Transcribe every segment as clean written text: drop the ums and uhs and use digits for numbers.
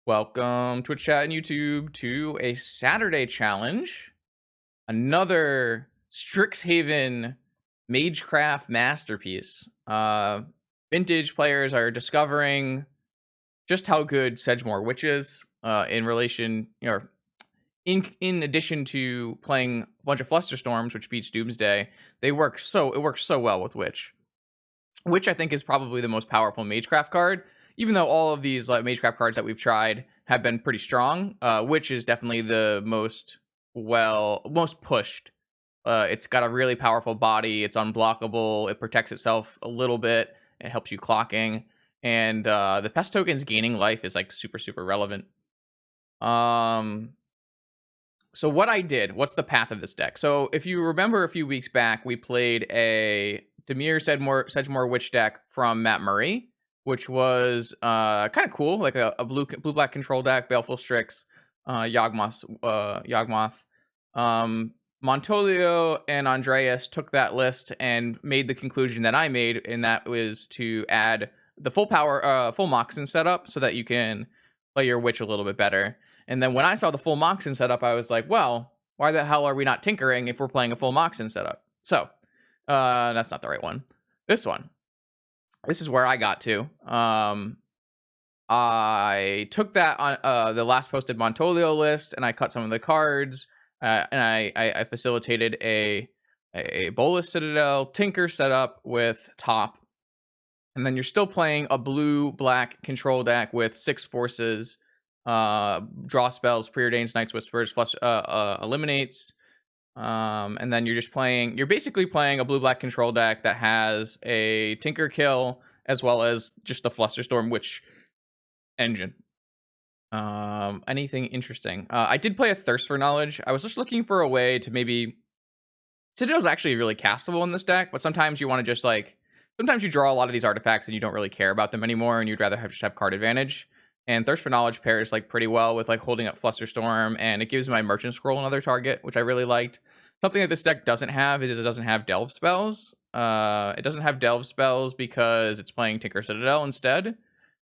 Welcome Twitch chat and YouTube to a Saturday challenge. Another Strixhaven Magecraft masterpiece. Vintage players are discovering just how good Sedgemoor Witch is in relation, in addition to playing a bunch of Flusterstorms, which beats Doomsday. It works so well with Witch. Which I think is probably the most powerful Magecraft card, even though all of these Magecraft cards that we've tried have been pretty strong. Which is definitely the most pushed. It's got a really powerful body. It's unblockable. It protects itself a little bit. It helps you clocking, and the pest tokens gaining life is like super relevant. So what I did, what's the path of this deck? So if you remember a few weeks back, we played a Sedgemoor Witch deck from Matt Murray, which was kind of cool, like a blue-black control deck, Baleful Strix, Yawgmoth. Montolio and Andreas took that list and made the conclusion that I made, and that was to add the full power, full Moxen setup so that you can play your Witch a little bit better. And then when I saw the full Moxen setup, I was like, well, why the hell are we not tinkering if we're playing a full Moxen setup? So, that's not the right one. This one. This is where I got to. I took that on the last posted Montolio list, and I cut some of the cards, and I facilitated a Bolus Citadel Tinker setup with top. And then you're still playing a blue-black control deck with 6 forces, draw spells, Preordains, Night's Whispers, eliminates, and then you're basically playing a blue-black control deck that has a Tinker Kill as well as just the Flusterstorm Witch engine. Anything interesting? I did play a Thirst for Knowledge. I was just looking for a way to maybe Citadel's actually really castable in this deck, but sometimes you want to just sometimes you draw a lot of these artifacts and you don't really care about them anymore, and you'd rather just have card advantage. And Thirst for Knowledge pairs pretty well with holding up Flusterstorm, and it gives my Merchant Scroll another target, which I really liked. Something that this deck doesn't have is it doesn't have Delve spells. It doesn't have Delve spells because it's playing Tinker Citadel instead,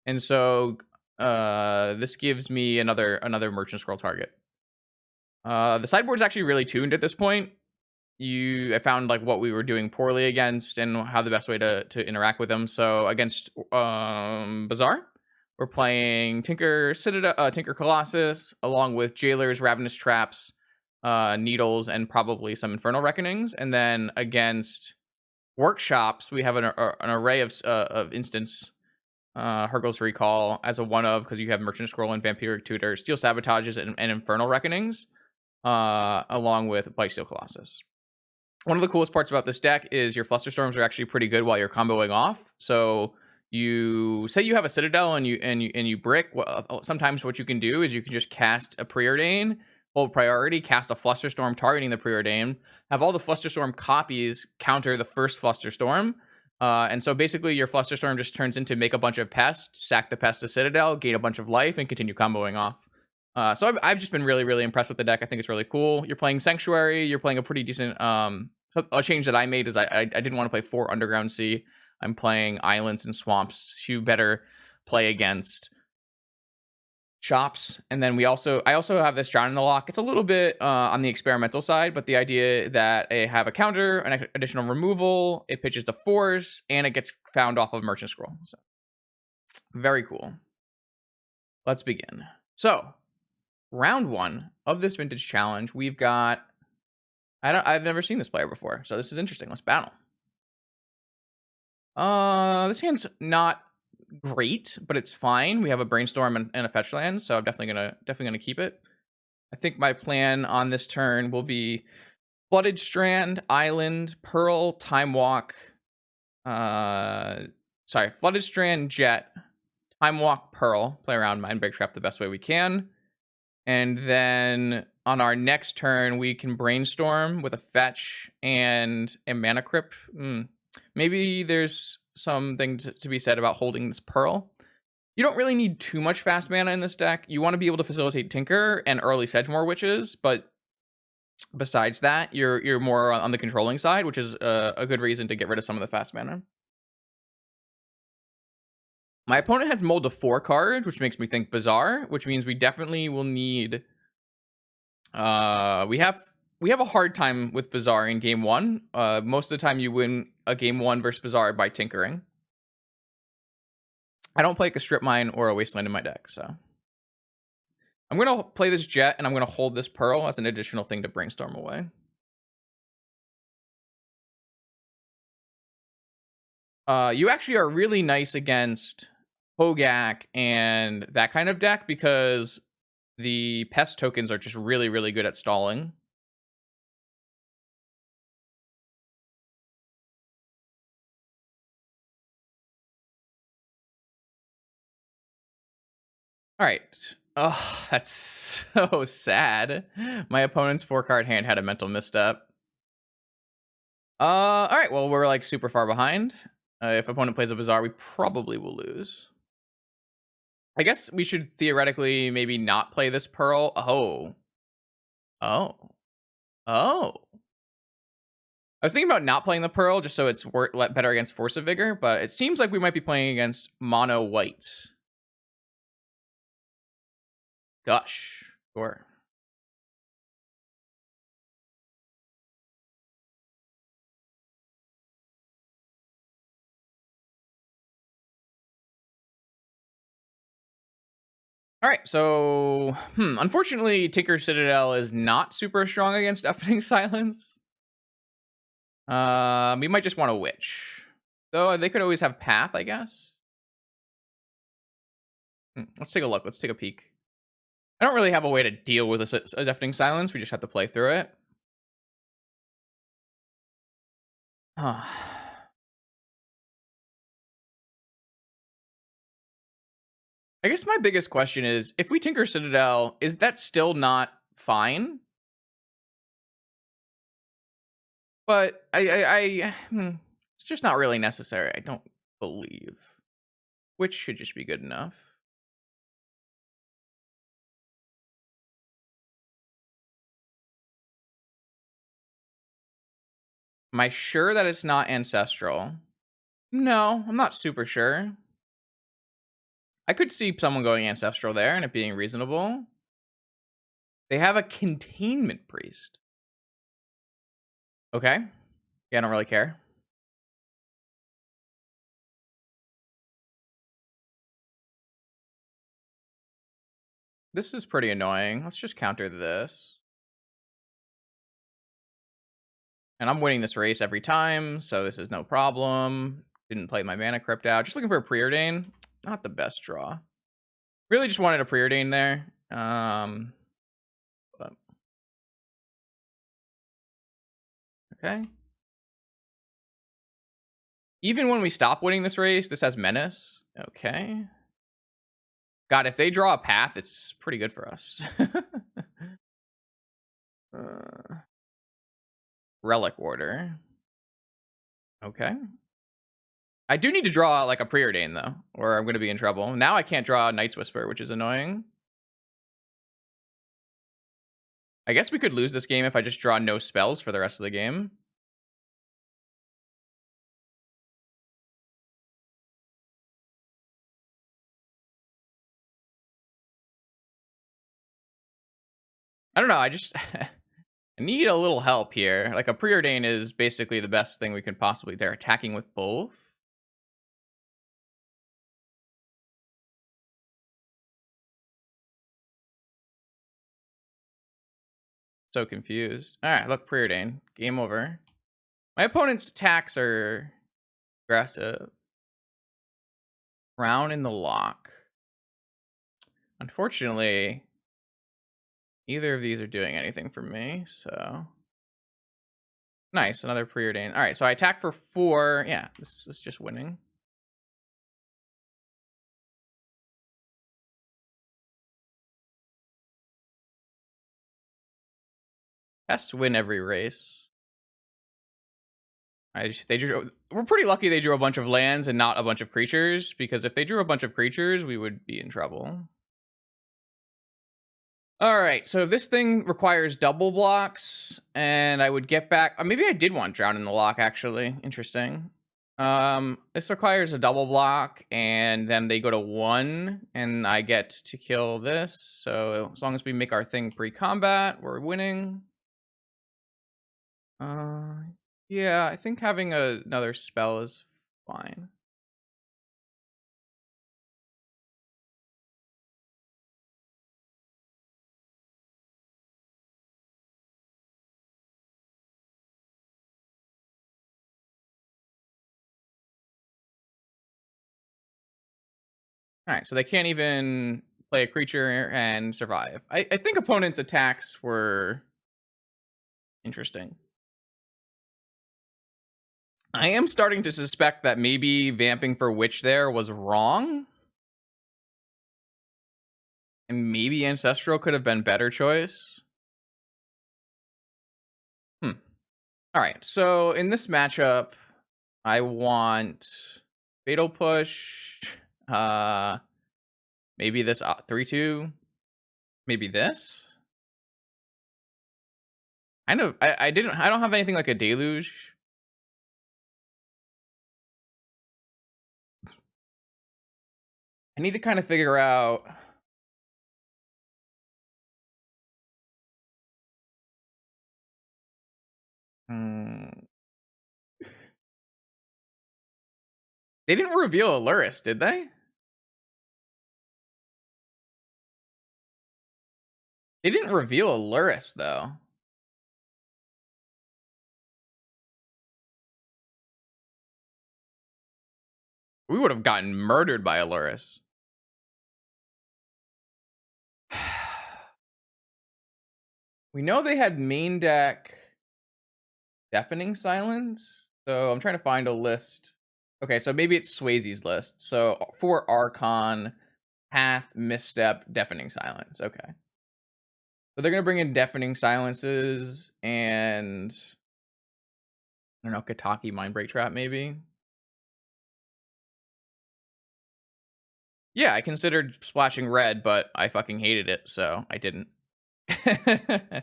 and so this gives me another Merchant Scroll target. The sideboard's actually really tuned at this point. I found what we were doing poorly against and how the best way to interact with them. So against Bazaar, we're playing Tinker Citadel, Tinker Colossus, along with Jailers, Ravenous Traps, Needles, and probably some Infernal Reckonings. And then against Workshops, we have an array of instants. Hurgle's Recall as a one-of, because you have Merchant Scroll and Vampiric Tutor, Steel Sabotages, and Infernal Reckonings, along with Blightsteel Colossus. One of the coolest parts about this deck is your Flusterstorms are actually pretty good while you're comboing off. So you say you have a Citadel and you brick. Well, sometimes what you can do is you can just cast a Preordain, hold priority, cast a Flusterstorm targeting the Preordain, have all the Flusterstorm copies counter the first Flusterstorm. And so basically your Flusterstorm just turns into make a bunch of pests, sack the pest to Citadel, gain a bunch of life, and continue comboing off. So I've just been really impressed with the deck. I think it's really cool. You're playing Sanctuary. You're playing a pretty decent... a change that I made is I didn't want to play 4 Underground Sea. I'm playing Islands and Swamps to better play against Shops. And then I also have this Drown in the Lock. It's a little bit on the experimental side, but the idea that I have a counter, an additional removal, it pitches to Force, and it gets found off of Merchant Scroll. So very cool. Let's begin. So round 1 of this vintage challenge, we've got... I've never seen this player before, so this is interesting. Let's battle. This hand's not great, but it's fine. We have a Brainstorm and a fetch land, so I'm definitely gonna keep it. I think my plan on this turn will be Flooded Strand, Island, Pearl, Time Walk. Flooded Strand, Jet, Time Walk, Pearl. Play around Mindbreak Trap the best way we can, and then on our next turn, we can Brainstorm with a fetch and a Mana Crypt. Maybe there's something to be said about holding this Pearl. You don't really need too much fast mana in this deck. You want to be able to facilitate Tinker and early Sedgemoor Witches, but besides that, you're more on the controlling side, which is a good reason to get rid of some of the fast mana. My opponent has mulled a 4 card, which makes me think Bazaar, which means we definitely will need... we have a hard time with Bazaar in game 1. Most of the time you win a game 1 versus Bazaar by tinkering. I don't play like a Strip Mine or a Wasteland in my deck, so... I'm going to play this Jet, and I'm going to hold this Pearl as an additional thing to Brainstorm away. You actually are really nice against Hogak and that kind of deck because the Pest tokens are just really, really good at stalling. All right. Oh, that's so sad. My opponent's 4-card hand had a mental misstep. All right. Well, we're like super far behind. If opponent plays a Bazaar, we probably will lose. I guess we should theoretically maybe not play this Pearl. Oh. I was thinking about not playing the Pearl just so it's better against Force of Vigor, but it seems like we might be playing against mono white. Gosh. Sure. All right, so unfortunately, Tinker Citadel is not super strong against Deafening Silence. We might just want a Witch, though. They could always have Path, I guess. Let's take a look. Let's take a peek. I don't really have a way to deal with a Deafening Silence. We just have to play through it. I guess my biggest question is, if we Tinker Citadel, is that still not fine? But it's just not really necessary, I don't believe. Which should just be good enough. Am I sure that it's not Ancestral? No, I'm not super sure. I could see someone going Ancestral there and it being reasonable. They have a Containment Priest. Okay. Yeah, I don't really care. This is pretty annoying. Let's just counter this. And I'm winning this race every time, so this is no problem. Didn't play my Mana Crypt out. Just looking for a Preordain. Not the best draw. Really just wanted a Preordain there. But... Okay. Even when we stop winning this race, this has Menace. Okay. God, if they draw a Path, it's pretty good for us. Relic Order. Okay. I do need to draw like a Preordain though, or I'm going to be in trouble. Now I can't draw Night's Whisper, which is annoying. I guess we could lose this game if I just draw no spells for the rest of the game. I don't know. I just I need a little help here. Like a Preordain is basically the best thing we can possibly. They're attacking with both. So confused. All right, look, Preordain. Game over. My opponent's attacks are aggressive. Crown in the Lock. Unfortunately, neither of these are doing anything for me, so... Nice, another Preordain. All right, so I attack for 4. Yeah, this is just winning. Has to win every race. We're pretty lucky they drew a bunch of lands and not a bunch of creatures, because if they drew a bunch of creatures, we would be in trouble. All right, so if this thing requires double blocks, and I would get back... maybe I did want Drown in the Lock, actually. Interesting. This requires a double block, and then they go to 1, and I get to kill this. So as long as we make our thing pre-combat, we're winning. Uh, yeah, I think having another spell is fine. Alright, so they can't even play a creature and survive. I think opponents' attacks were interesting. I am starting to suspect that maybe vamping for Witch there was wrong. And maybe Ancestral could have been better choice. Alright, so in this matchup, I want Fatal Push, uh, maybe this 3-2, maybe this. I don't have anything like a Deluge. I need to kind of figure out. They didn't reveal Aluris, did they? They didn't reveal Aluris, though. We would have gotten murdered by Aluris. We know they had main deck Deafening Silence, so I'm trying to find a list. Okay, so maybe it's Swayze's list. So for Archon, Path, Misstep, Deafening Silence. Okay. So they're going to bring in Deafening Silences and I don't know, Kataki Mindbreak Trap maybe. Yeah, I considered splashing red, but I fucking hated it, so I didn't. I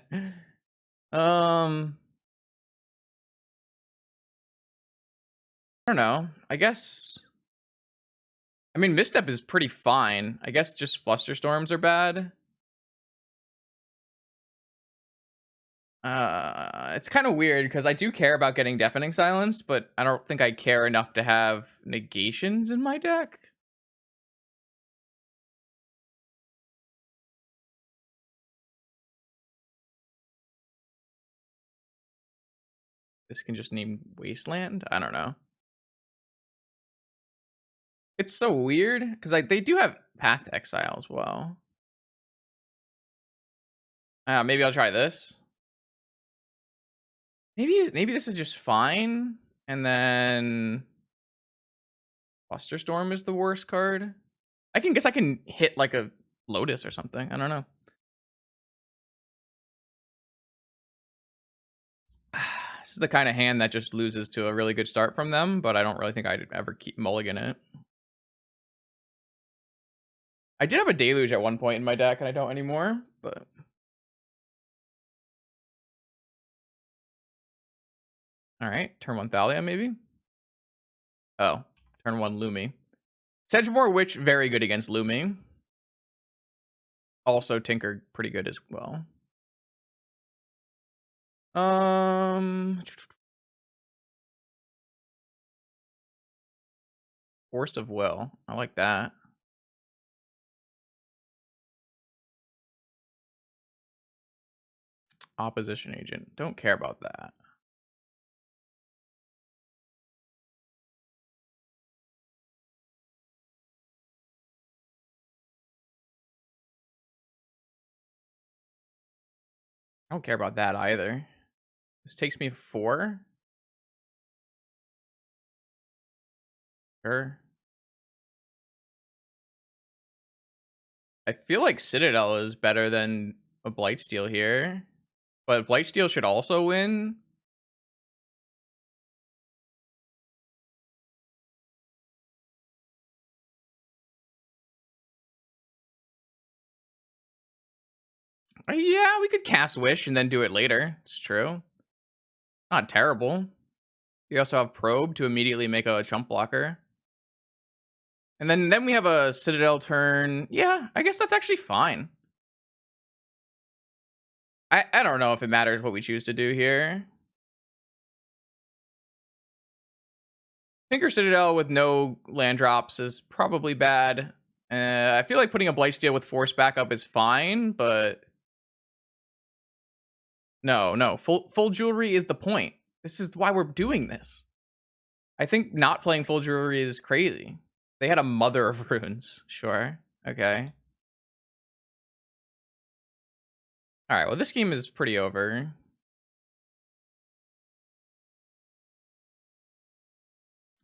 don't know. I guess. I mean, Misstep is pretty fine. I guess just Flusterstorms are bad. It's kind of weird because I do care about getting Deafening Silence, but I don't think I care enough to have negations in my deck. This can just name Wasteland? I don't know. It's so weird because they do have Path Exile as well. Maybe I'll try this. Maybe this is just fine, and then Flusterstorm is the worst card. I guess I can hit like a Lotus or something. I don't know. This is the kind of hand that just loses to a really good start from them, but I don't really think I'd ever keep mulligan it. I did have a Deluge at one point in my deck, and I don't anymore, but... Alright, turn 1 Thalia, maybe? Oh, turn 1 Lumi. Sedgemoor Witch, very good against Lumi. Also Tinker, pretty good as well. Force of Will. I like that. Opposition Agent. Don't care about that. I don't care about that either. This takes me 4. Sure. I feel like Citadel is better than a Blightsteel here. But Blightsteel should also win. Yeah, we could cast Wish and then do it later. It's true. Not terrible. You also have Probe to immediately make a chump blocker. And then we have a Citadel turn. Yeah, I guess that's actually fine. I don't know if it matters what we choose to do here. Tinker Citadel with no land drops is probably bad. I feel like putting a Blightsteel with force backup is fine, but no. Full jewelry is the point. This is why we're doing this. I think not playing full jewelry is crazy. They had a Mother of Runes. Sure. Okay. All right. Well, this game is pretty over.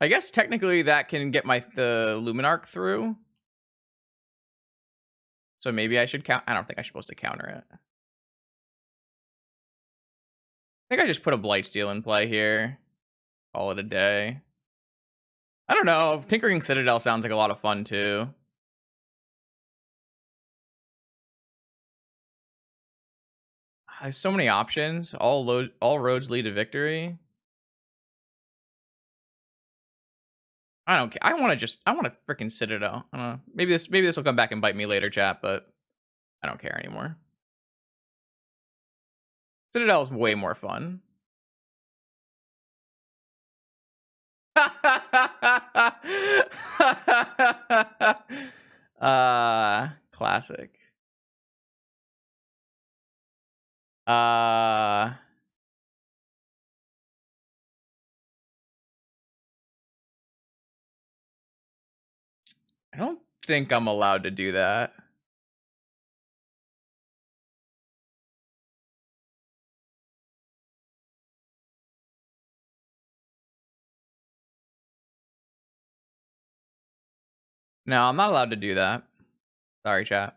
I guess technically that can get the Luminarch through. So maybe I should count. I don't think I'm supposed to counter it. I think I just put a Blightsteel in play here. Call it a day. I don't know. Tinkering Citadel sounds like a lot of fun too. There's so many options. All roads lead to victory. I don't care. I want to freaking Citadel. I don't know. Maybe this will come back and bite me later, chat, but I don't care anymore. Citadel is way more fun. Classic. I don't think I'm allowed to do that. No, I'm not allowed to do that. Sorry, chat.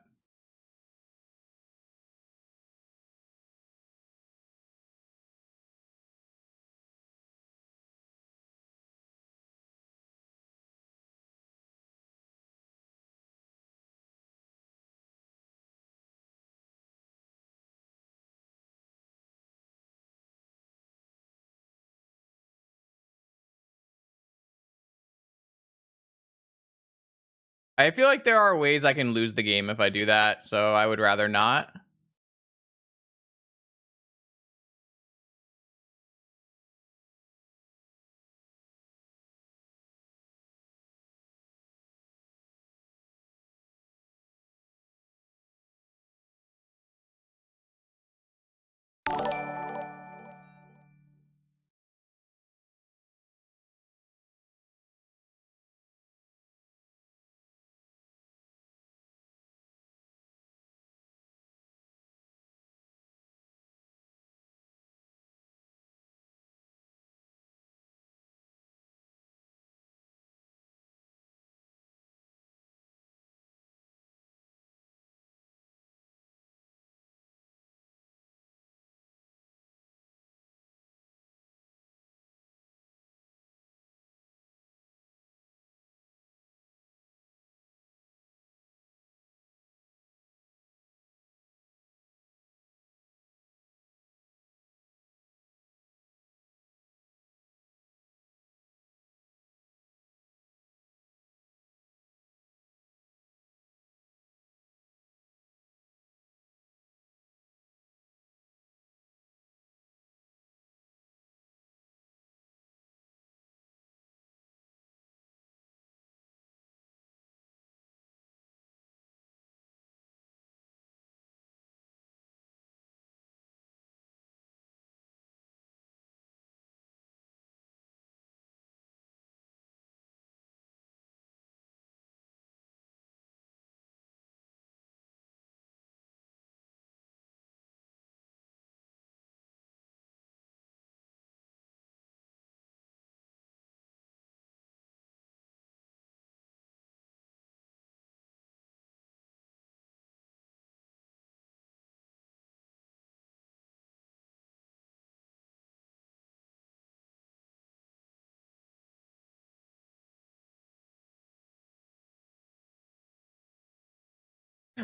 I feel like there are ways I can lose the game if I do that, so I would rather not.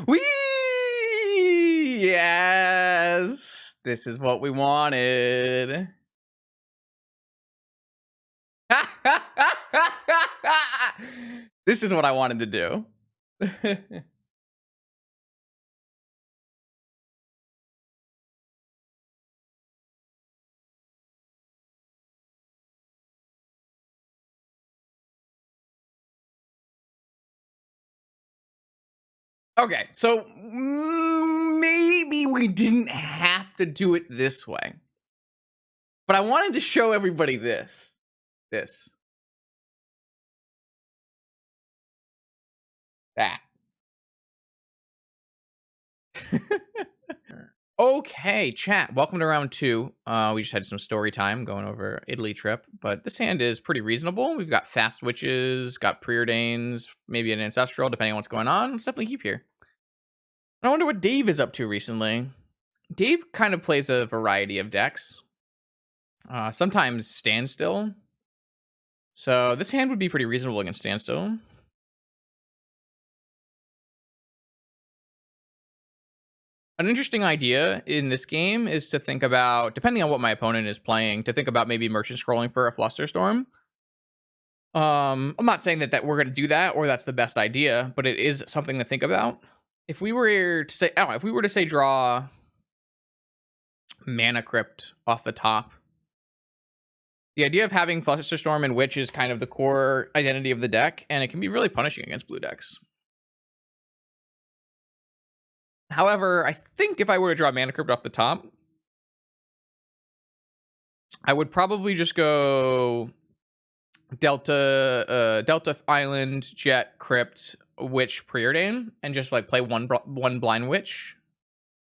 Whee! Yes! This is what we wanted. This is what I wanted to do. Okay, so maybe we didn't have to do it this way. But I wanted to show everybody this. This. That. Okay, chat. Welcome to round 2. We just had some story time going over Italy trip, but this hand is pretty reasonable. We've got fast witches, got preordains, maybe an ancestral, depending on what's going on. Let's definitely keep here. I wonder what Dave is up to recently. Dave kind of plays a variety of decks. Sometimes standstill. So this hand would be pretty reasonable against standstill. An interesting idea in this game is to think about, depending on what my opponent is playing, to think about maybe merchant scrolling for a Flusterstorm. I'm not saying that we're going to do that or that's the best idea, but it is something to think about. If we were to say, if we were to say draw Mana Crypt off the top, the idea of having Flusterstorm and Witch is kind of the core identity of the deck, and it can be really punishing against blue decks. However, I think if I were to draw Mana Crypt off the top, I would probably just go Delta Island, Jet, Crypt, Witch, Preordain, and just like play one Blind Witch.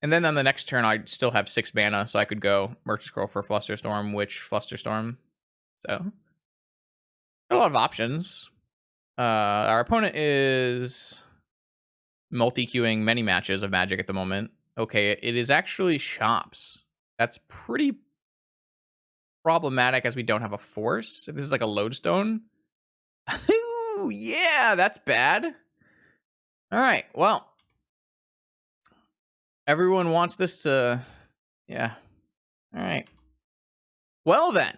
And then on the next turn, I'd still have 6 mana, so I could go Merchant Scroll for Flusterstorm, Witch, Flusterstorm. So, a lot of options. Our opponent is multi-queuing many matches of Magic at the moment. Okay, it is actually Shops. That's pretty problematic as we don't have a force. If this is like a lodestone. Ooh, yeah, that's bad. All right, well. Everyone wants this to... Yeah. All right. Well then.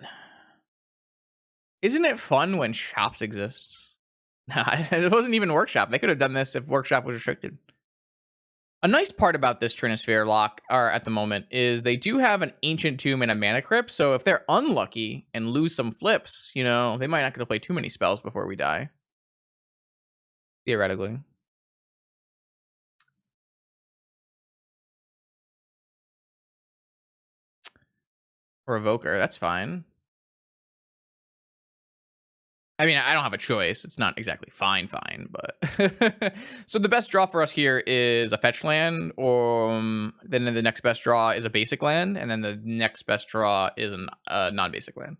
Isn't it fun when Shops exist? It wasn't even Workshop. They could have done this if Workshop was restricted. A nice part about this Trinisphere lock at the moment is they do have an Ancient Tomb and a Mana Crypt, so if they're unlucky and lose some flips, you know, they might not get to play too many spells before we die. Theoretically. Or Evoker, that's fine. I mean, I don't have a choice. It's not exactly fine, but... So the best draw for us here is a fetch land, or then the next best draw is a basic land, and then the next best draw is a non-basic land.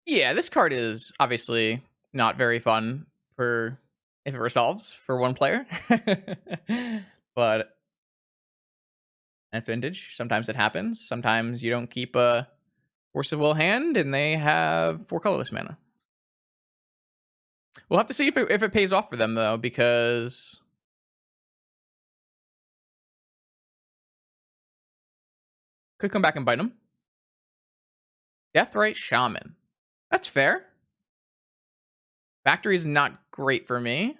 Yeah, this card is obviously not very fun for if it resolves for one player. But that's vintage. Sometimes it happens. Sometimes you don't keep a Force of Will hand and they have 4 colorless mana. We'll have to see if it pays off for them though, because could come back and bite them. Deathrite Shaman. That's fair. Factory is not great for me.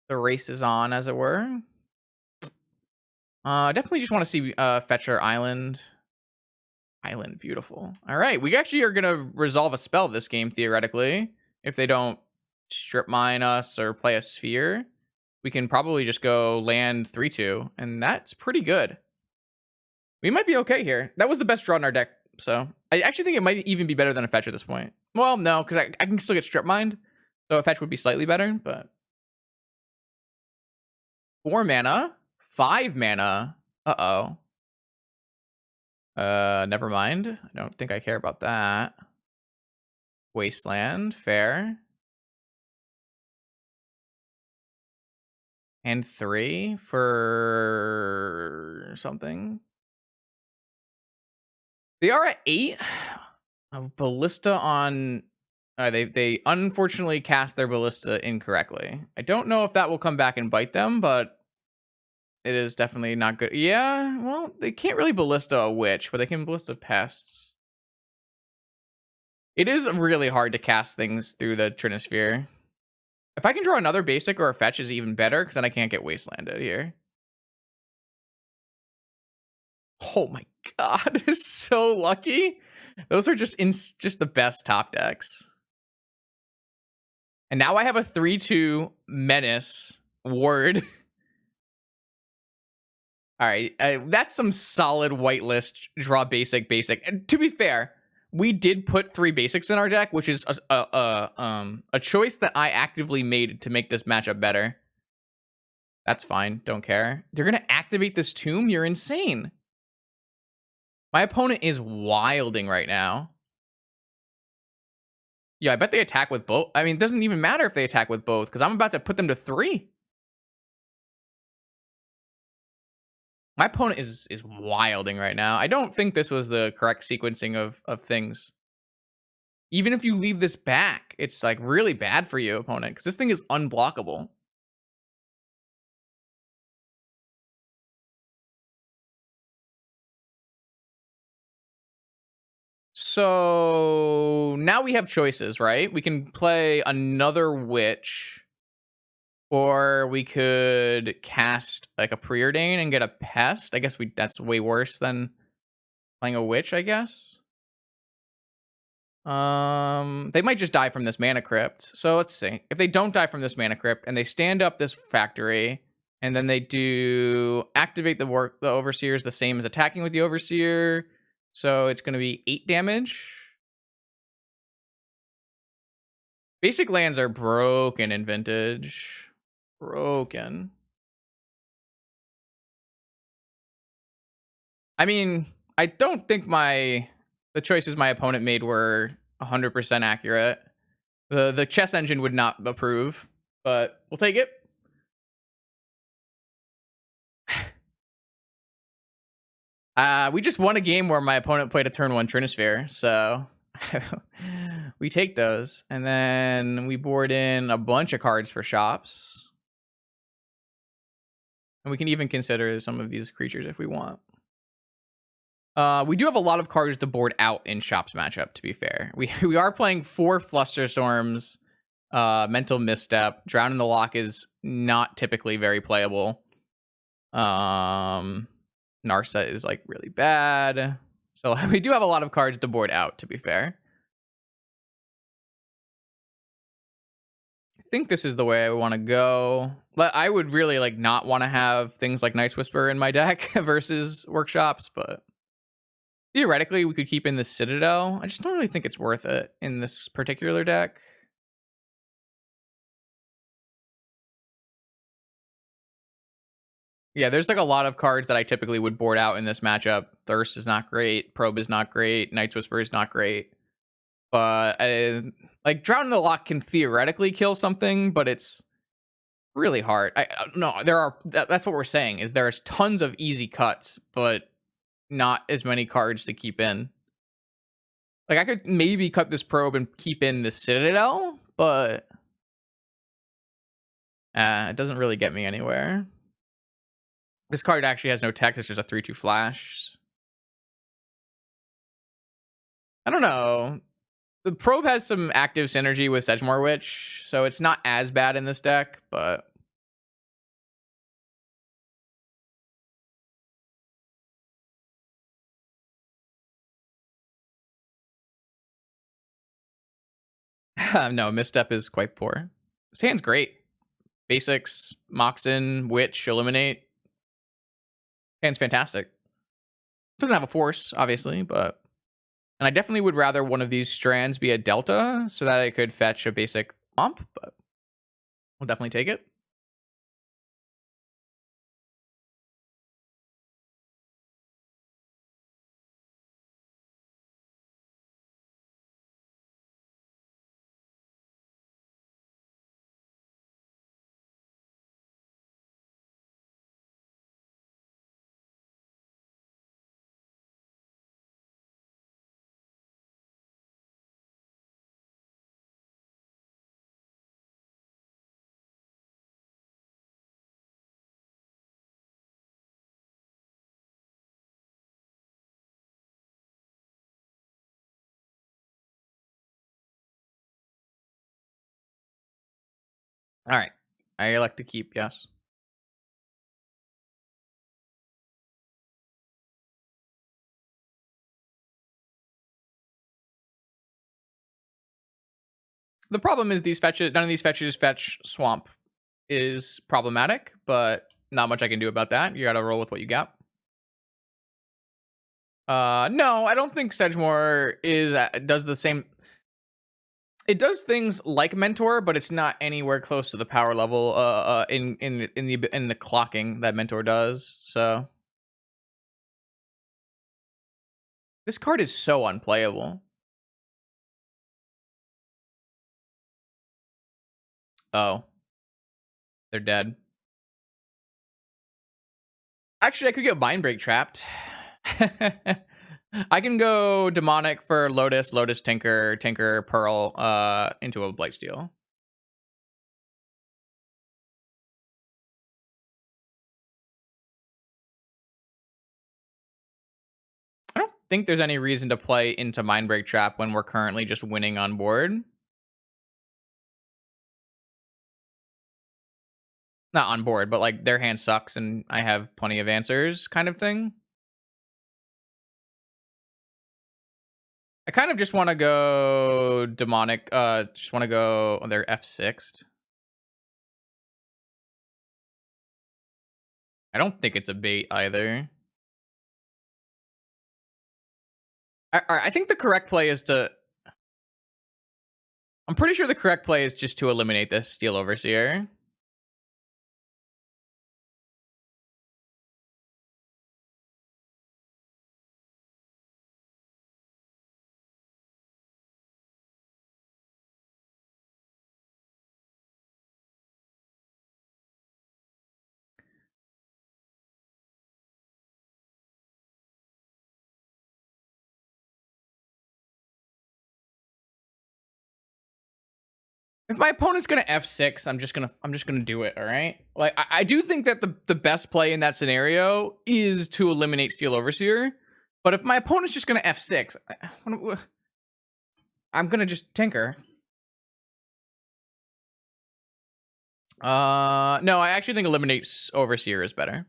The race is on, as it were. Definitely just want to see Fetcher Island. Island, beautiful. All right, we actually are going to resolve a spell this game, theoretically. If they don't strip mine us or play a sphere, we can probably just go land 3-2, and that's pretty good. We might be okay here. That was the best draw in our deck, so I actually think it might even be better than a fetch at this point. Well, no, because I can still get strip mined, so a fetch would be slightly better, but 4 mana, 5 mana. Uh-oh. Never mind. I don't think I care about that. Wasteland, fair. And 3 for something. They are at 8. A ballista on they unfortunately cast their ballista incorrectly. I don't know if that will come back and bite them, but it is definitely not good. Yeah, well, they can't really ballista a witch, but they can ballista pests. It is really hard to cast things through the Trinisphere. If I can draw another basic or a fetch is even better, because then I can't get wastelanded here. Oh my god, it's so lucky. Those are just just the best top decks. And now I have a 3/2 menace ward. All right, that's some solid whitelist draw basic. And to be fair, we did put 3 basics in our deck, which is a choice that I actively made to make this matchup better. That's fine, don't care. They're gonna activate this tomb. You're insane. My opponent is wilding right now. Yeah, I bet they attack with both. I mean, it doesn't even matter if they attack with both, because I'm about to put them to 3. My opponent is wilding right now. I don't think this was the correct sequencing of things. Even if you leave this back, it's like really bad for you, opponent, because this thing is unblockable. So now we have choices, right? We can play another witch, or we could cast like a preordain and get a pest. I guess that's way worse than playing a witch, I guess. They might just die from this mana crypt. So let's see. If they don't die from this mana crypt and they stand up this factory, and then they do activate the overseer is the same as attacking with the overseer. So it's gonna be 8 damage. Basic lands are broken in vintage. Broken. I mean, I don't think the choices my opponent made were 100% accurate. The chess engine would not approve, but we'll take it. We just won a game where my opponent played a turn 1 Trinisphere, so we take those, and then we board in a bunch of cards for shops. And we can even consider some of these creatures if we want. We do have a lot of cards to board out in shops matchup, to be fair. We are playing 4 Flusterstorms, Mental Misstep. Drown in the Lock is not typically very playable. Narset is like really bad. So we do have a lot of cards to board out, to be fair. I think this is the way I want to go. But I would really like not want to have things like Night's Whisper in my deck versus workshops, but theoretically we could keep in the Citadel. I just don't really think it's worth it in this particular deck. Yeah, there's like a lot of cards that I typically would board out in this matchup. Thirst is not great. Probe is not great. Night's Whisper is not great. But like Drown in the Lock can theoretically kill something, but it's really hard. No, that's what we're saying is there's tons of easy cuts, but not as many cards to keep in. Like I could maybe cut this probe and keep in the Citadel, but it doesn't really get me anywhere. This card actually has no tech. It's just a 3/2 flash. I don't know. The probe has some active synergy with Sedgemoor Witch, so it's not as bad in this deck, but no, Misstep is quite poor. This hand's great. Basics, Moxen, Witch, Eliminate. Hand's fantastic. Doesn't have a force, obviously, but... And I definitely would rather one of these strands be a Delta so that I could fetch a basic Omp, but we'll definitely take it. All right. I elect to keep, yes. The problem is these fetches, none of these fetches fetch swamp is problematic, but not much I can do about that. You gotta roll with what you got. No, I don't think Sedgemoor is does the same. It does things like Mentor, but it's not anywhere close to the power level in the clocking that Mentor does. So this card is so unplayable. Oh, they're dead. Actually, I could get Mind Break trapped. I can go Demonic for Lotus, Lotus Tinker, Tinker Pearl, into a Blightsteel. I don't think there's any reason to play into Mind Break Trap when we're currently just winning on board. Not on board, but like their hand sucks and I have plenty of answers kind of thing. I kind of just want to go Demonic, just want to go on their F6'd. I don't think it's a bait either. I think the correct play is to... I'm pretty sure the correct play is just to eliminate this Steel Overseer. If my opponent's gonna F6, I'm just gonna do it. All right. Like I do think that the best play in that scenario is to eliminate Steel Overseer. But if my opponent's just gonna F6, I'm gonna just Tinker. No, I actually think eliminate Overseer is better.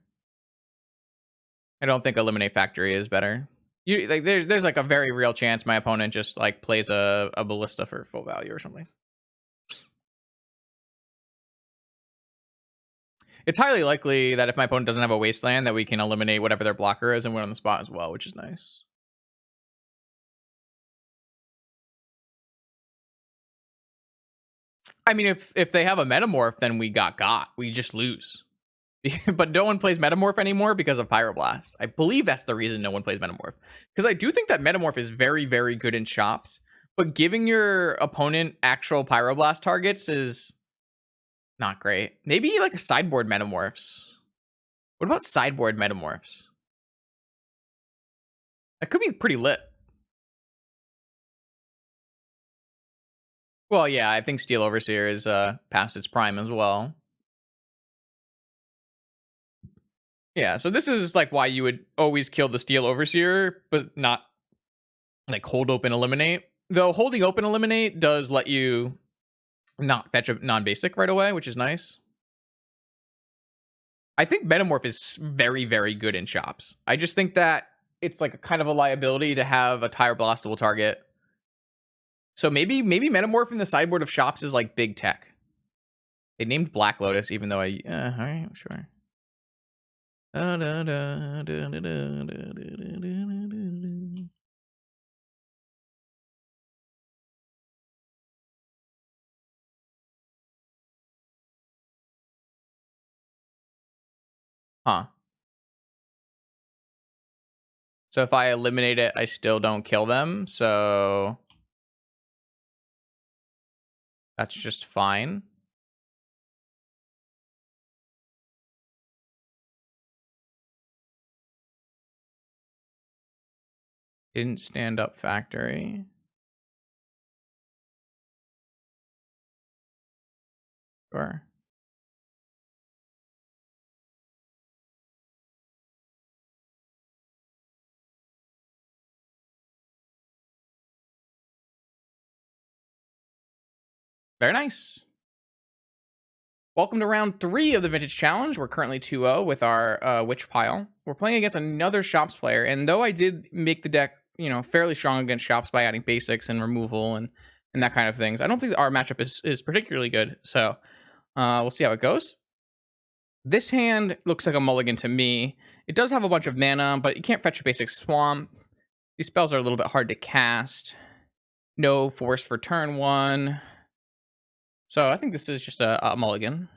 I don't think eliminate Factory is better. You like there's like a very real chance my opponent just like plays a Ballista for full value or something. It's highly likely that if my opponent doesn't have a Wasteland, that we can eliminate whatever their blocker is and win on the spot as well, which is nice. I mean, if they have a Metamorph, then we got. We just lose. But no one plays Metamorph anymore because of Pyroblast. I believe that's the reason no one plays Metamorph. Because I do think that Metamorph is very, very good in shops. But giving your opponent actual Pyroblast targets is not great. Maybe like a sideboard Metamorphs. What about sideboard Metamorphs? That could be pretty lit. Well, yeah, I think Steel Overseer is past its prime as well. Yeah, so this is like why you would always kill the Steel Overseer, but not like hold open eliminate. Though holding open eliminate does let you not fetch a non-basic right away, which is nice. I think Metamorph is very, very good in shops. I just think that it's like a kind of a liability to have a tire blastable target. So maybe Metamorph in the sideboard of shops is like big tech. They named Black Lotus, even though all right, sure. Huh. So if I eliminate it, I still don't kill them. So that's just fine. Didn't stand up factory. Sure. Very nice. Welcome to round 3 of the Vintage Challenge. We're currently 2-0 with our Witch pile. We're playing against another Shops player, and though I did make the deck, fairly strong against Shops by adding basics and removal and that kind of things, I don't think our matchup is particularly good. So we'll see how it goes. This hand looks like a mulligan to me. It does have a bunch of mana, but you can't fetch a basic swamp. These spells are a little bit hard to cast. No force for turn 1. So I think this is just a mulligan.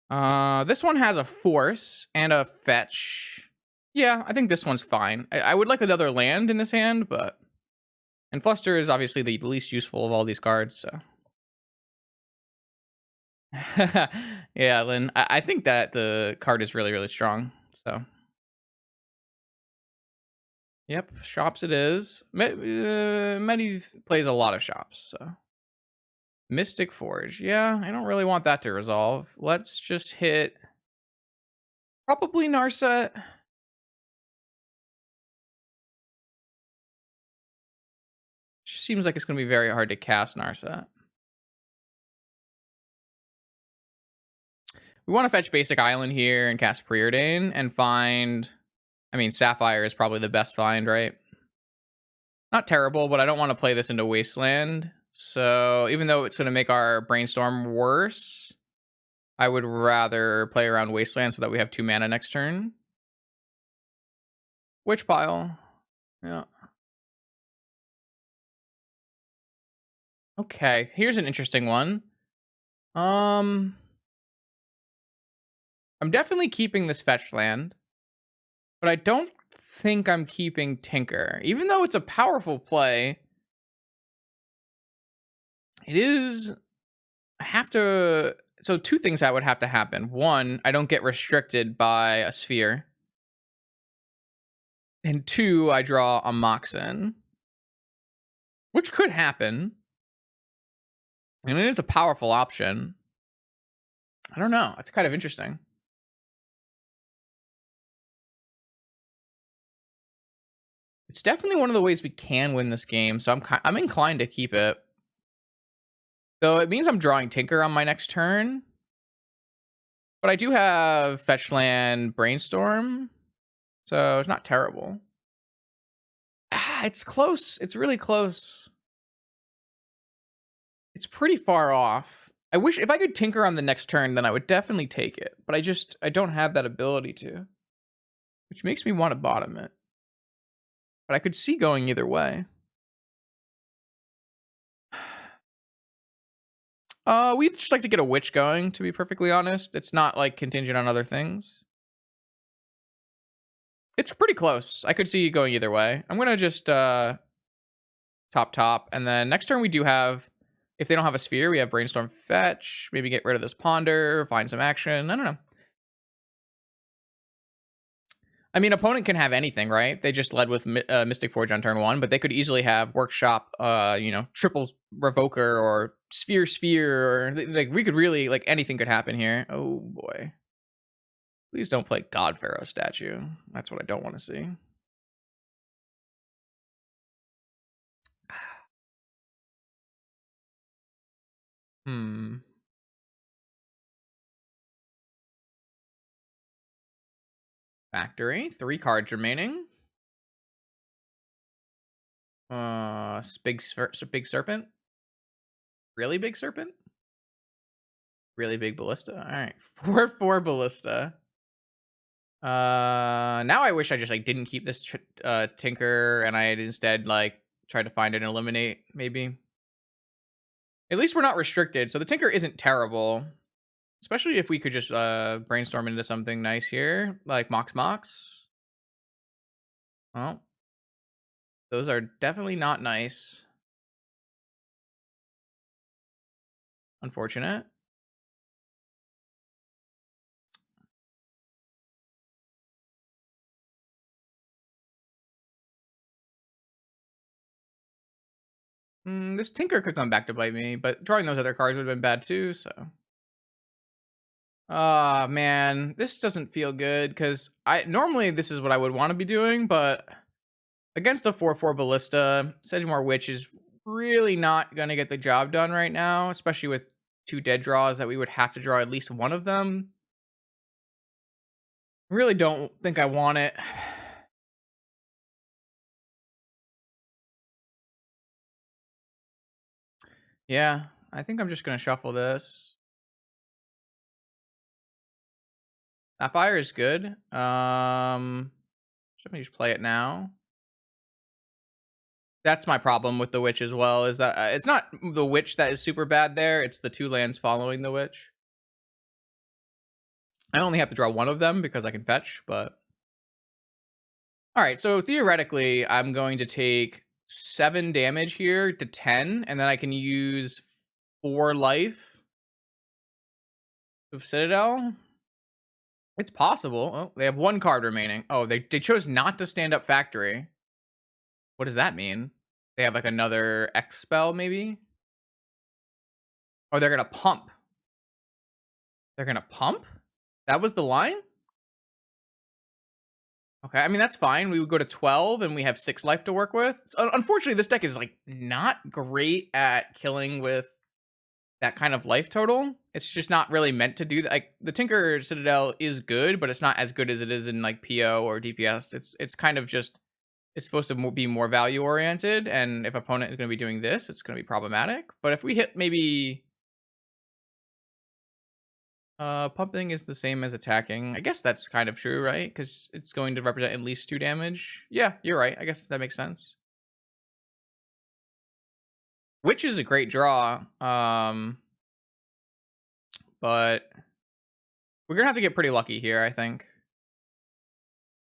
This one has a force and a fetch. Yeah, I think this one's fine. I would like another land in this hand, but... And Fluster is obviously the least useful of all these cards, so... Yeah, Lynn. I think that the card is really, really strong, so... Yep, Shops it is. Medi plays a lot of Shops, so... Mystic Forge. Yeah, I don't really want that to resolve. Let's just hit... Probably Narset. Just seems like it's going to be very hard to cast Narset. We want to fetch Basic Island here and cast Preordain and find... I mean, Sapphire is probably the best find, right? Not terrible, but I don't want to play this into Wasteland. So even though it's going to make our Brainstorm worse, I would rather play around Wasteland so that we have 2 mana next turn. Witch pile. Yeah. Okay, here's an interesting one. I'm definitely keeping this fetch land, but I don't think I'm keeping Tinker. Even though it's a powerful play, it is... I have to... So 2 things that would have to happen. 1, I don't get restricted by a sphere. And 2, I draw a Moxen. Which could happen. And it is a powerful option. I don't know. It's kind of interesting. It's definitely one of the ways we can win this game, so I'm inclined to keep it. So it means I'm drawing Tinker on my next turn. But I do have Fetch Land Brainstorm, so it's not terrible. It's close. It's really close. It's pretty far off. I wish if I could Tinker on the next turn, then I would definitely take it. But I don't have that ability to. Which makes me want to bottom it. But I could see going either way. We'd just like to get a Witch going, to be perfectly honest. It's not, like, contingent on other things. It's pretty close. I could see going either way. I'm going to just top, and then next turn we do have... If they don't have a sphere, we have Brainstorm Fetch. Maybe get rid of this Ponder, find some action. I don't know. I mean, opponent can have anything, right? They just led with Mystic Forge on turn 1, but they could easily have Workshop, triple Revoker or Sphere, or like we could really, like, anything could happen here. Oh boy. Please don't play God Pharaoh statue. That's what I don't want to see. Factory. 3 cards remaining. Big Serpent. Really big Serpent? Really big Ballista. All right. 4/4 Ballista. Now I wish I just, like, didn't keep this Tinker and I had instead, like, tried to find and eliminate, maybe. At least we're not restricted, so the Tinker isn't terrible. Especially if we could just brainstorm into something nice here, like Mox. Well, those are definitely not nice. Unfortunate. This Tinker could come back to bite me, but drawing those other cards would have been bad too, so... Ah, man, this doesn't feel good, because normally this is what I would want to be doing, but against a 4/4 Ballista, Sedgemoor Witch is really not gonna get the job done right now, especially with 2 dead draws that we would have to draw at least one of them. Really don't think I want it. Yeah, I think I'm just gonna shuffle this. That fire is good. Let me just play it now. That's my problem with the witch as well, is that it's not the witch that is super bad there, it's the 2 lands following the witch. I only have to draw one of them because I can fetch, but alright, so theoretically, I'm going to take 7 damage here to 10, and then I can use 4 life of Citadel. It's possible. Oh, they have 1 card remaining. Oh, they chose not to stand up Factory. What does that mean? They have, like, another X spell, maybe? Oh, they're gonna pump. They're gonna pump? That was the line? Okay, I mean, that's fine. We would go to 12, and we have 6 life to work with. So, unfortunately, this deck is, like, not great at killing with that kind of life total. It's just not really meant to do that. Like, the Tinker Citadel is good, but it's not as good as it is in, like, PO or DPS. It's kind of just... It's supposed to be more value-oriented, and if opponent is gonna be doing this, it's gonna be problematic. But if we hit maybe... pumping is the same as attacking. I guess that's kind of true, right? Because it's going to represent at least 2 damage. Yeah, you're right. I guess that makes sense. Witch is a great draw. But we're gonna have to get pretty lucky here, I think.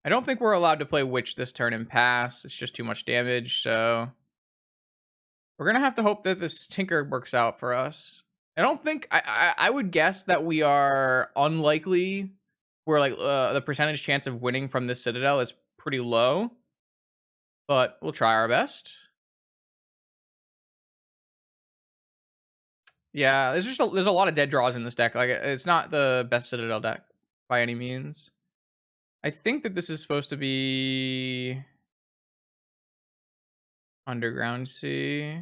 I don't think we're allowed to play Witch this turn and pass. It's just too much damage, so we're gonna have to hope that this Tinker works out for us. I don't think... I would guess that we are unlikely. Where, like, the percentage chance of winning from this Citadel is pretty low. But we'll try our best. Yeah, there's a lot of dead draws in this deck. Like, it's not the best Citadel deck by any means. I think that this is supposed to be Underground Sea.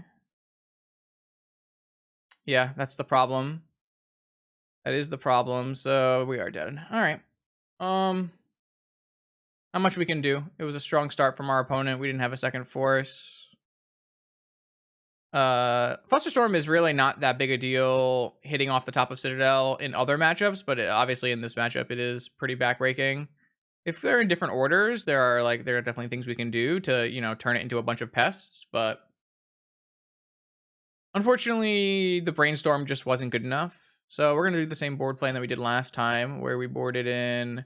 Yeah, that's the problem. That is the problem. So we are dead. All right. Not much we can do. It was a strong start from our opponent. We didn't have a second force. Flusterstorm is really not that big a deal hitting off the top of Citadel in other matchups, but obviously in this matchup it is pretty backbreaking. If they're in different orders, there are definitely things we can do to, turn it into a bunch of pests, but unfortunately the brainstorm just wasn't good enough. So we're gonna do the same board plan that we did last time, where we boarded in a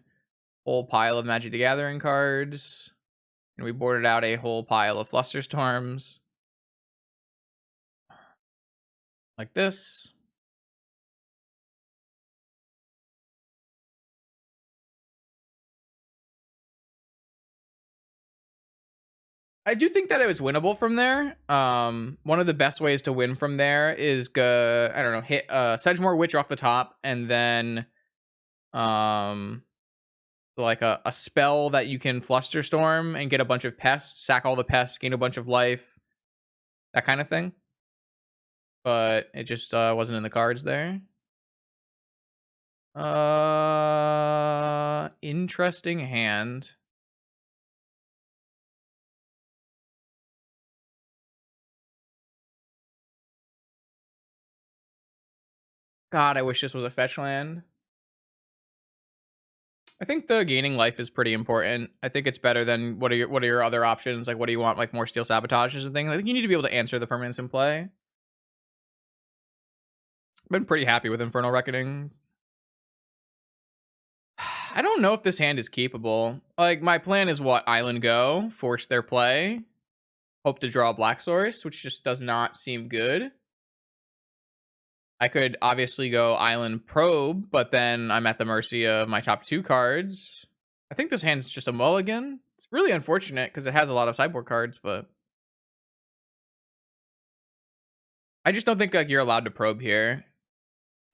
whole pile of Magic the Gathering cards, and we boarded out a whole pile of Flusterstorms. Like this. I do think that it was winnable from there. One of the best ways to win from there is I don't know, hit Sedgemoor Witch off the top, and then like a spell that you can Flusterstorm and get a bunch of pests, sack all the pests, gain a bunch of life, that kind of thing. But it just wasn't in the cards there. Interesting hand. God, I wish this was a fetch land. I think the gaining life is pretty important. I think it's better than what are your other options? Like, what do you want? Like, more Steel Sabotages and things? I think you need to be able to answer the permanents in play. Been pretty happy with Infernal Reckoning. I don't know if this hand is keepable. Like, my plan is what? Island Go, force their play, hope to draw a Black Source, which just does not seem good. I could obviously go Island Probe, but then I'm at the mercy of my top 2 cards. I think this hand's just a mulligan. It's really unfortunate because it has a lot of sideboard cards, but I just don't think like you're allowed to probe here.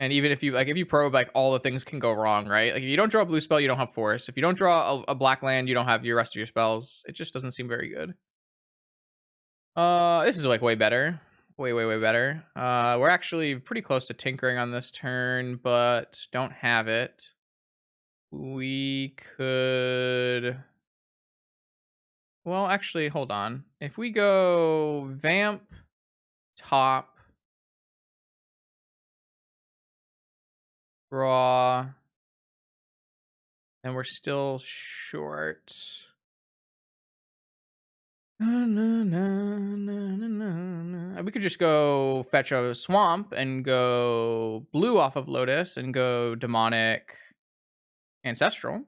And even if you probe, like, all the things can go wrong, right? Like, if you don't draw a blue spell, you don't have force. If you don't draw a black land, you don't have your rest of your spells. It just doesn't seem very good. This is like way better. Way better. We're actually pretty close to tinkering on this turn, but don't have it. We could. Well, actually, hold on. If we go vamp, top, draw, and we're still short. We could just go fetch a swamp and go blue off of Lotus and go demonic ancestral,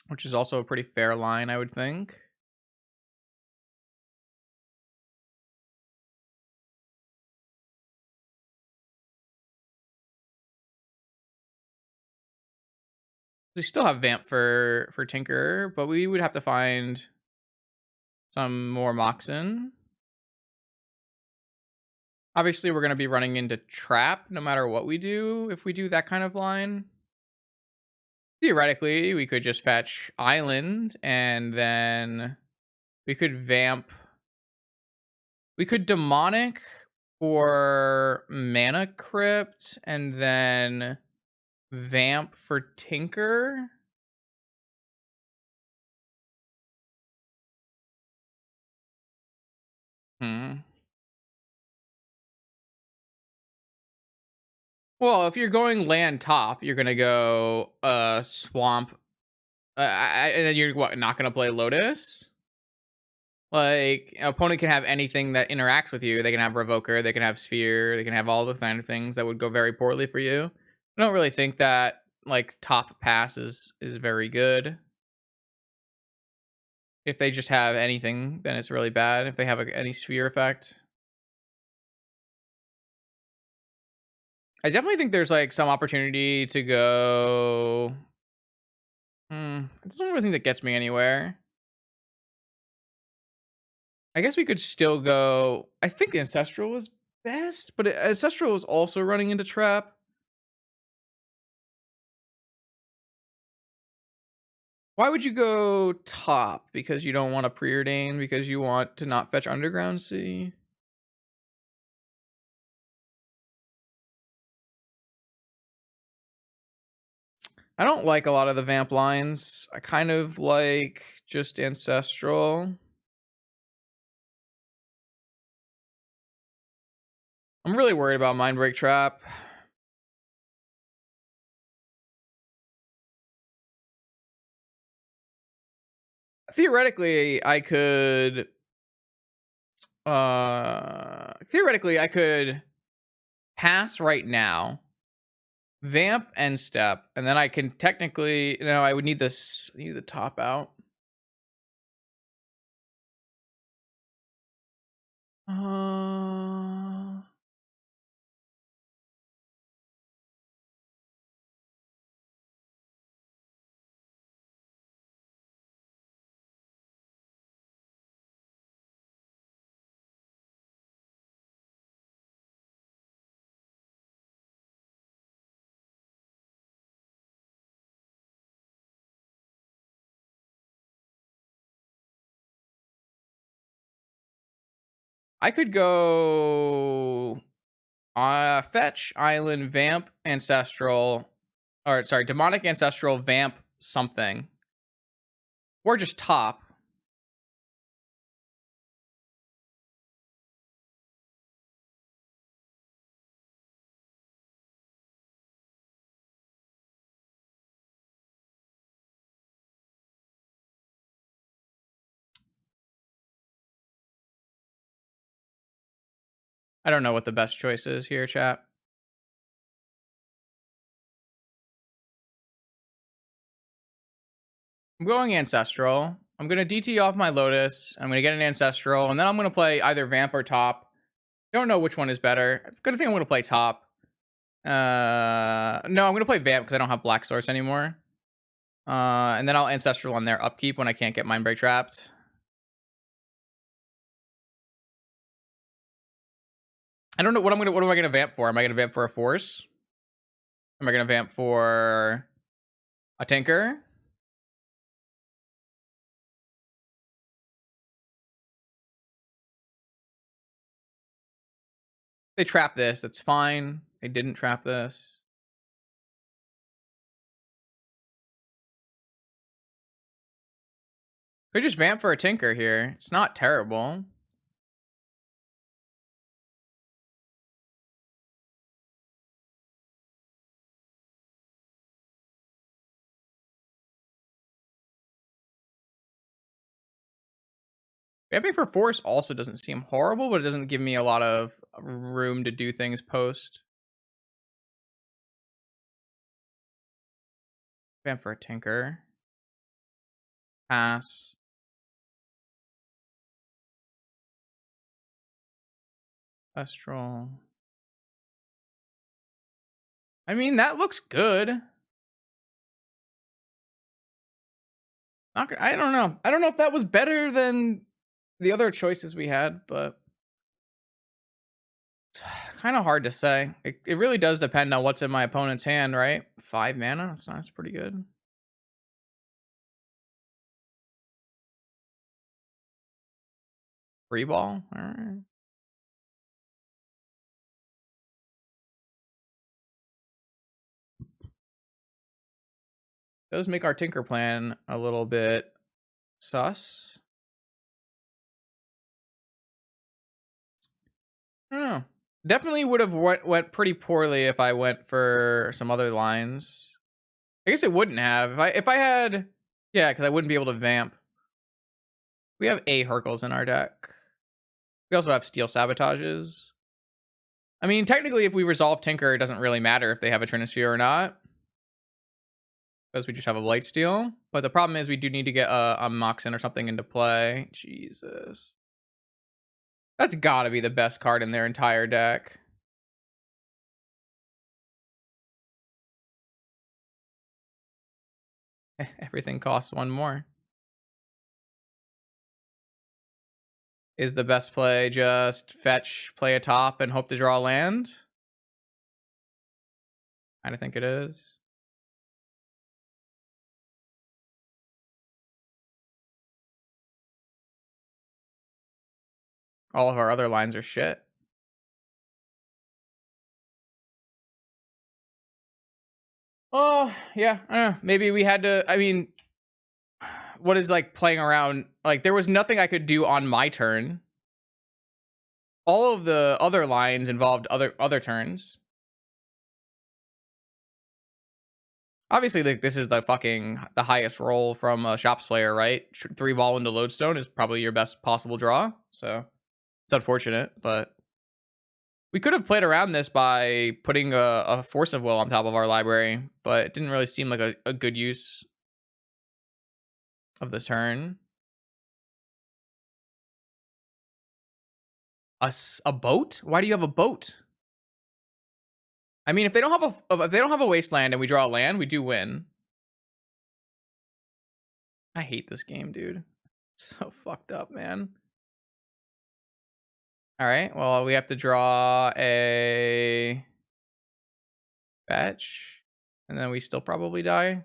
which is also a pretty fair line, I would think. We still have vamp for Tinker, but we would have to find some more Moxen. Obviously, we're going to be running into trap no matter what we do if we do that kind of line. Theoretically, we could just fetch Island and then we could vamp. We could demonic for Mana Crypt and then vamp for Tinker. Well, if you're going land top, you're gonna go swamp, and then you're not gonna play Lotus. Like, an opponent can have anything that interacts with you. They can have Revoker, they can have Sphere, they can have all the kind of things that would go very poorly for you. I don't really think that like top pass is very good. If they just have anything, then it's really bad. If they have any Sphere effect. I definitely think there's like some opportunity to go. It's not really thing that gets me anywhere. I guess we could still go. I think Ancestral was best, but Ancestral was also running into trap. Why would you go top? Because you don't want to preordain? Because you want to not fetch Underground Sea? I don't like a lot of the vamp lines. I kind of like just Ancestral. I'm really worried about Mindbreak Trap. Theoretically, I could pass right now, vamp and step, and then I can technically, I would need this, need the top out. I could go fetch, island, vamp, ancestral, or sorry, demonic ancestral, vamp, something. Or just top. I don't know what the best choice is here, chat. I'm going ancestral. I'm gonna DT off my Lotus. I'm gonna get an ancestral, and then I'm gonna play either vamp or top. Don't know which one is better. I'm gonna think I'm gonna play top. No, I'm gonna play vamp because I don't have black source anymore. And then I'll ancestral on their upkeep when I can't get Mindbreak trapped. I don't know what am I gonna vamp for? Am I gonna vamp for a force? Am I gonna vamp for a tinker? They trap this. That's fine. They didn't trap this. Could just vamp for a Tinker here. It's not terrible. Vamping for Force also doesn't seem horrible, but it doesn't give me a lot of room to do things post. Vamp for a Tinker. Pass. Astral. I mean, that looks good. I don't know. I don't know if that was better than the other choices we had, but it's kind of hard to say. It really does depend on what's in my opponent's hand, right? 5 mana? That's pretty good. Free ball? Alright. Does make our Tinker plan a little bit sus. I don't know. Definitely would have went pretty poorly if I went for some other lines. I guess it wouldn't have. If I had, yeah, because I wouldn't be able to vamp. We have a Hercules in our deck. We also have Steel Sabotages. I mean, technically, if we resolve Tinker, it doesn't really matter if they have a Trinisphere or not, because we just have a Blight Steel. But the problem is we do need to get a Moxen or something into play. Jesus. That's gotta be the best card in their entire deck. Everything costs 1 more. Is the best play just fetch, play a top, and hope to draw a land? I think it is. All of our other lines are shit. Oh, yeah. I don't know. Maybe we had to, I mean, what is like playing around? Like, there was nothing I could do on my turn. All of the other lines involved other turns. Obviously, like, this is the highest roll from a Shops player, right? 3 ball into Lodestone is probably your best possible draw. So it's unfortunate, but we could have played around this by putting a Force of Will on top of our library, but it didn't really seem like a good use of this turn. A boat? Why do you have a boat? I mean, if they don't have a wasteland and we draw a land, we do win. I hate this game, dude. It's so fucked up, man. All right. Well, we have to draw a fetch, and then we still probably die.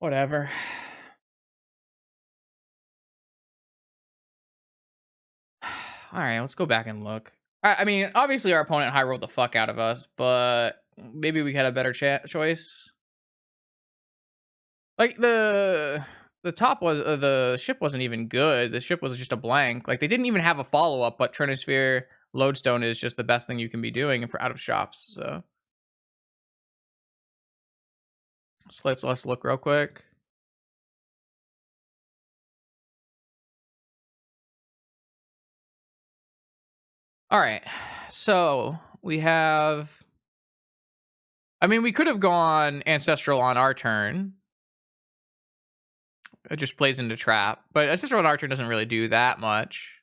Whatever. All right, let's go back and look. I mean, obviously our opponent high rolled the fuck out of us, but maybe we had a better choice. Like the top was the ship wasn't even good. The ship was just a blank. Like, they didn't even have a follow up. But Trinisphere Lodestone is just the best thing you can be doing for out of Shops. So let's look real quick. All right, so we have. I mean, we could have gone Ancestral on our turn. It just plays into Trap, but Ancestral on our turn doesn't really do that much.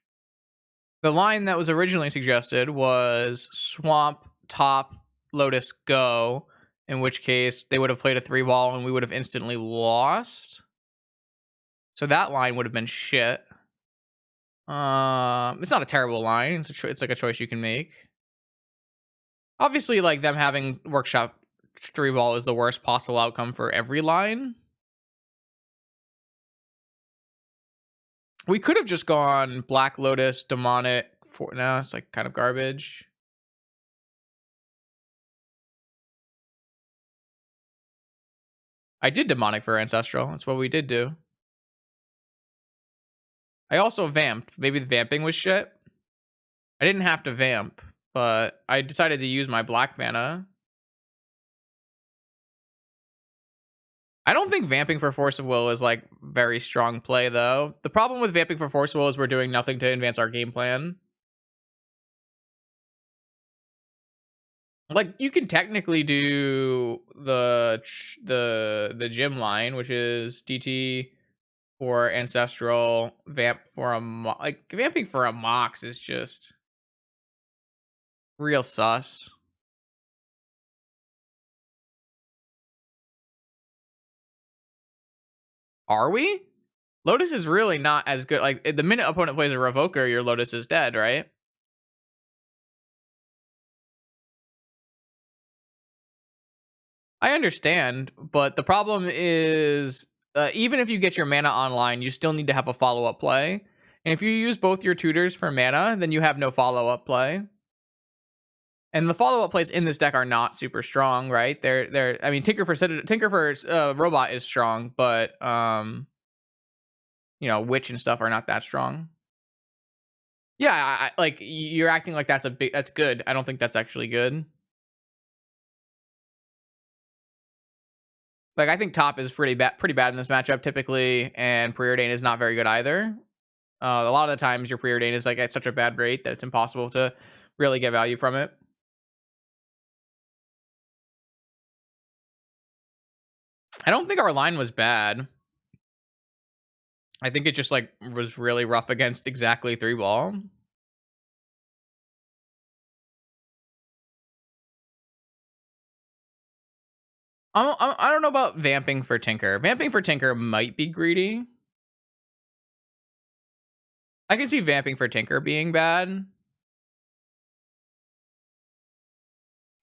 The line that was originally suggested was Swamp, Top, Lotus, Go, in which case they would have played a 3 ball and we would have instantly lost. So that line would have been shit. It's not a terrible line. It's like a choice you can make. Obviously, like, them having Workshop 3 ball is the worst possible outcome for every line. We could have just gone Black Lotus, Demonic. No, it's like kind of garbage. I did Demonic for Ancestral. That's what we did do. I also vamped. Maybe the vamping was shit. I didn't have to vamp, but I decided to use my black mana. I don't think vamping for Force of Will is like very strong play though. The problem with vamping for Force of Will is we're doing nothing to advance our game plan. Like you can technically do the gym line, which is DT for Ancestral, vamp for a like vamping for a Mox is just real sus. Are we? Lotus is really not as good. Like the minute opponent plays a Revoker, your Lotus is dead, right? I understand, but the problem is even if you get your mana online, you still need to have a follow-up play. And if you use both your tutors for mana, then you have no follow-up play. And the follow-up plays in this deck are not super strong, right? They're I mean Tinker for Robot is strong, but you know, Witch and stuff are not that strong. Yeah, like you're acting like that's good. I don't think that's actually good. Like I think top is pretty bad in this matchup typically, and Preordain is not very good either. A lot of the times your Preordain is like at such a bad rate that it's impossible to really get value from it. I don't think our line was bad. I think it just like was really rough against exactly 3 ball. I don't know about vamping for Tinker. Vamping for Tinker might be greedy. I can see vamping for Tinker being bad.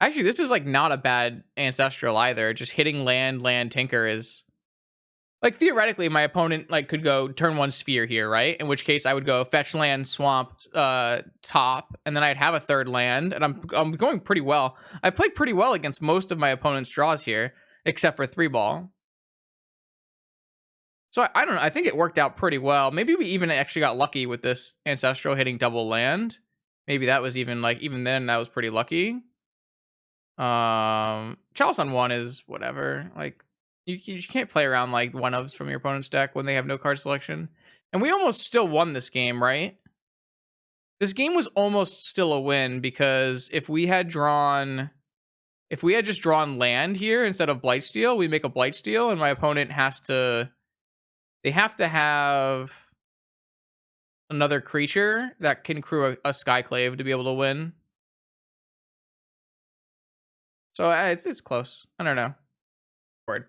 Actually, this is like not a bad Ancestral either. Just hitting land Tinker is like theoretically my opponent like could go turn 1 Sphere here, right? In which case I would go fetch land, swamp, top, and then I'd have a 3rd land, and I'm going pretty well. I played pretty well against most of my opponent's draws here, except for 3 ball. So I don't know. I think it worked out pretty well. Maybe we even actually got lucky with this Ancestral hitting double land. Maybe that was even like even then that was pretty lucky. Chalice on 1 is whatever. Like you can't play around like 1-ofs from your opponent's deck when they have no card selection. And we almost still won this game, right? This game was almost still a win because if we had just drawn land here instead of Blightsteel, we make a Blightsteel and my opponent have to have another creature that can crew a Skyclave to be able to win. So it's close. I don't know. Word.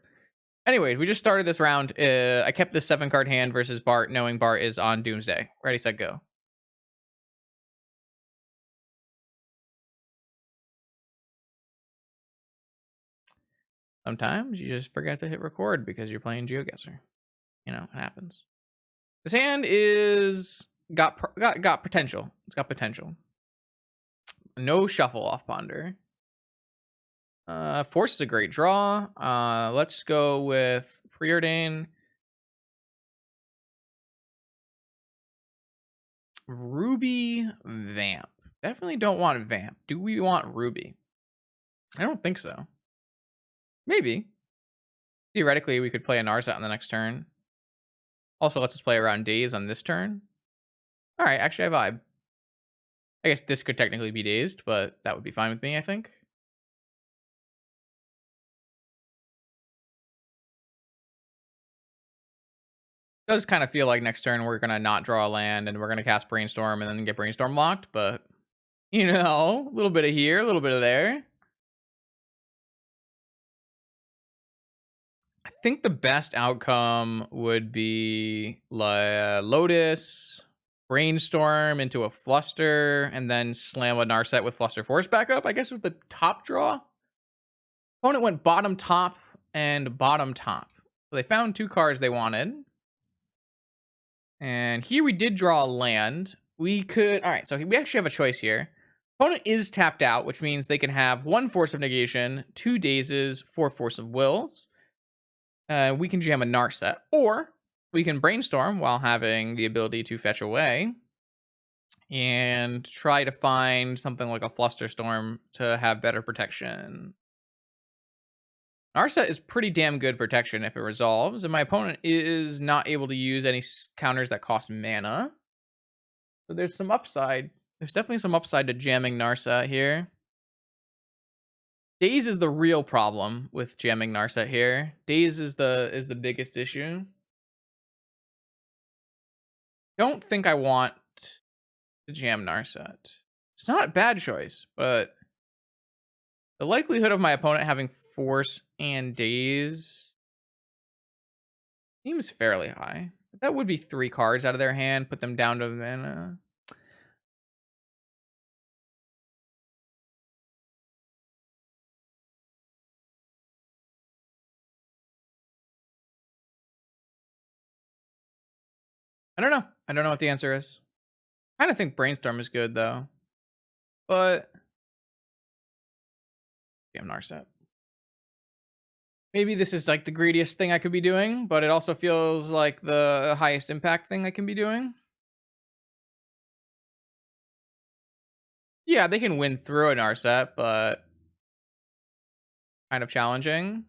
Anyway, we just started this round. I kept this 7-card hand versus Bart, knowing Bart is on Doomsday. Ready, set, go. Sometimes you just forget to hit record because you're playing GeoGuessr. You know, it happens. This hand is got potential. It's got potential. No shuffle off Ponder. Force is a great draw. Let's go with Preordain. Ruby, Vamp. Definitely don't want Vamp. Do we want Ruby? I don't think so. Maybe. Theoretically, we could play a Narset on the next turn. Also lets us play around Daze on this turn. All right, actually I vibe. I guess this could technically be Dazed, but that would be fine with me, I think. It does kind of feel like next turn we're going to not draw a land and we're going to cast Brainstorm and then get Brainstorm locked, but, you know, a little bit of here, a little bit of there. I think the best outcome would be Lotus, Brainstorm into a Fluster, and then slam a Narset with Fluster Force back up, I guess is the top draw. Opponent went bottom top and bottom top. So they found 2 cards they wanted. And here we did draw a land. We could, all right, so we actually have a choice here. Opponent is tapped out, which means they can have 1 Force of Negation, 2 Dazes, 4 Force of Wills. We can jam a Narset, or we can Brainstorm while having the ability to fetch away and try to find something like a Flusterstorm to have better protection. Narset is pretty damn good protection if it resolves, and my opponent is not able to use any counters that cost mana. So there's some upside. There's definitely some upside to jamming Narset here. Daze is the real problem with jamming Narset here. Daze is the biggest issue. Don't think I want to jam Narset. It's not a bad choice, but the likelihood of my opponent having Force and Daze seems fairly high. That would be 3 cards out of their hand, put them down to mana. I don't know. I don't know what the answer is. I kind of think Brainstorm is good though, but damn Narset. Maybe this is like the greediest thing I could be doing, but it also feels like the highest impact thing I can be doing. Yeah, they can win through a Narset, but kind of challenging.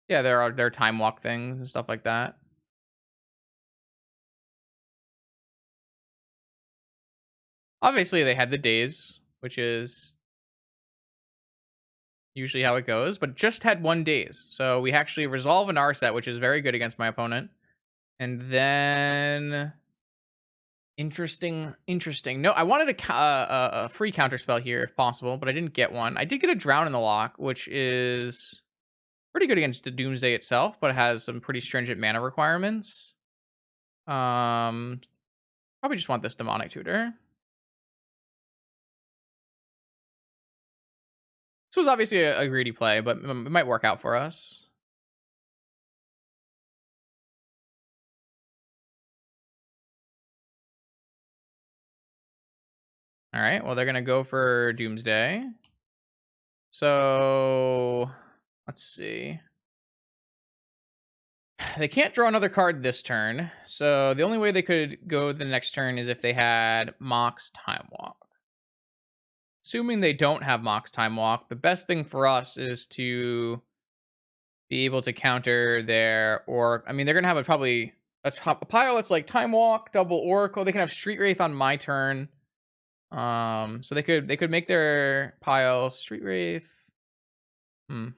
Yeah, there are time walk things and stuff like that. Obviously, they had the Daze, which is usually how it goes, but just had 1 Daze. So we actually resolve an Narset, which is very good against my opponent. And then interesting. No, I wanted a free counter spell here if possible, but I didn't get one. I did get a Drown in the Lock, which is pretty good against the Doomsday itself, but it has some pretty stringent mana requirements. Probably just want this Demonic Tutor. This was obviously a greedy play, but it might work out for us. All right, well, they're going to go for Doomsday. So, let's see. They can't draw another card this turn, so the only way they could go the next turn is if they had Mox Time Walk. Assuming they don't have Mox Time Walk, the best thing for us is to be able to counter their Oracle. I mean, they're going to have probably a pile that's like Time Walk, double Oracle. They can have Street Wraith on my turn. So they could make their pile Street Wraith. I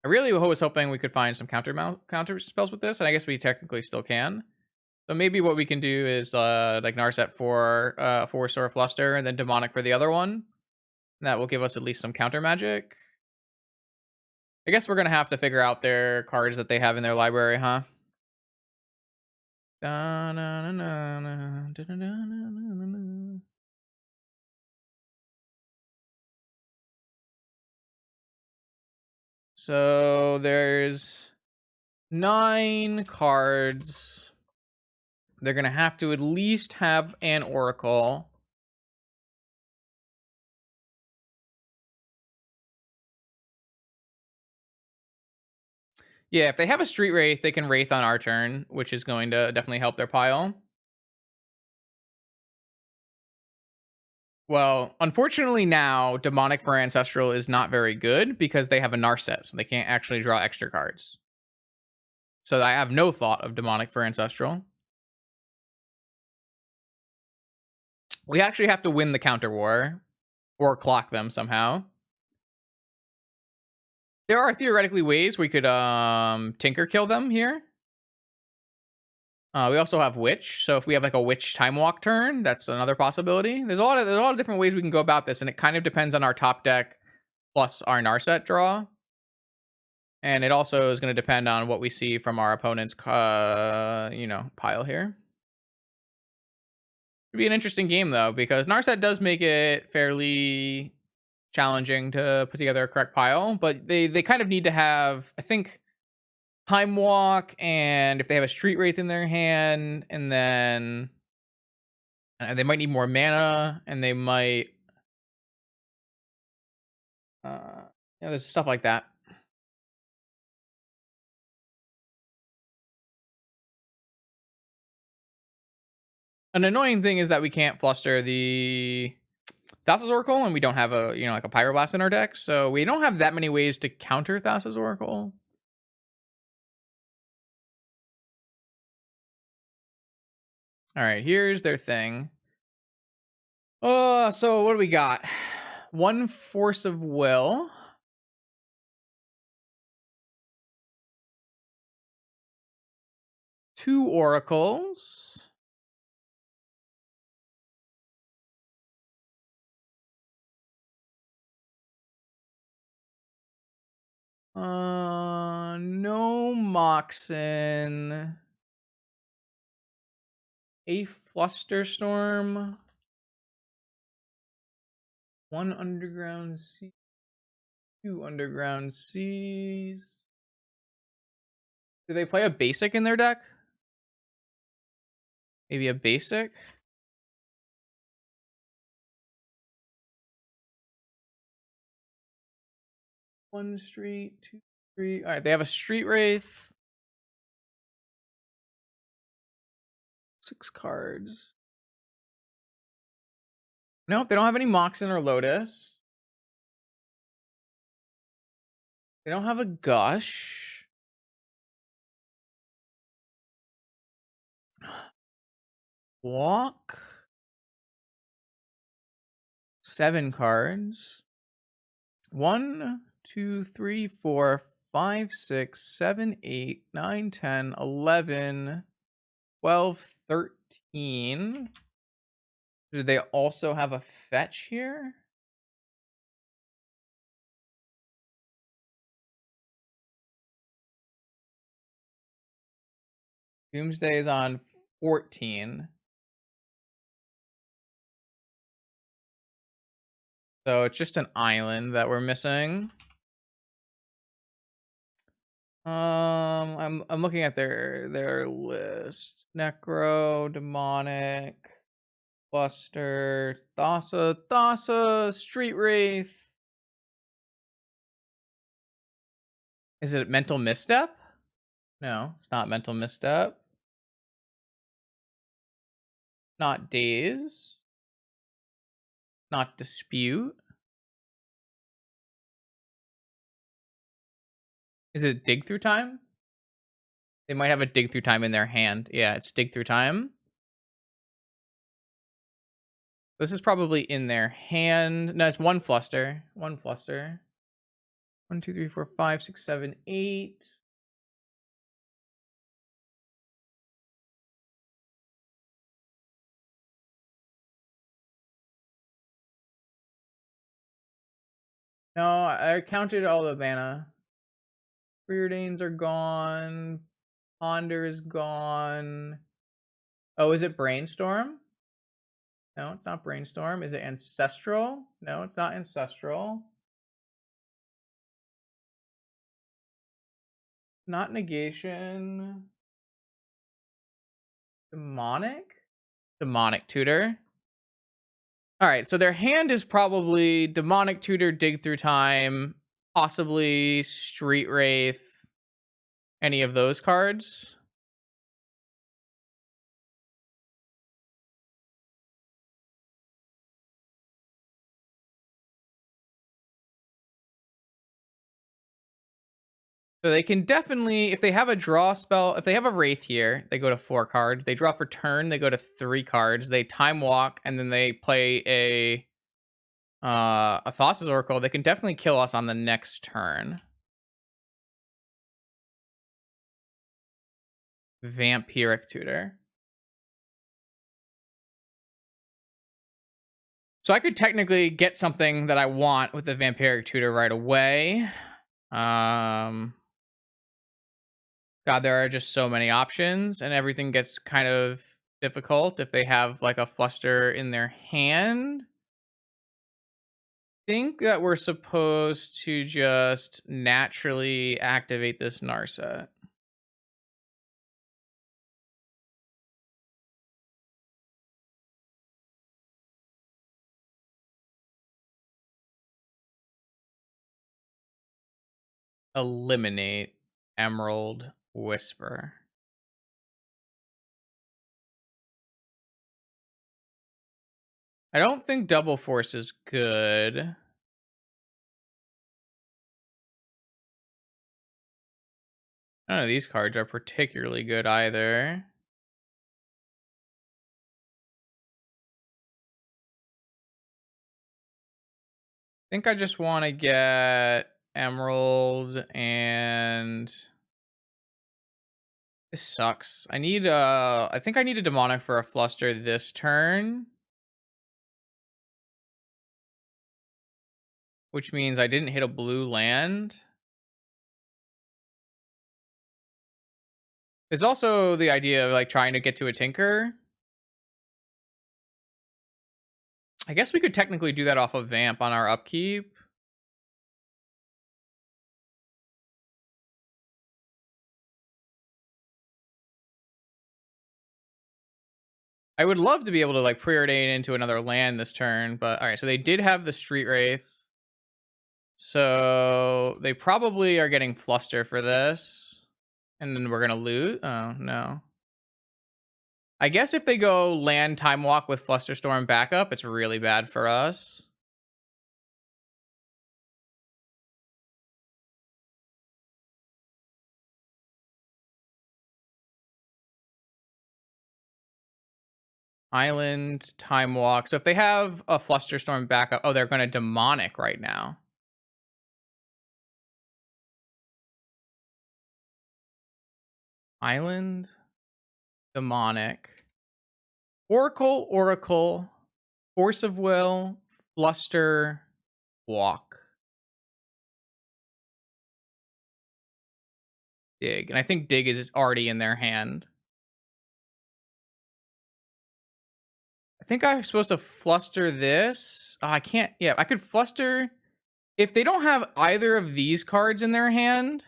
really was hoping we could find some counter spells with this, and I guess we technically still can. So maybe what we can do is like Narset for Force or Fluster, and then Demonic for the other one. And that will give us at least some counter magic. I guess we're gonna have to figure out their cards that they have in their library, huh? So there's 9 cards. They're going to have to at least have an Oracle. Yeah, if they have a Street Wraith, they can Wraith on our turn, which is going to definitely help their pile. Well, unfortunately now, Demonic for Ancestral is not very good because they have a Narset, so they can't actually draw extra cards. So I have no thought of Demonic for Ancestral. We actually have to win the counter war or clock them somehow. There are theoretically ways we could Tinker kill them here. We also have Witch, so if we have like a Witch Time Walk turn, that's another possibility. There's a lot of different ways we can go about this, and it kind of depends on our top deck plus our Narset draw. And it also is going to depend on what we see from our opponent's, pile here. It'd be an interesting game though, because Narset does make it fairly challenging to put together a correct pile, but they kind of need to have, I think, Time Walk, and if they have a Street Wraith in their hand, and then they might need more mana, and they might, there's stuff like that. An annoying thing is that we can't fluster the Thassa's Oracle, and we don't have a, like a Pyroblast in our deck, so we don't have that many ways to counter Thassa's Oracle. All right, here's their thing. So what do we got? One Force of Will. Two Oracles. No Moxen. A Flusterstorm. One Underground Sea. Two Underground Seas. Do they play a basic in their deck? Maybe a basic? One street, two street. All right, they have a Street Wraith. 6 cards. Nope, they don't have any Moxen or Lotus. They don't have a Gush. Walk. 7 cards. 1, 2, 3, 4, 5, 6, 7, 8, 9, 10, 11, 12, 13. Do they also have a fetch here? Doomsday is on 14. So it's just an island that we're missing. I'm looking at their list. Necro, Demonic, Cluster, Thassa, Street Wraith. Is it Mental Misstep? No, it's not Mental Misstep. Not Daze. Not Dispute. Is it Dig Through Time? They might have a Dig Through Time in their hand. Yeah, it's Dig Through Time. This is probably in their hand. No, it's one Fluster. One Fluster. 1, 2, 3, 4, 5, 6, 7, 8. No, I counted all the mana. Preordains are gone. Ponder is gone. Oh, is it Brainstorm? No, it's not Brainstorm. Is it Ancestral? No, it's not Ancestral. Not Negation. Demonic? Demonic Tutor. All right, so their hand is probably Demonic Tutor, Dig Through Time, possibly Street Wraith, any of those cards. So they can definitely, if they have a draw spell, if they have a Wraith here, they go to 4 cards. They draw for turn, they go to 3 cards. They Time Walk, and then they play a Thassa's Oracle. They can definitely kill us on the next turn. Vampiric Tutor. So I could technically get something that I want with the Vampiric Tutor right away. Um, God, there are just so many options, and everything gets kind of difficult if they have like a fluster in their hand. Think that we're supposed to just naturally activate this Narset. Eliminate Emerald Whisper. I don't think Double Force is good. None of these cards are particularly good either. I think I just want to get Emerald, and this sucks. I think I need a demonic for a fluster this turn, which means I didn't hit a blue land. There's also the idea of like trying to get to a Tinker. I guess we could technically do that off of Vamp on our upkeep. I would love to be able to like preordain into another land this turn, but all right. So they did have the Street Wraith, so they probably are getting Fluster for this, and then we're gonna lose. Oh no. I guess if they go land Time Walk with Flusterstorm backup, it's really bad for us. Island, Time Walk. So if they have a Flusterstorm backup, oh, they're going to Demonic right now. Island, Demonic. Oracle, Force of Will, Fluster, Walk. Dig. And I think Dig is already in their hand. I think I'm supposed to Fluster this. Oh, I can't. Yeah, I could Fluster. If they don't have either of these cards in their hand,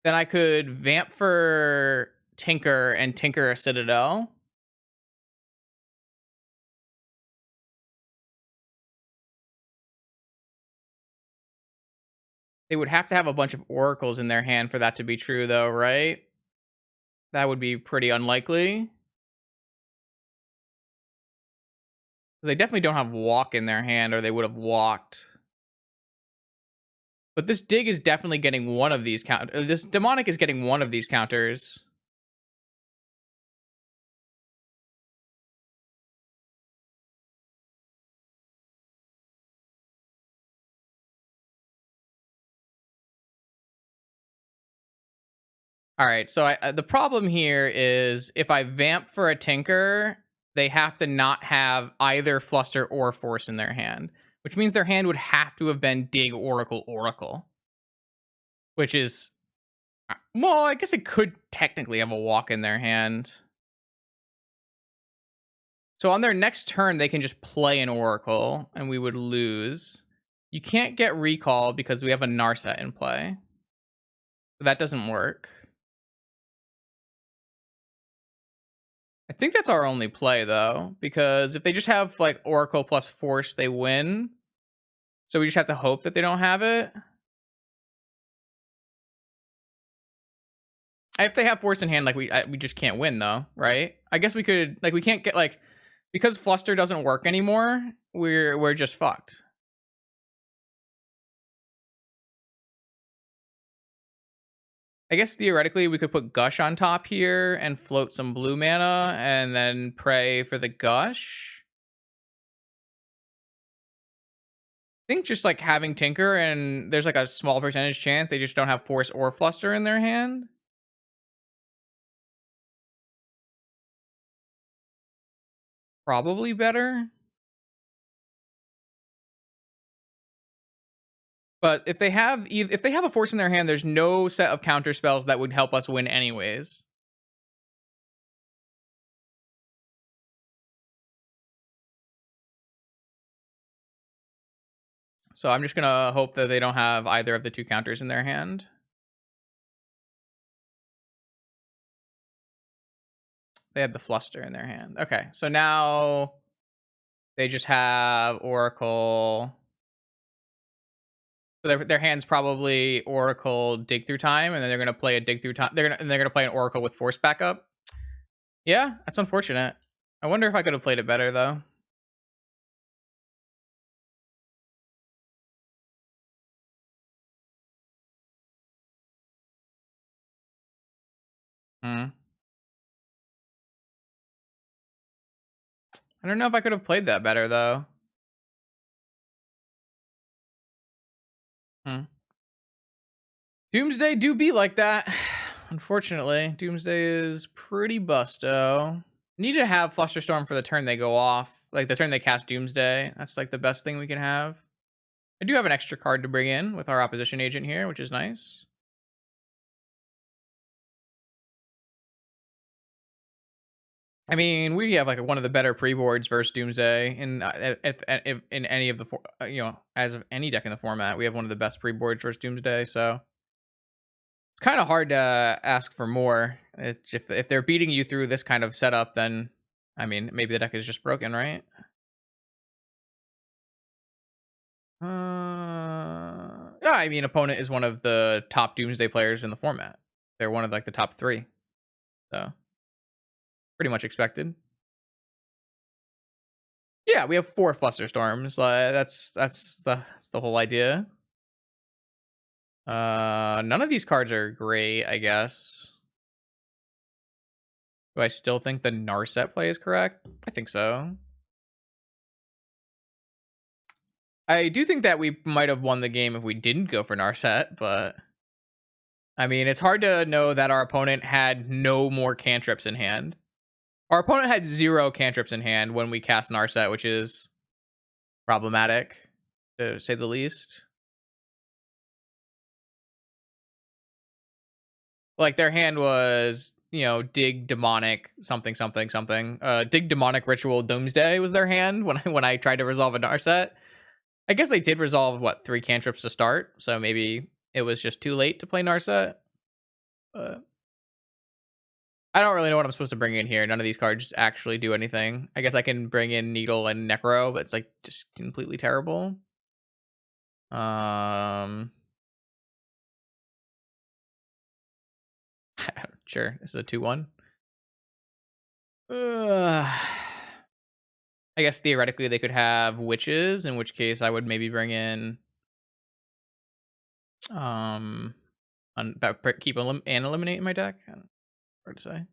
then I could Vamp for Tinker and Tinker a Citadel. They would have to have a bunch of oracles in their hand for that to be true, though, right? That would be pretty unlikely. Because they definitely don't have walk in their hand, or they would have walked. But this dig is definitely getting one of these counters. This demonic is getting one of these counters. All right, so the problem here is if I vamp for a Tinker, they have to not have either Fluster or Force in their hand, which means their hand would have to have been Dig, Oracle, Oracle. Which is, well, I guess it could technically have a walk in their hand. So on their next turn, they can just play an Oracle, and we would lose. You can't get Recall because we have a Narset in play. That doesn't work. I think that's our only play, though, because if they just have, like, Oracle plus Force, they win. So we just have to hope that they don't have it. If they have Force in hand, like, we just can't win, though, right? I guess we could, like, we can't get, like, because Fluster doesn't work anymore, we're just fucked. I guess theoretically we could put Gush on top here and float some blue mana and then pray for the Gush. I think just like having Tinker and there's like a small percentage chance they just don't have Force or Fluster in their hand. probably better. But if they have a force in their hand, there's no set of counter spells that would help us win anyways. So I'm just gonna hope that they don't have either of the two counters in their hand. They have the Fluster in their hand. Okay, so now they just have Oracle. So their hand's probably Oracle Dig Through Time, and then they're gonna play a Dig Through Time. They're gonna play an Oracle with Force backup. Yeah, that's unfortunate. I wonder if I could have played it better though. Hmm. I don't know if I could have played that better though. Hmm. Doomsday do be like that. Unfortunately, Doomsday is pretty busto. Need to have Flusterstorm for the turn they go off. Like the turn they cast Doomsday. That's like the best thing we can have. I do have an extra card to bring in with our opposition agent here, which is nice. I mean, we have like one of the better pre-boards versus Doomsday in any of the as of any deck in the format. We have one of the best pre-boards versus Doomsday, so it's kind of hard to ask for more. If they're beating you through this kind of setup, then I mean, maybe the deck is just broken, right? Yeah, I mean, opponent is one of the top Doomsday players in the format. They're one of like the top 3, so pretty much expected. Yeah, we have 4 Flusterstorms. That's the whole idea. None of these cards are great, I guess. Do I still think the Narset play is correct? I think so. I do think that we might have won the game if we didn't go for Narset, but I mean, it's hard to know that our opponent had no more cantrips in hand. Our opponent had 0 cantrips in hand when we cast Narset, which is problematic, to say the least. Like their hand was, dig demonic something something something. Dig demonic ritual Doomsday was their hand when I tried to resolve a Narset. I guess they did resolve 3 cantrips to start, so maybe it was just too late to play Narset. I don't really know what I'm supposed to bring in here. None of these cards actually do anything. I guess I can bring in Needle and Necro, but it's like just completely terrible. Sure, this is a 2-1. I guess theoretically they could have witches, in which case I would maybe bring in keep and eliminate in my deck. Hard to say.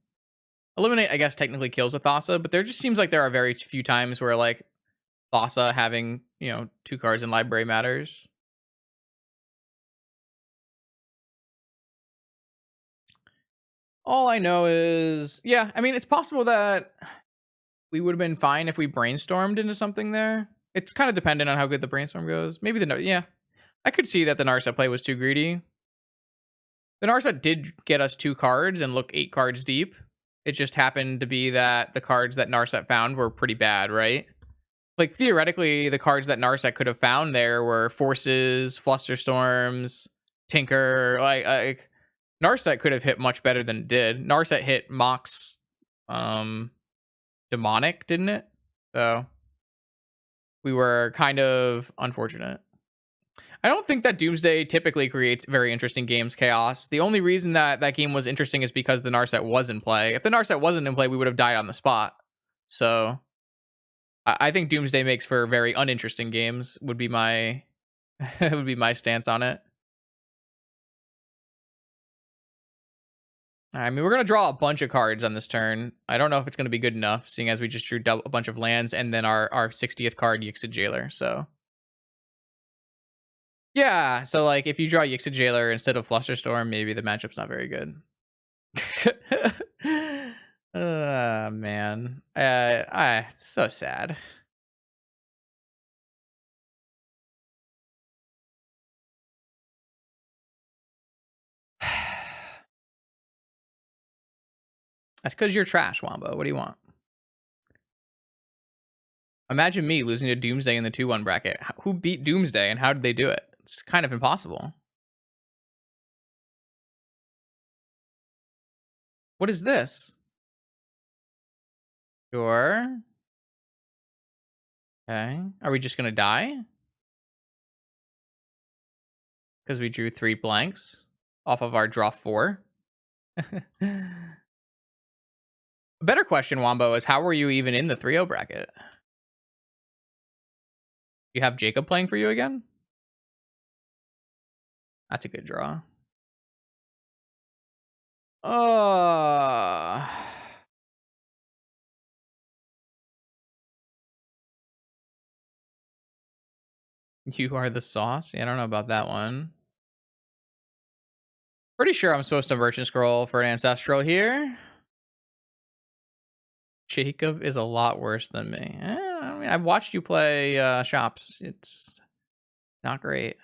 Eliminate, I guess, technically kills a Thassa, but there just seems like there are very few times where like Thassa having 2 cards in library matters. All I know is, yeah, I mean, it's possible that we would have been fine if we brainstormed into something there. It's kind of dependent on how good the brainstorm goes. Maybe yeah, I could see that the Narset play was too greedy. The Narset did get us 2 cards and look 8 cards deep. It just happened to be that the cards that Narset found were pretty bad, right? Like, theoretically, the cards that Narset could have found there were Forces, Flusterstorms, Tinker. Like Narset could have hit much better than it did. Narset hit Mox Demonic, didn't it? So we were kind of unfortunate. I don't think that Doomsday typically creates very interesting games, Chaos. The only reason that that game was interesting is because the Narset was in play. If the Narset wasn't in play, we would have died on the spot. So I think Doomsday makes for very uninteresting games, would be my would be my stance on it. I mean, we're going to draw a bunch of cards on this turn. I don't know if it's going to be good enough, seeing as we just drew a bunch of lands and then our 60th card, Yixid Jailer. So, yeah. So, like, if you draw Yixid Jailer instead of Flusterstorm, maybe the matchup's not very good. Man. So sad. That's because you're trash, Wombo. What do you want? Imagine me losing to Doomsday in the 2-1 bracket. Who beat Doomsday and how did they do it? It's kind of impossible. What is this? Sure. Okay. Are we just gonna die? Because we drew 3 blanks off of our draw 4. A better question, Wombo, is how were you even in the 3-0 bracket? You have Jacob playing for you again? That's a good draw. Uh You are the sauce? Yeah, I don't know about that one. Pretty sure I'm supposed to merchant scroll for an ancestral here. Jacob is a lot worse than me. I mean, I've watched you play shops. It's not great.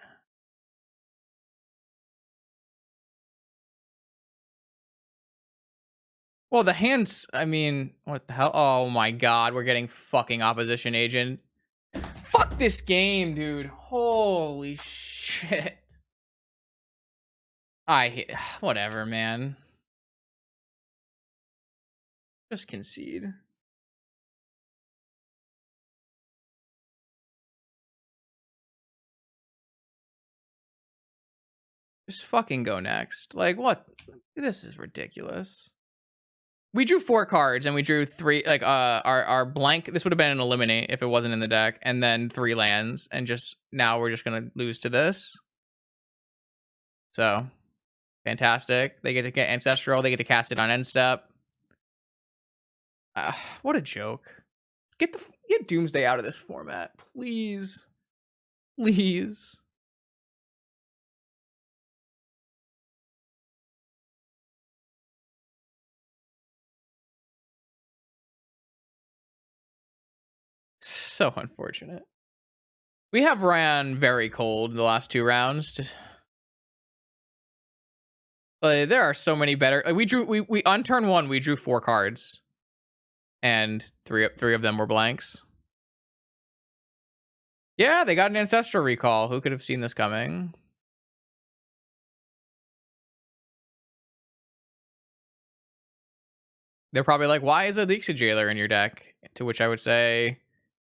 Well, the hands, I mean, what the hell? Oh my god, we're getting fucking opposition agent. Fuck this game, dude. Holy shit. Whatever, man. Just concede. Just fucking go next. Like, what? This is ridiculous. We drew 4 cards and we drew 3, like, our blank. This would have been an eliminate if it wasn't in the deck, and then 3 lands, and just now we're just gonna lose to this. So, fantastic. They get to get ancestral. They get to cast it on end step. What a joke. Get Doomsday out of this format, please. Please. So unfortunate. We have ran very cold the last 2 rounds. But there are so many better. We on turn 1 we drew 4 cards, and three of them were blanks. Yeah, they got an ancestral recall. Who could have seen this coming? They're probably like, why is a Grixis Jailer in your deck? To which I would say,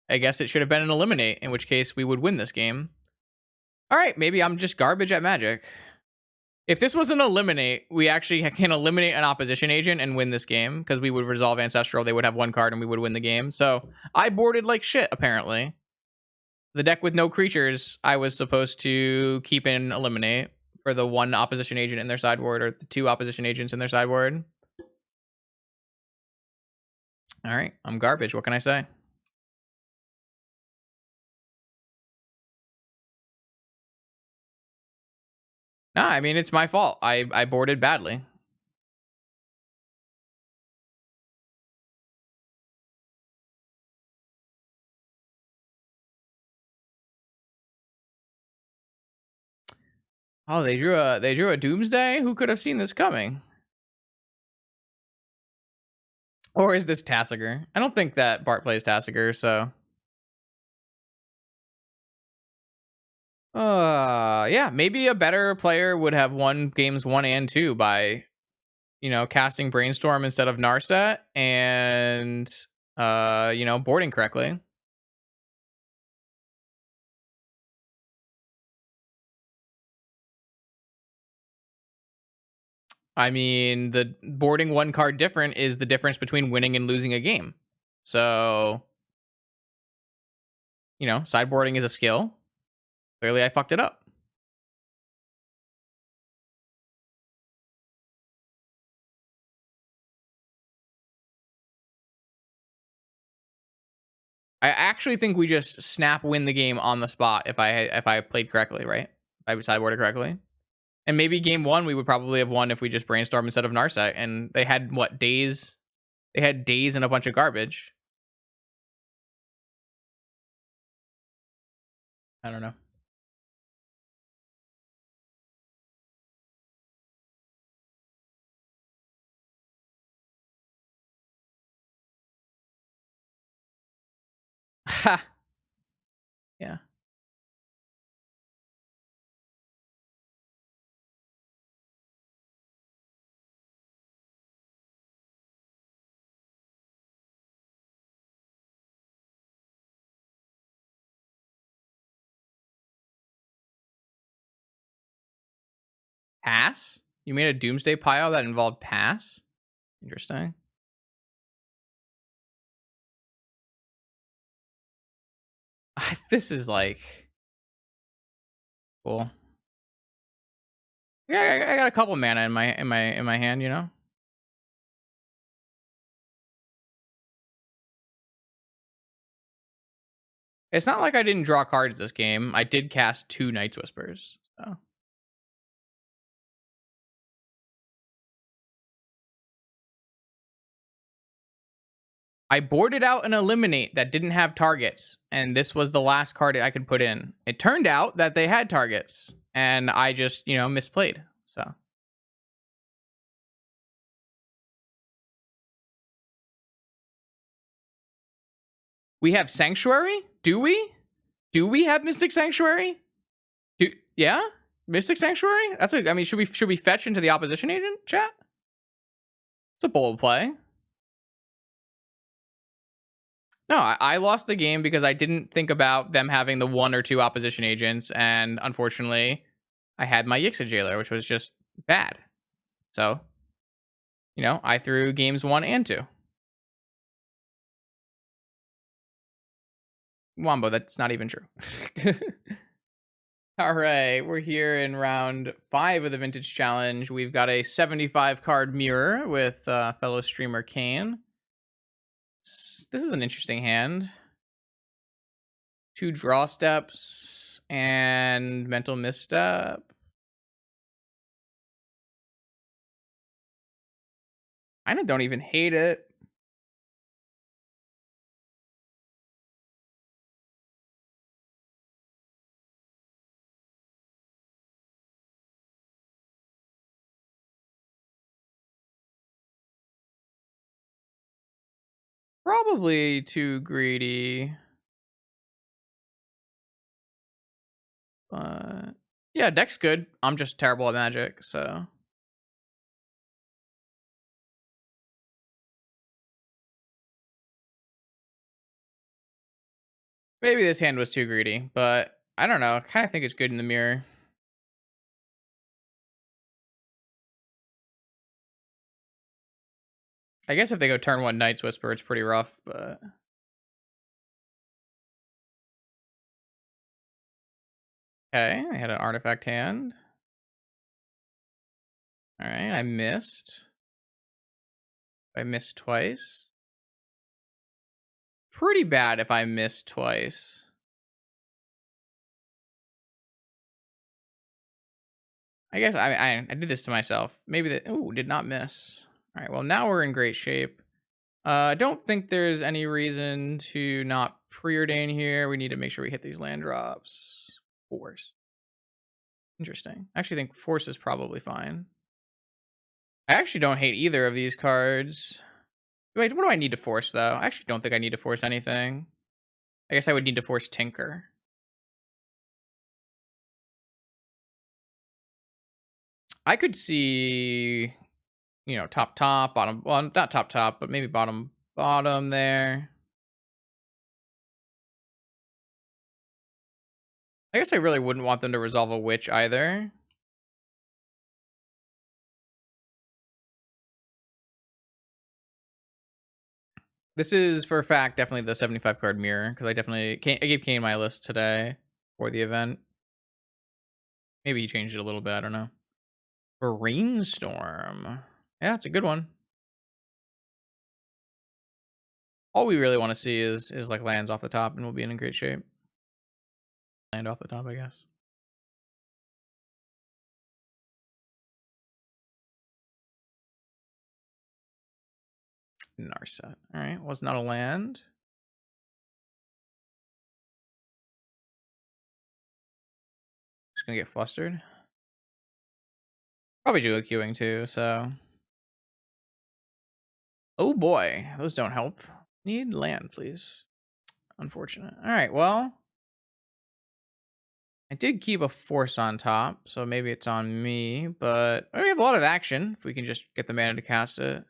I guess it should have been an eliminate, in which case we would win this game. All right, maybe I'm just garbage at Magic. If this was an eliminate, we actually can eliminate an opposition agent and win this game, because we would resolve ancestral, they would have 1 card, and we would win the game. So I boarded like shit, apparently. The deck with no creatures, I was supposed to keep in eliminate for the 1 opposition agent in their sideboard, or the 2 opposition agents in their sideboard. All right, I'm garbage. What can I say? Nah, I mean, it's my fault. I boarded badly. Oh, they drew a Doomsday? Who could have seen this coming? Or is this Tassiger? I don't think that Bart plays Tassiger, so. Yeah, maybe a better player would have won games 1 and 2 by, casting Brainstorm instead of Narset and, boarding correctly. I mean, the boarding 1 card different is the difference between winning and losing a game. So, sideboarding is a skill. Clearly, I fucked it up. I actually think we just snap win the game on the spot if I played correctly, right? If I sideboarded correctly. And maybe game 1 we would probably have won if we just brainstorm instead of Narset. And they had what, days They had Daze and a bunch of garbage. I don't know. Ha. Yeah. Pass? You made a Doomsday pile that involved pass? Interesting. This is like cool. Yeah, I got a couple mana in my hand, you know? It's not like I didn't draw cards this game. I did cast 2 Night's Whispers. So I boarded out an eliminate that didn't have targets, and this was the last card I could put in. It turned out that they had targets, and I just, misplayed. So we have Sanctuary? Do we? Do we have Mystic Sanctuary? Yeah? Mystic Sanctuary? I mean, should we fetch into the opposition agent, chat? It's a bold play. No, I lost the game because I didn't think about them having the 1 or 2 opposition agents, and unfortunately, I had my Yixa Jailer, which was just bad. So, I threw games 1 and 2. Wombo, that's not even true. All right, we're here in round 5 of the Vintage Challenge. We've got a 75 card mirror with fellow streamer Kane. This is an interesting hand. 2 draw steps and mental misstep. I don't even hate it. Probably too greedy. But yeah, deck's good. I'm just terrible at Magic, so. Maybe this hand was too greedy, but I don't know. I kind of think it's good in the mirror. I guess if they go turn 1 Night's Whisper, it's pretty rough, but. Okay, I had an artifact hand. All right, I missed. I missed twice. Pretty bad if I missed twice. I guess I did this to myself. Maybe that. Ooh, did not miss. All right, well, now we're in great shape. I don't think there's any reason to not preordain here. We need to make sure we hit these land drops. Force. Interesting. I actually think force is probably fine. I actually don't hate either of these cards. Wait, what do I need to force, though? I actually don't think I need to force anything. I guess I would need to force Tinker. I could see, top, bottom. Well, not top, but maybe bottom there. I guess I really wouldn't want them to resolve a witch either. This is for a fact definitely the 75 card mirror because I gave Kane my list today for the event. Maybe he changed it a little bit. I don't know. Brainstorm. Yeah, it's a good one. All we really want to see is like lands off the top, and we'll be in great shape. Land off the top, I guess. Narset. All right, was not a land. Just gonna get flustered. Probably dual queuing too, so. Oh boy, those don't help. Need land, please. Unfortunate. All right, well. I did keep a force on top, so maybe it's on me, but we have a lot of action if we can just get the mana to cast it.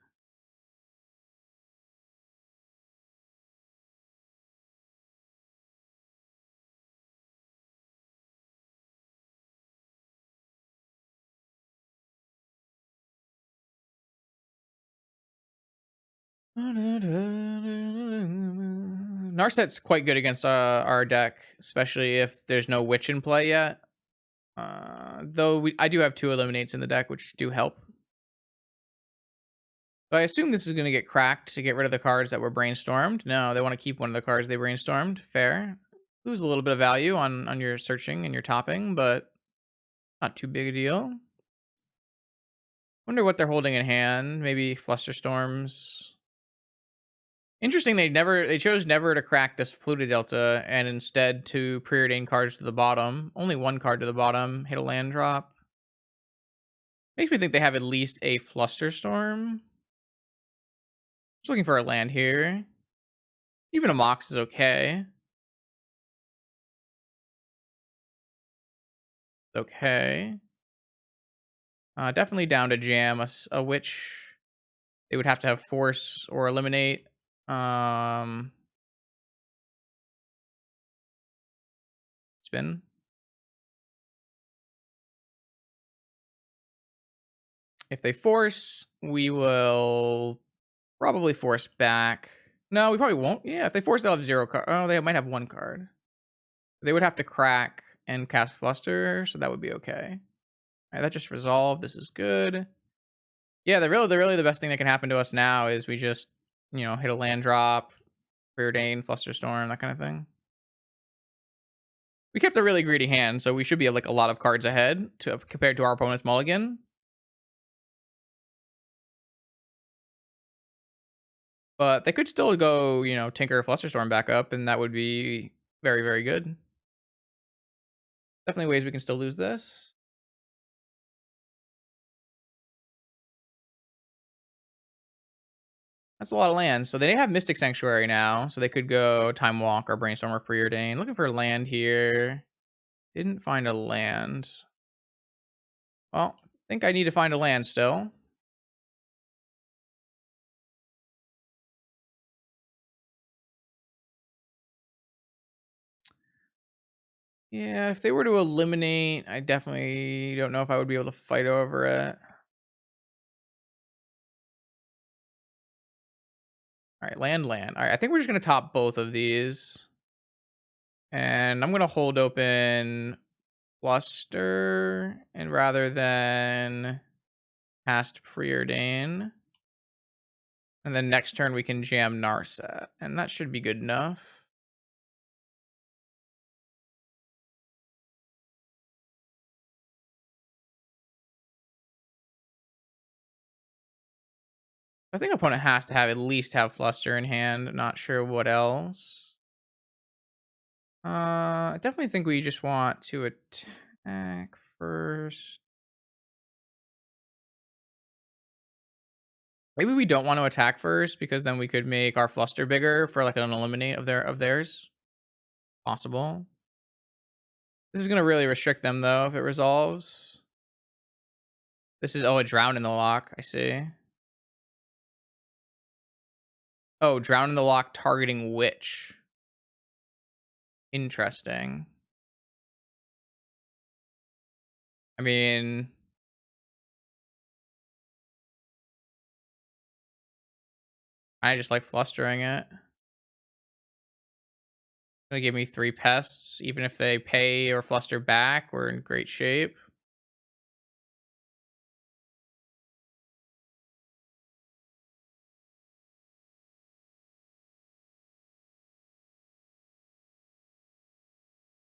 Narset's quite good against our deck, especially if there's no witch in play yet. Though I do have 2 eliminates in the deck, which do help. So I assume this is going to get cracked to get rid of the cards that were brainstormed. No, they want to keep one of the cards they brainstormed. Fair. Lose a little bit of value on your searching and your topping, but not too big a deal. Wonder what they're holding in hand. Maybe Flusterstorms. Interesting, they chose never to crack this Polluted Delta and instead to preordain cards to the bottom. Only 1 card to the bottom, hit a land drop. Makes me think they have at least a Flusterstorm. Just looking for a land here. Even a Mox is okay. Okay. Definitely down to jam a Witch. They would have to have Force or Eliminate. Spin. If they force, we will probably force back. No, we probably won't. Yeah, if they force, they'll have 0 card. Oh, they might have 1 card. They would have to crack and cast Fluster, so that would be okay. All right, that just resolved. This is good. Yeah, really the best thing that can happen to us now is we just, hit a land drop, Preordain, Flusterstorm, that kind of thing. We kept a really greedy hand, so we should be like a lot of cards ahead compared to our opponent's mulligan. But they could still go, Tinker Flusterstorm back up, and that would be very, very good. Definitely ways we can still lose this. That's a lot of land. So they have Mystic Sanctuary now, so they could go Time Walk or Brainstorm or Preordain. Looking for land here. Didn't find a land. Well, I think I need to find a land still. Yeah, if they were to eliminate, I definitely don't know if I would be able to fight over it. All right, land. All right, I think we're just going to top both of these. And I'm going to hold open Fluster, and rather than cast Preordain. And then next turn we can jam Narset, and that should be good enough. I think opponent has to have at least have Fluster in hand. Not sure what else. I definitely think we just want to attack first. Maybe we don't want to attack first because then we could make our Fluster bigger for like an eliminate of theirs. Possible. This is gonna really restrict them though if it resolves. This is a drown in the lock. I see. Oh, drown in the lock targeting Witch. Interesting. I mean, I just like flustering it. Gonna give me 3 pests. Even if they pay or fluster back, we're in great shape.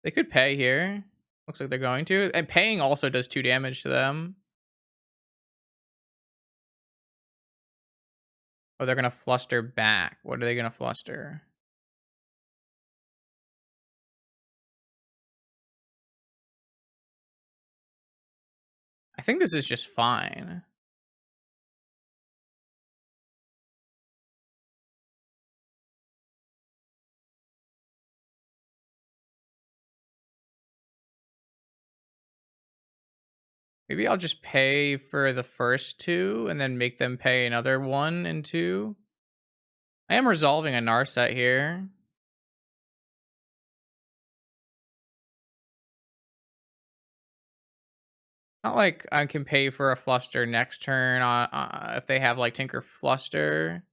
They could pay here. Looks like they're going to. And paying also does 2 damage to them. Oh, they're gonna fluster back. What are they gonna fluster? I think this is just fine. Maybe I'll just pay for the first two and then make them pay another one and two. I am resolving a Narset here. Not like I can pay for a fluster next turn if they have like Tinker Fluster.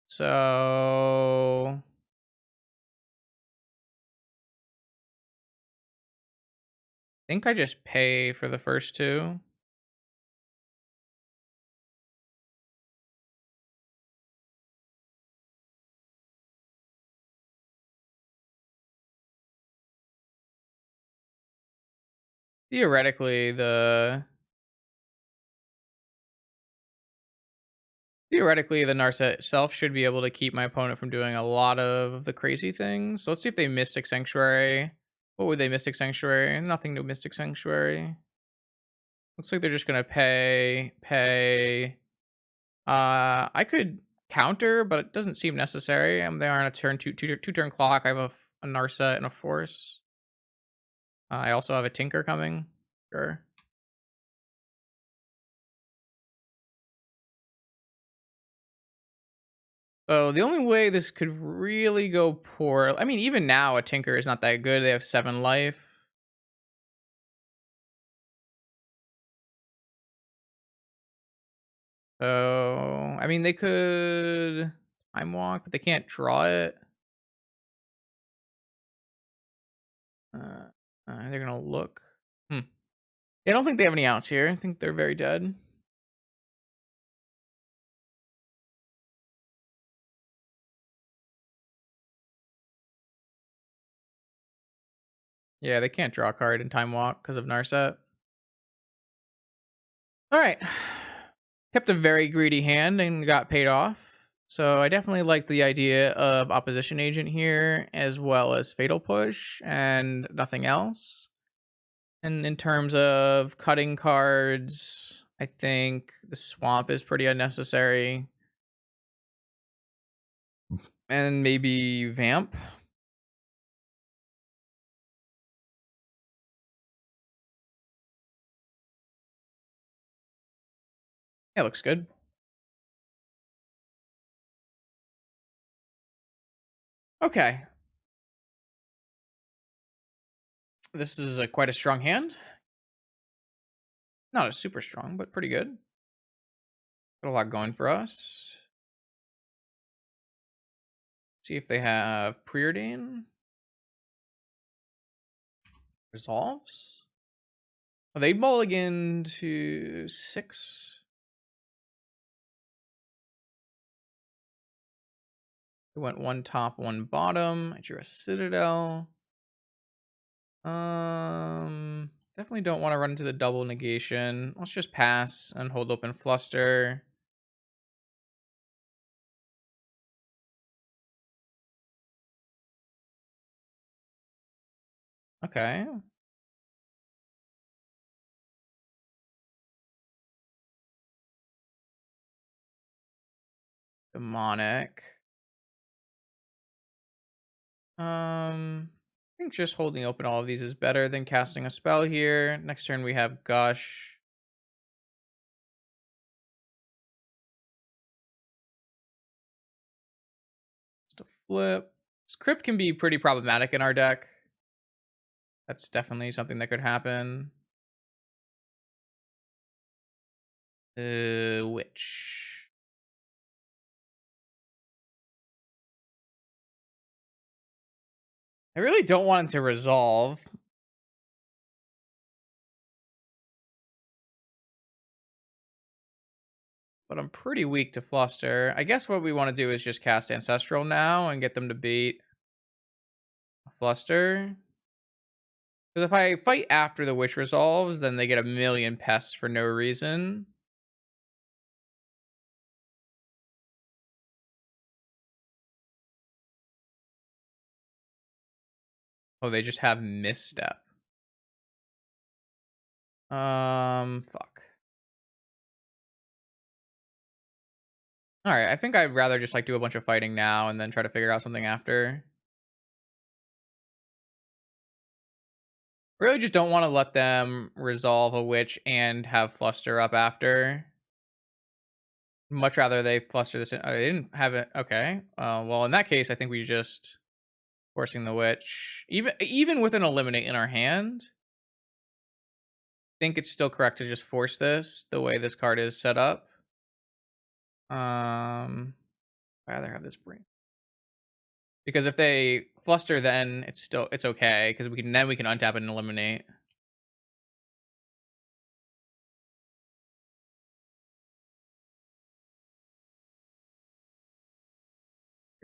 So I think I just pay for the first two. Theoretically, the Narset itself should be able to keep my opponent from doing a lot of the crazy things. So let's see if they Mystic Sanctuary. What would they Mystic Sanctuary? Nothing to Mystic Sanctuary. Looks like they're just gonna pay. I could counter, but it doesn't seem necessary. They are on a two turn clock. I have a Narset and a Force. I also have a Tinker coming. Sure. So the only way this could really go poor, I mean, even now a Tinker is not that good. They have 7 life. So I mean, they could Time Walk, but they can't draw it. Uh, they're gonna look. Hmm. I don't think they have any outs here. I think they're very dead. Yeah, they can't draw a card in Time Walk because of Narset. All right. Kept a very greedy hand and got paid off. So I definitely like the idea of Opposition Agent here, as well as Fatal Push and nothing else. And in terms of cutting cards, I think the Swamp is pretty unnecessary. And maybe Vamp. Yeah, looks good. Okay. This is quite a strong hand. Not a super strong, but pretty good. Got a lot going for us. See if they have Preordain. Resolves. Oh, they mulligan to 6. We went one top, one bottom. I drew a Citadel. Definitely don't want to run into the double negation. Let's just pass and hold open Fluster. Okay. Demonic. I think just holding open all of these is better than casting a spell here. Next turn we have Gush. Just a flip. Script can be pretty problematic in our deck. That's definitely something that could happen. Witch. I really don't want it to resolve. But I'm pretty weak to Fluster. I guess what we want to do is just cast Ancestral now and get them to beat Fluster. Because if I fight after the Witch resolves, then they get a million pests for no reason. Oh, they just have misstep. Fuck. All right, I think I'd rather just like do a bunch of fighting now and then try to figure out something after. Really just don't want to let them resolve a witch and have fluster up after. Much rather they fluster this in. Oh, they didn't have it. Okay. Well, in that case, I think we just forcing the witch. Even with an eliminate in our hand, I think it's still correct to just force this the way this card is set up. I'd rather have this bring. Because if they fluster, then it's okay because we can untap it and eliminate.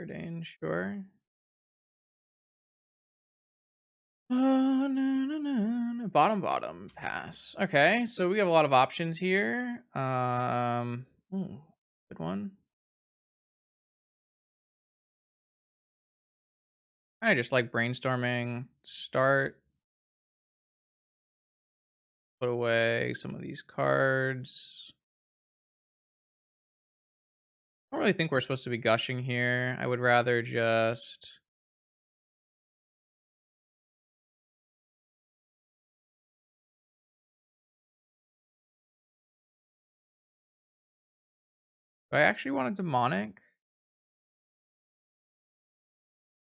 Dane, sure. No. Bottom pass. Okay, so we have a lot of options here. Good one. I just like brainstorming. Start. Put away some of these cards. I don't really think we're supposed to be gushing here. I would rather just. Do I actually want a demonic?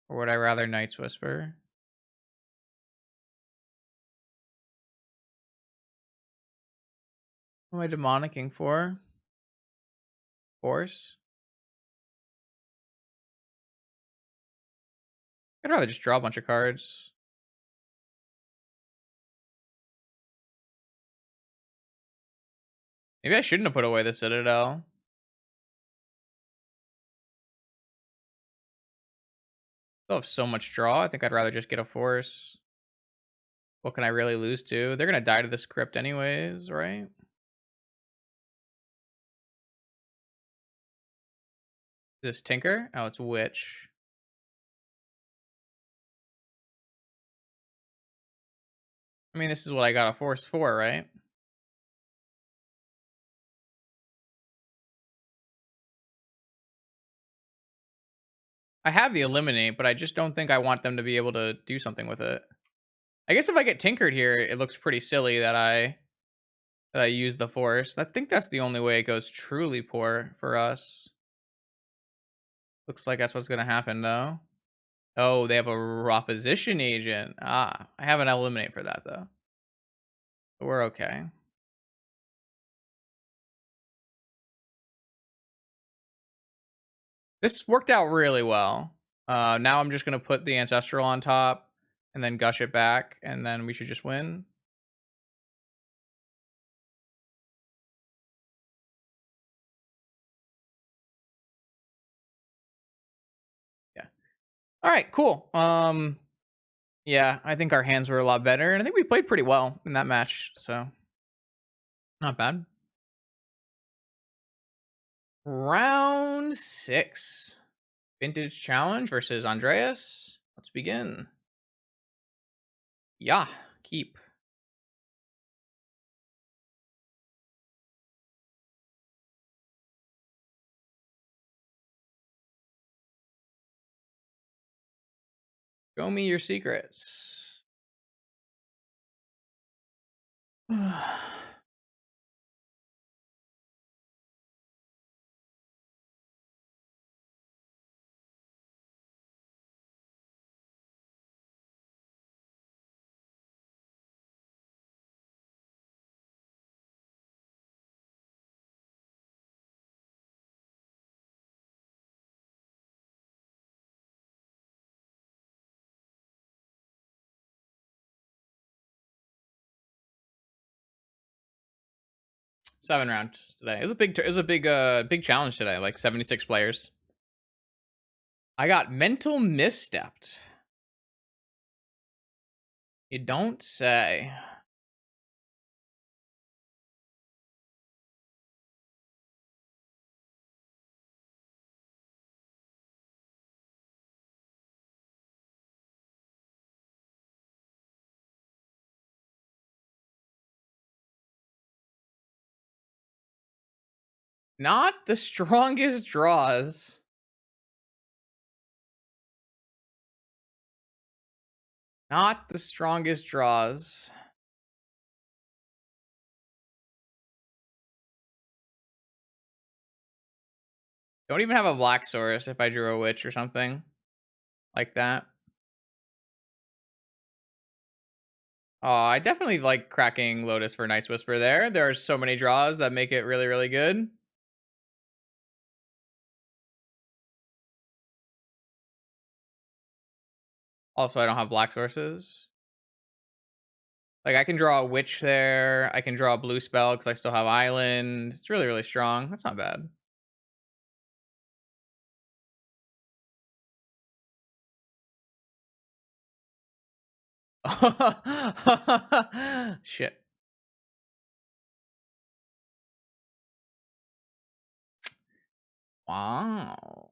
Or would I rather Night's Whisper? What am I demonicking for? Force? I'd rather just draw a bunch of cards. Maybe I shouldn't have put away the Citadel. Still have so much draw. I think I'd rather just get a force. What can I really lose to? They're gonna die to this crypt anyways, right? This Tinker? Oh, it's Witch. I mean, this is what I got a force for, right? I have the eliminate, but I just don't think I want them to be able to do something with it. I guess if I get tinkered here, it looks pretty silly that I use the force. I think that's the only way it goes truly poor for us. Looks like that's what's gonna happen though. Oh, they have a opposition agent. Ah, I have an eliminate for that though. But we're okay. This worked out really well. Now I'm just gonna put the ancestral on top and then gush it back, and then we should just win. Yeah. All right, cool. Yeah, I think our hands were a lot better, and I think we played pretty well in that match, so not bad. Round 6. Vintage Challenge versus Andreas. Let's begin. Yeah, keep. Show me your secrets. Seven rounds today. It was a big challenge today. Like 76 players. I got mental misstepped. You don't say. Not the strongest draws. Not the strongest draws. Don't even have a black source if I drew a witch or something like that. Oh, I definitely like cracking Lotus for Night's Whisper there. There are so many draws that make it really, really good. Also, I don't have black sources. Like, I can draw a witch there. I can draw a blue spell because I still have island. It's really, really strong. That's not bad. Shit. Wow.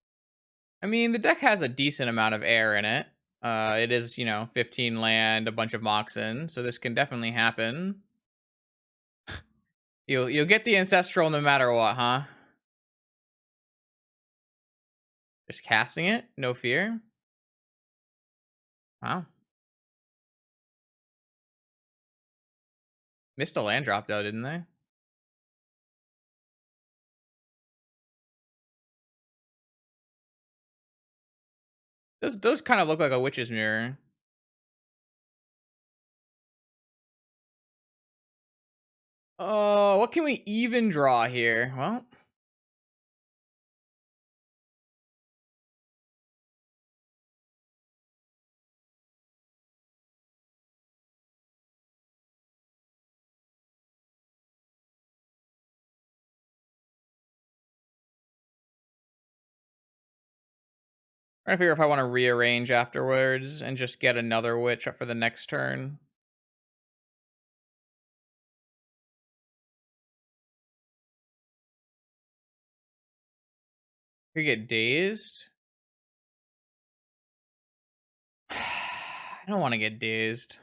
I mean, the deck has a decent amount of air in it. It is, 15 land, a bunch of Moxen, so this can definitely happen. You'll get the ancestral no matter what, huh? Just casting it, no fear. Wow. Missed a land drop though, didn't they? Those kind of look like a witch's mirror. Oh, what can we even draw here? Well, trying to figure if I want to rearrange afterwards and just get another witch up for the next turn. Could get dazed. I don't want to get dazed.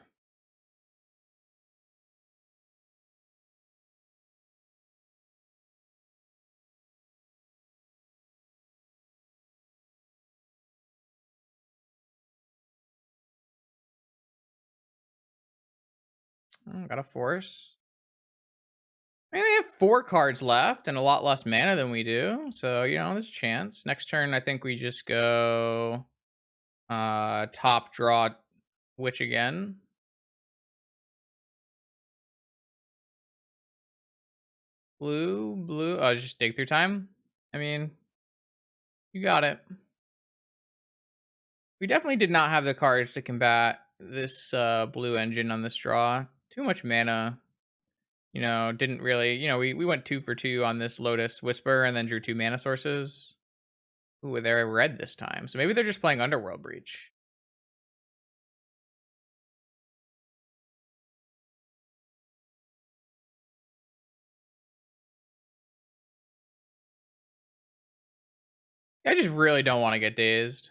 Got a force. I mean, they have 4 cards left and a lot less mana than we do. So, there's a chance. Next turn, I think we just go top draw witch again. Blue. Oh, just dig through time. I mean, you got it. We definitely did not have the cards to combat this blue engine on this draw. Too much mana. Didn't really, we went 2 for 2 on this Lotus Whisper and then drew 2 mana sources. Ooh, they're red this time. So maybe they're just playing Underworld Breach. I just really don't want to get dazed.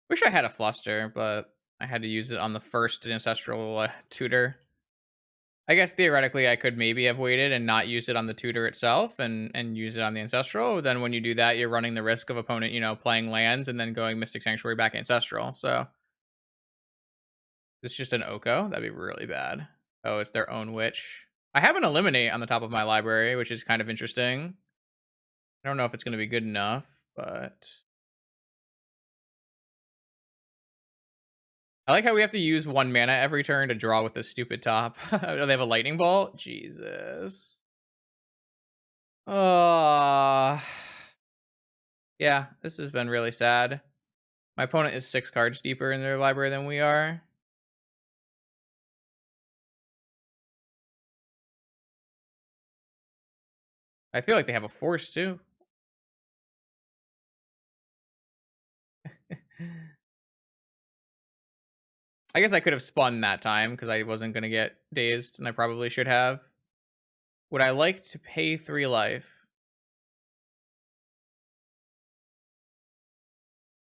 Wish I had a Fluster, but I had to use it on the first Ancestral Tutor. I guess theoretically I could maybe have waited and not use it on the tutor itself and use it on the ancestral. Then when you do that, you're running the risk of opponent, playing lands and then going Mystic Sanctuary back ancestral. So this is just an Oko. That'd be really bad. Oh, it's their own witch. I have an eliminate on the top of my library, which is kind of interesting. I don't know if it's going to be good enough, but I like how we have to use 1 mana every turn to draw with this stupid top. Oh, they have a lightning bolt? Jesus. Yeah, this has been really sad. My opponent is 6 cards deeper in their library than we are. I feel like they have a force too. I guess I could have spun that time because I wasn't going to get dazed, and I probably should have. Would I like to pay 3 life?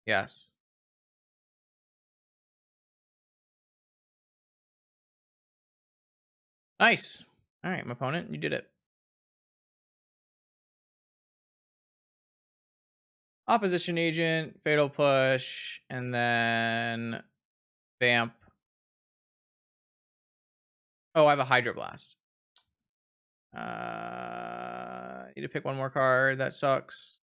Yes. Nice. All right, my opponent, you did it. Opposition agent, fatal push, and then vamp. Oh, I have a hydroblast. Need to pick one more card. That sucks.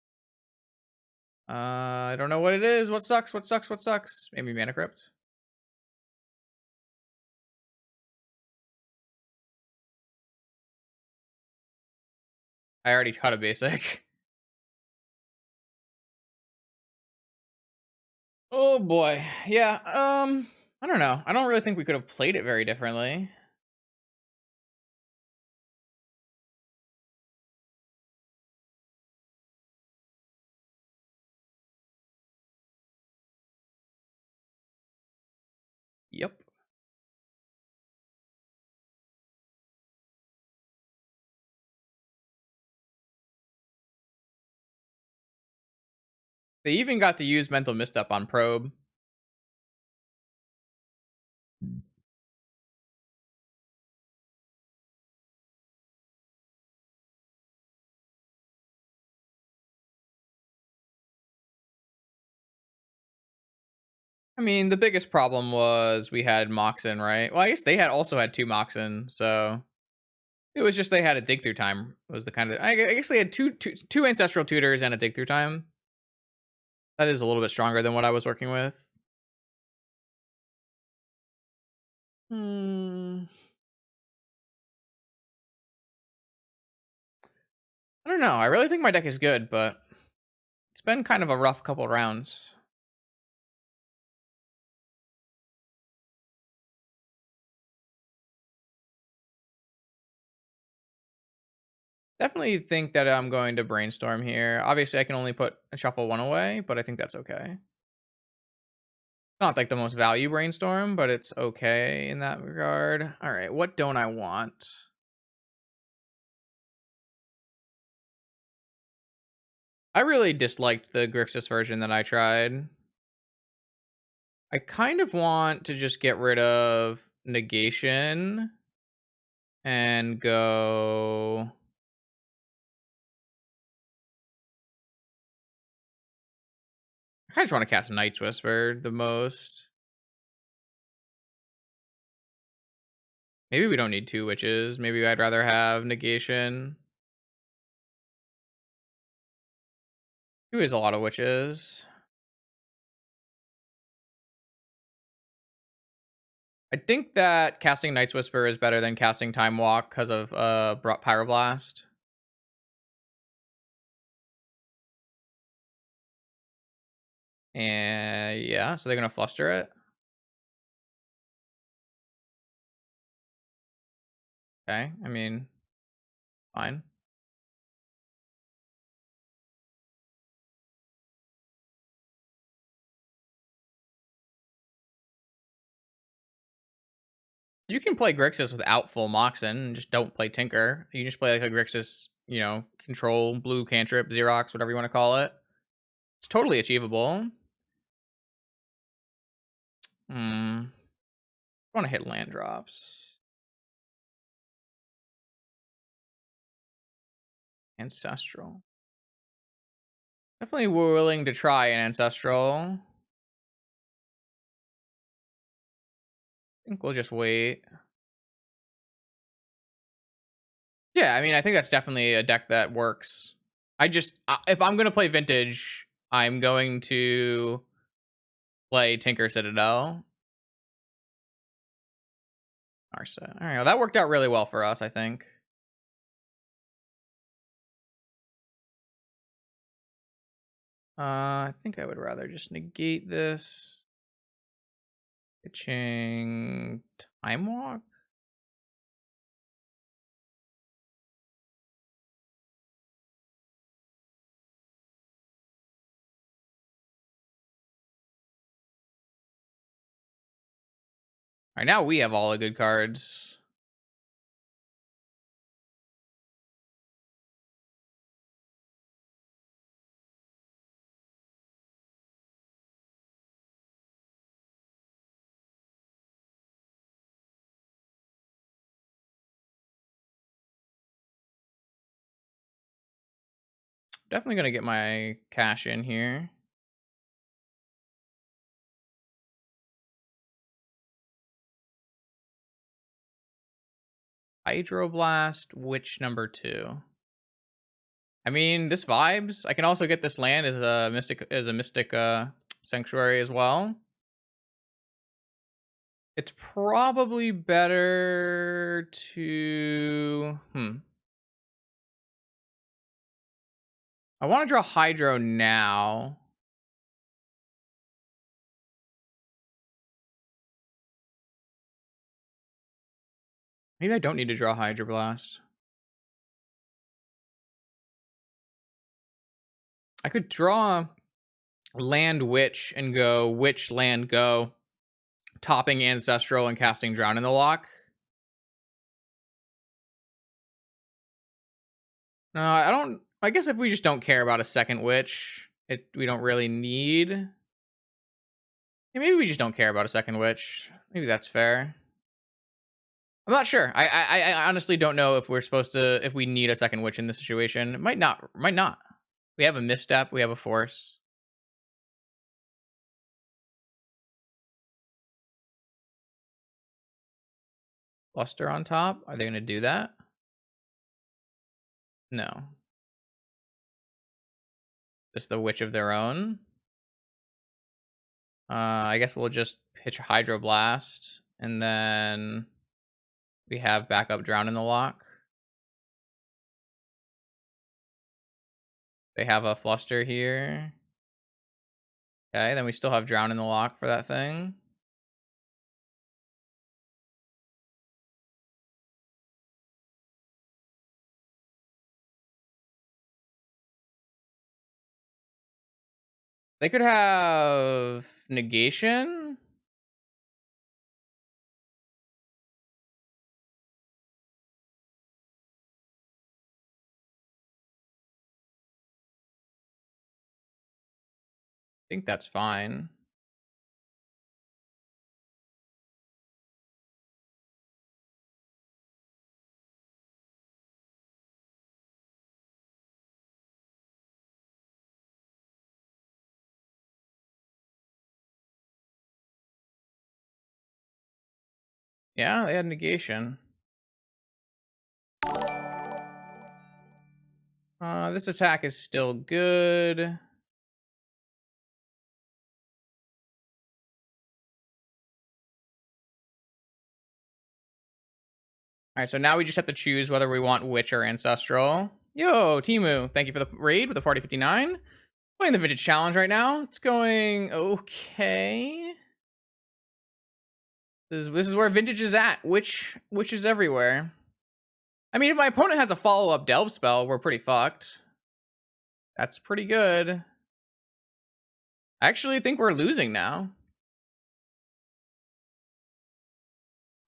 I don't know what it is. What sucks? What sucks? What sucks? Maybe Mana Crypt. I already cut a basic. Oh boy. Yeah. I don't know. I don't really think we could have played it very differently. Yep. They even got to use mental misstep on probe. I mean, the biggest problem was we had Moxen, right? Well, I guess they had also had two Moxen, so it was just they had a dig through time. Was the kind of I guess they had two ancestral tutors and a dig through time. That is a little bit stronger than what I was working with. Hmm. I don't know. I really think my deck is good, but it's been kind of a rough couple rounds. Definitely think that I'm going to brainstorm here. Obviously, I can only put a shuffle one away, but I think that's okay. Not like the most value brainstorm, but it's okay in that regard. All right, what don't I want? I really disliked the Grixis version that I tried. I kind of want to just get rid of negation and go. I just want to cast Night's Whisper the most. Maybe we don't need two witches. Maybe I'd rather have negation. Two is a lot of witches. I think that casting Night's Whisper is better than casting Time Walk because of Pyroblast. And yeah, so they're gonna fluster it. Okay, I mean, fine. You can play Grixis without full Moxen and just don't play Tinker. You just play like a Grixis, control, blue cantrip, Xerox, whatever you want to call it. It's totally achievable. I want to hit land drops. Ancestral. Definitely willing to try an Ancestral. I think we'll just wait. Yeah, I mean, I think that's definitely a deck that works. If I'm going to play Vintage, I'm going to play Tinker Citadel. Arsa. All right, well, that worked out really well for us, I think. I think I would rather just negate this. Pitching Time Walk. All right, now we have all the good cards. definitely gonna get my cash in here. Hydroblast, Witch number 2. I mean, this vibes. I can also get this land as a mystic sanctuary as well. It's probably better to I want to draw Hydro now. Maybe I don't need to draw Hydroblast. I could draw land Witch and go Witch land go, topping Ancestral and casting Drown in the Lock. No, I don't. I guess if we just don't care about a second Witch, we don't really need. Yeah, maybe we just don't care about a second Witch. Maybe that's fair. I'm not sure. I honestly don't know if we're supposed to, if we need a second Witch in this situation. It might not. Might not. We have a misstep. We have a force. Cluster on top. Are they going to do that? No. Just the Witch of their own. I guess we'll just pitch Hydroblast, and then we have backup Drown in the Lock. They have a Fluster here. Okay, then we still have Drown in the Lock for that thing. They could have Negation. I think that's fine. Yeah, they had Negation. This attack is still good. All right, so now we just have to choose whether we want Witch or Ancestral. Yo, Timu, thank you for the raid with the 4059. Playing the Vintage Challenge right now. It's going okay. This is where Vintage is at. Witch is everywhere. I mean, if my opponent has a follow-up Delve spell, we're pretty fucked. That's pretty good. I actually think we're losing now.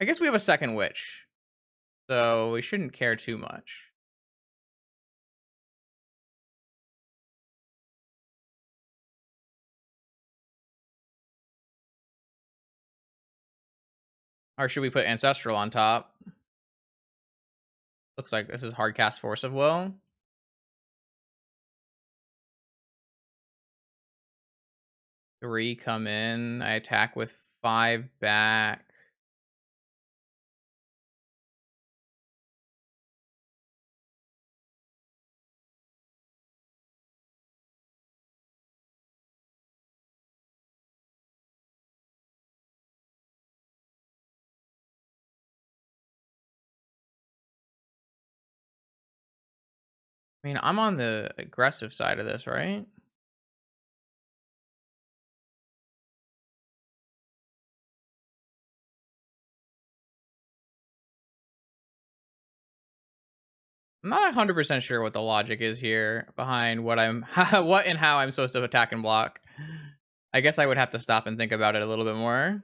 I guess we have a second Witch, so we shouldn't care too much. Or should we put Ancestral on top? Looks like this is Hardcast Force of Will. Three come in. I attack with 5 back. I mean, I'm on the aggressive side of this, right? I'm not 100% sure what the logic is here behind what what and how I'm supposed to attack and block. I guess I would have to stop and think about it a little bit more.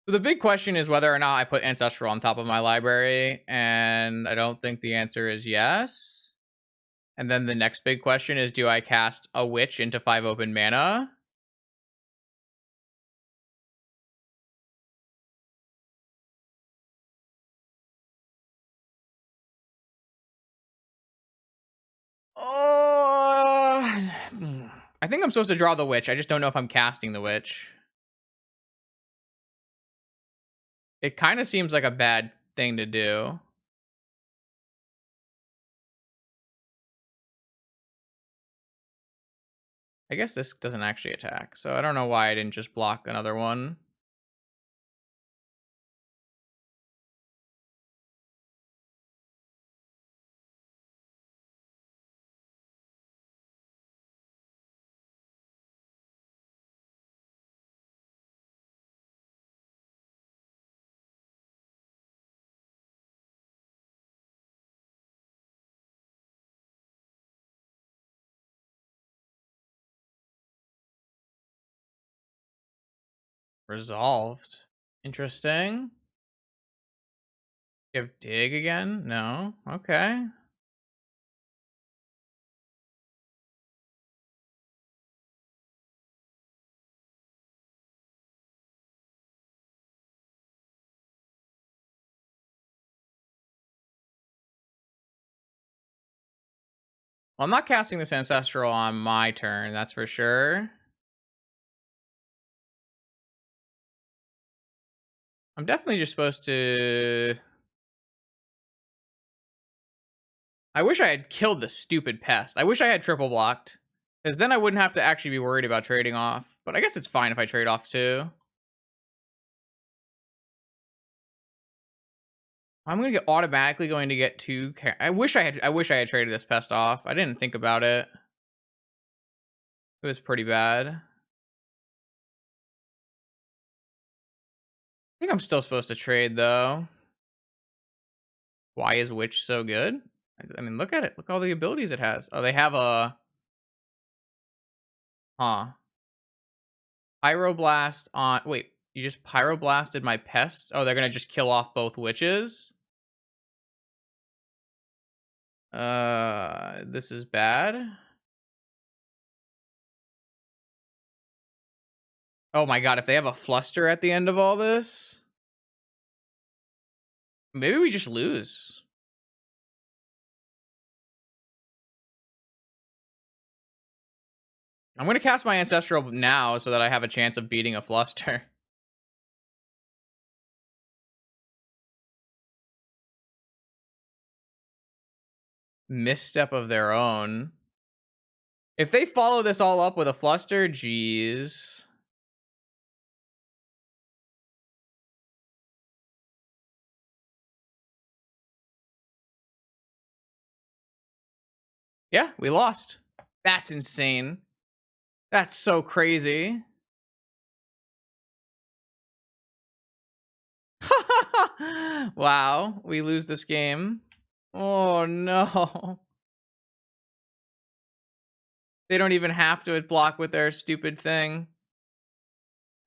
So the big question is whether or not I put Ancestral on top of my library, and I don't think the answer is yes. And then the next big question is, do I cast a Witch into 5 open mana? Oh, I think I'm supposed to draw the witch. I just don't know if I'm casting the witch. It kind of seems like a bad thing to do. I guess this doesn't actually attack, so I don't know why I didn't just block another one. Resolved. Interesting. You have dig again? No. Okay. Well, I'm not casting this ancestral on my turn, that's for sure. I'm definitely just supposed to... I wish I had killed the stupid pest. I wish I had triple blocked. Because then I wouldn't have to actually be worried about trading off. But I guess it's fine if I trade off too. I'm gonna get automatically going to get two. I wish I had traded this pest off. I didn't think about it. It was pretty bad. I think I'm still supposed to trade though. Why is Witch so good? I mean, look at it. Look at all the abilities it has. Oh, they have a... Huh. Pyroblast on... Wait, you just Pyroblasted my pest? Oh, they're gonna just kill off both witches? This is bad. Oh my god, if they have a fluster at the end of all this... Maybe we just lose. I'm gonna cast my Ancestral now so that I have a chance of beating a fluster. Misstep of their own. If they follow this all up with a fluster, geez. Yeah, we lost. That's insane. That's so crazy. Wow, we lose this game. Oh no. They don't even have to block with their stupid thing.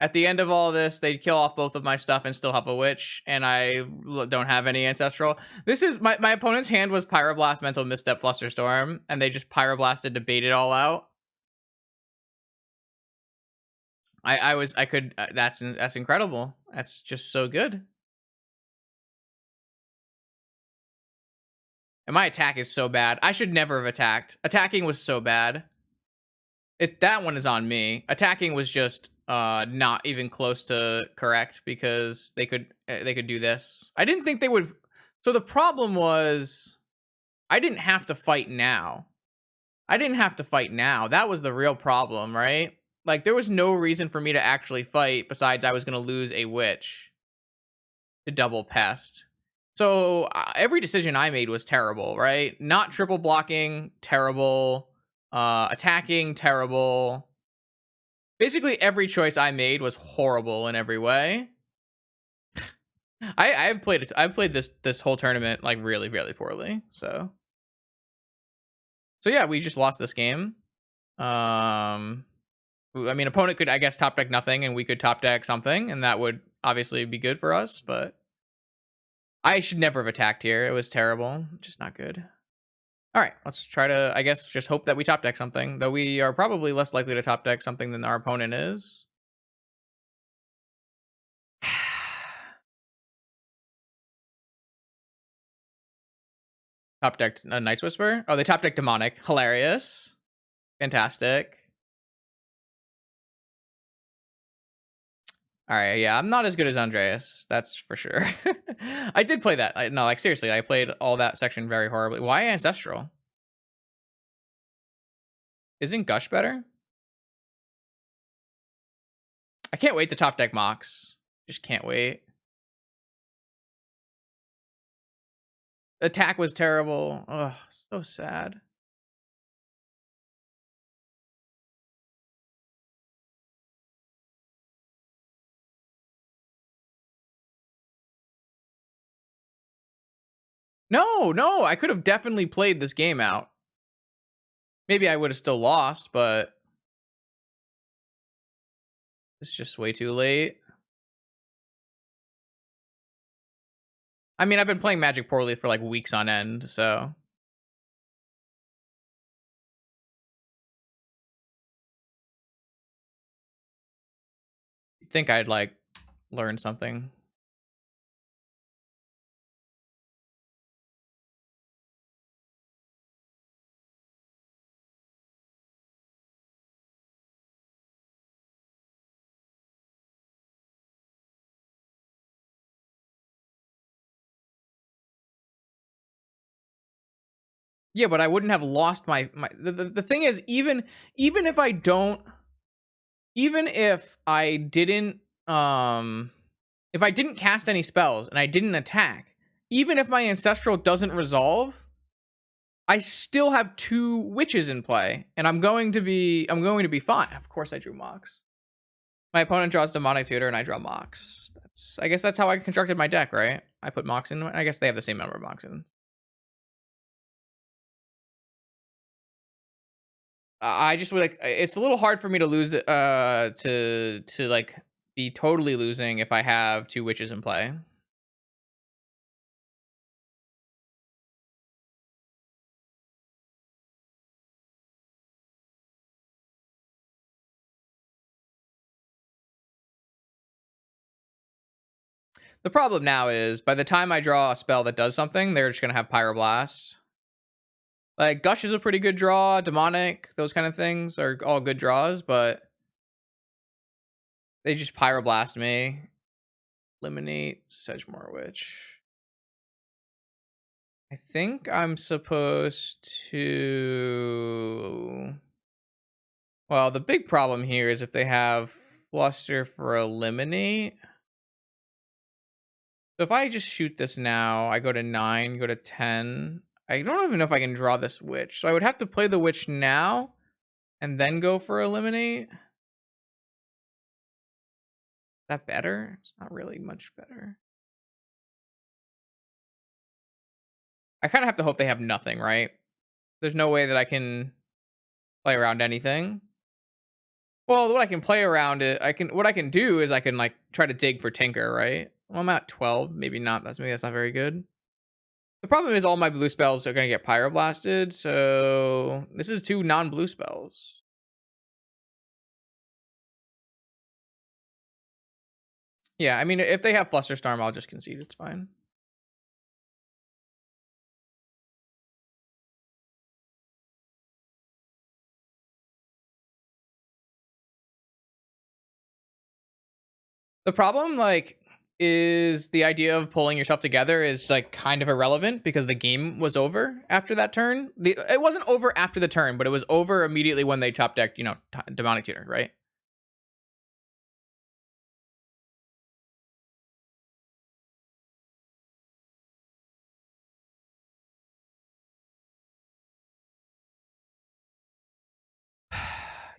At the end of all this, they kill off both of my stuff and still have a witch, and I don't have any ancestral. This is my opponent's hand was Pyroblast, Mental Misstep, Flusterstorm, and they just Pyroblasted to bait it all out. I could that's incredible. That's just so good. And my attack is so bad. I should never have attacked. Attacking was so bad. That one is on me. Attacking was just not even close to correct because they could do this. I didn't think they would. So the problem was I didn't have to fight now. That was the real problem, right? Like there was no reason for me to actually fight besides I was going to lose a witch to double pest. So every decision I made was terrible, right? Not triple blocking, terrible. Attacking, terrible. Basically, every choice I made was horrible in every way. I've played this whole tournament like really, really poorly. So yeah, we just lost this game. I mean, opponent could, I guess, top deck nothing, and we could top deck something, and that would obviously be good for us. But I should never have attacked here. It was terrible, just not good. All right, let's try to, I guess, just hope that we top deck something, though we are probably less likely to top deck something than our opponent is. All Top decked a Night's Whisper. Oh, they top decked Demonic. Hilarious. Fantastic. All right, yeah, I'm not as good as Andreas. That's for sure. I did play that. No, like seriously, I played all that section very horribly. Why Ancestral? Isn't Gush better? I can't wait to top deck Mox. Just can't wait. Attack was terrible. Oh, so sad. No, I could have definitely played this game out. Maybe I would have still lost, but it's just way too late. I mean, I've been playing Magic poorly for like weeks on end, so. You'd think I'd like learn something. Yeah, but I wouldn't have lost my the thing is, even if I don't, even if I didn't cast any spells and I didn't attack, even if my ancestral doesn't resolve, I still have 2 witches in play, and I'm going to be fine. Of course I drew Mox. My opponent draws Demonic Tutor and I draw Mox. I guess that's how I constructed my deck, right? I put Mox in. I guess they have the same number of Moxins. I just would like. It's a little hard for me to lose it. To like be totally losing if I have 2 witches in play. The problem now is by the time I draw a spell that does something, they're just gonna have Pyroblast. Like Gush is a pretty good draw. Demonic, those kind of things are all good draws, but they just Pyroblast me. Eliminate Sedgemoor Witch. I think I'm supposed to. Well, the big problem here is if they have Fluster for Eliminate. So if I just shoot this now, I go to 9, go to 10. I don't even know if I can draw this Witch. So I would have to play the Witch now and then go for Eliminate. Is that better? It's not really much better. I kind of have to hope they have nothing, right? There's no way that I can play around anything. Well, what I can play around it, what I can do is I can like try to dig for Tinker, right? Well, I'm at 12, maybe not. Maybe that's not very good. The problem is all my blue spells are gonna get Pyroblasted, so this is 2 non-blue spells. Yeah, I mean, if they have Flusterstorm, I'll just concede. It's fine. The problem, like, is the idea of pulling yourself together is like kind of irrelevant because the game was over after that turn. It wasn't over after the turn, but it was over immediately when they top decked, Demonic Tutor, right?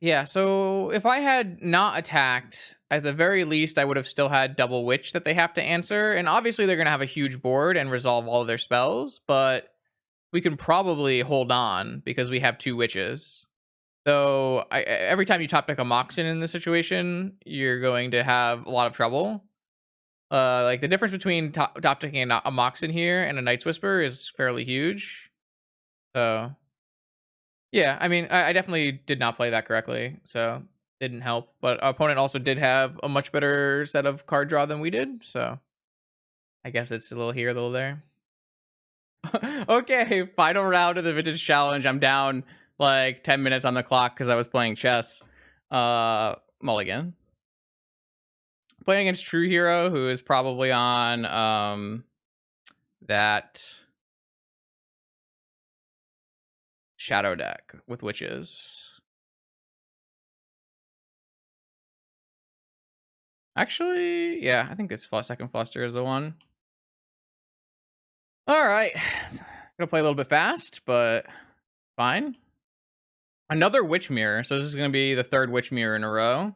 Yeah, so if I had not attacked, at the very least, I would have still had double witch that they have to answer. And obviously, they're going to have a huge board and resolve all of their spells, but we can probably hold on because we have 2 witches. So every time you top deck a Moxen in this situation, you're going to have a lot of trouble. Like the difference between top decking a Moxen here and a Night's Whisper is fairly huge. So yeah, I mean, I definitely did not play that correctly, so didn't help. But our opponent also did have a much better set of card draw than we did, so I guess it's a little here, a little there. Okay, final round of the vintage challenge. I'm down like 10 minutes on the clock because I was playing chess. Mulligan. Playing against True Hero, who is probably on that shadow deck with witches. Actually, yeah, I think it's second fluster is the one. All right. Gonna play a little bit fast, but fine. Another witch mirror. So this is gonna be the third witch mirror in a row.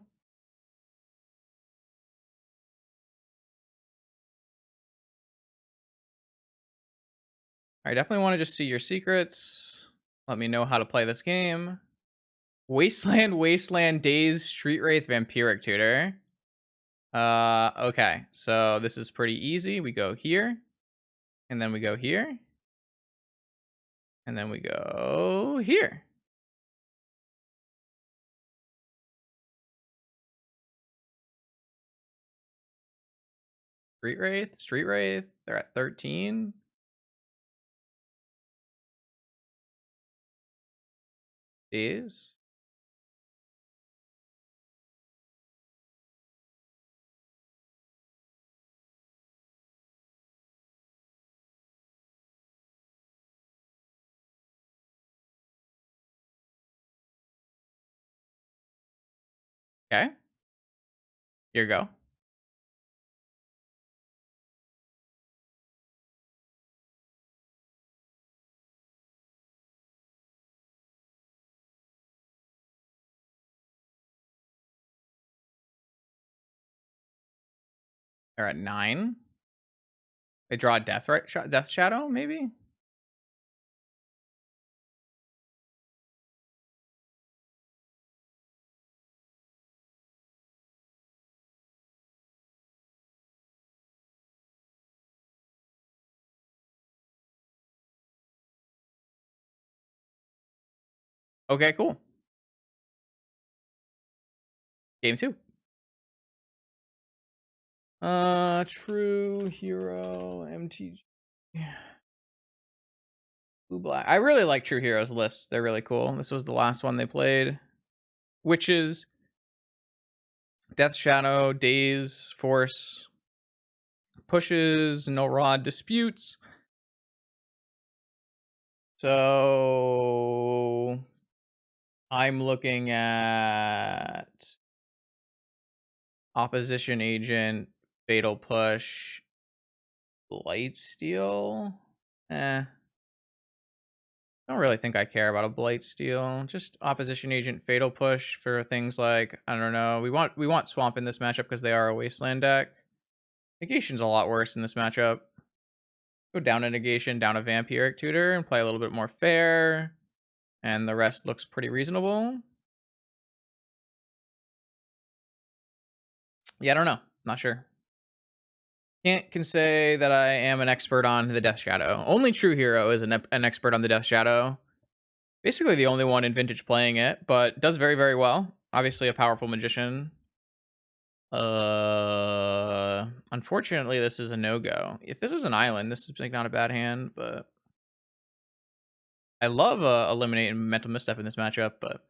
I definitely want to just see your secrets. Let me know how to play this game. Wasteland, Daze, Street Wraith, Vampiric Tutor. Okay. So this is pretty easy. We go here, and then we go here, and then we go here. Street Wraith. They're at 13. Daze. Okay. Here you go. They're at 9. They draw a Death Shadow, maybe? Okay, cool. Game 2. True Hero, MTG. Blue Black. I really like True Heroes lists. They're really cool. This was the last one they played. Witches, Death Shadow, Daze, Force, Pushes, No Rod, Disputes. So I'm looking at Opposition Agent, Fatal Push, Blightsteel. I don't really think I care about a Blightsteel. Just Opposition Agent, Fatal Push for things like, I don't know. We want Swamp in this matchup because they are a Wasteland deck. Negation's a lot worse in this matchup. Go down a Negation, down a Vampiric Tutor, and play a little bit more fair. And the rest looks pretty reasonable. Yeah, I don't know. Not sure. Can say that I am an expert on the Death Shadow. Only True Hero is an expert on the Death Shadow. Basically the only one in Vintage playing it, but does very, very well. Obviously a powerful magician. Unfortunately, this is a no-go. If this was an island, this is like not a bad hand, but I love eliminating Mental Misstep in this matchup, but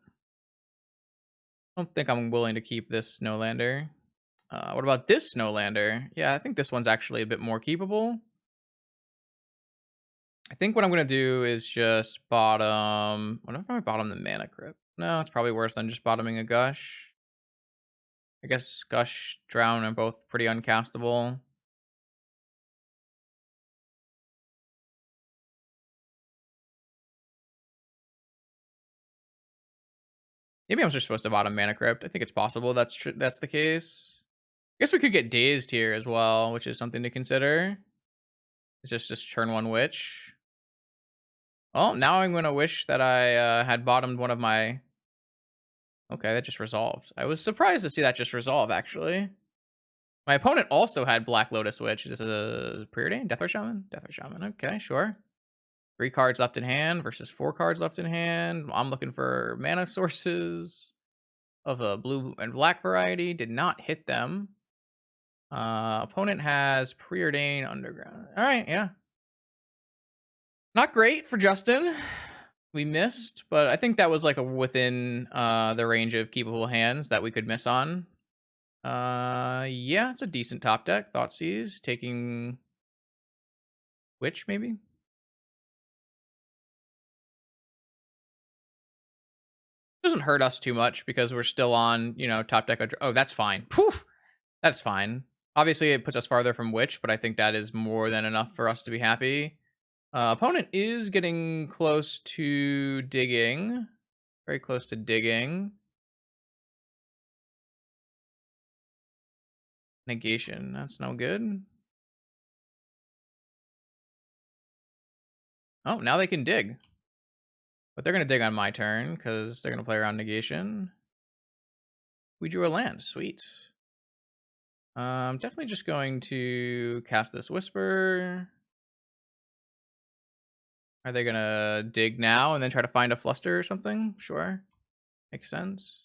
I don't think I'm willing to keep this Snowlander. What about this Snowlander? Yeah, I think this one's actually a bit more keepable. I think what I'm going to do is just bottom... What if I bottom the Mana Crypt? No, it's probably worse than just bottoming a Gush. I guess Gush, Drown are both pretty uncastable. Maybe I'm just supposed to bottom Mana Crypt. I think it's possible that's the case. I guess we could get Dazed here as well, which is something to consider. It's just turn 1 Witch. Oh, now I'm going to wish that I had bottomed one of my... Okay, that just resolved. I was surprised to see that just resolve, actually. My opponent also had Black Lotus Witch. Is this a Preordain? Deathwitch Shaman? Deathwitch Shaman. Okay, sure. 3 cards left in hand versus 4 cards left in hand. I'm looking for mana sources of a blue and black variety. Did not hit them. Opponent has Preordain Underground. All right, yeah. Not great for Justin. We missed, but I think that was like a within the range of keepable hands that we could miss on. Yeah, it's a decent top deck. Thoughtseize, taking Witch, maybe? Doesn't hurt us too much because we're still on, top deck. Oh, that's fine. Poof! That's fine. Obviously, it puts us farther from Witch, but I think that is more than enough for us to be happy. Opponent is getting close to digging. Very close to digging. Negation. That's no good. Oh, now they can dig. But they're going to dig on my turn because they're going to play around negation. We drew a land. Sweet. Definitely just going to cast this Whisper. Are they going to dig now and then try to find a Fluster or something? Sure. Makes sense.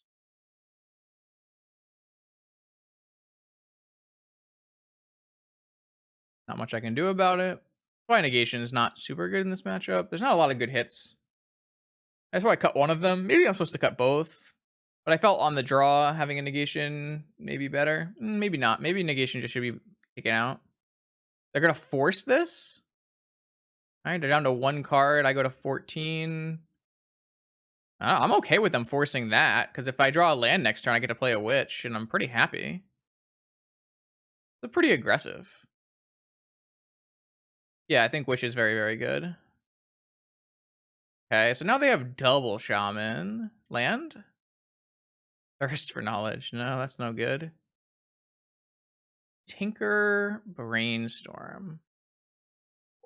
Not much I can do about it. Why negation is not super good in this matchup. There's not a lot of good hits. That's why I cut one of them. Maybe I'm supposed to cut both. But I felt on the draw having a negation maybe better. Maybe not. Maybe negation just should be taken out. They're going to force this? All right, they're down to one card. I go to 14. I'm okay with them forcing that, because if I draw a land next turn, I get to play a Witch, and I'm pretty happy. They're pretty aggressive. Yeah, I think Witch is very, very good. Okay, so now they have double Shaman. Land? Thirst for knowledge. No, that's no good. Tinker Brainstorm.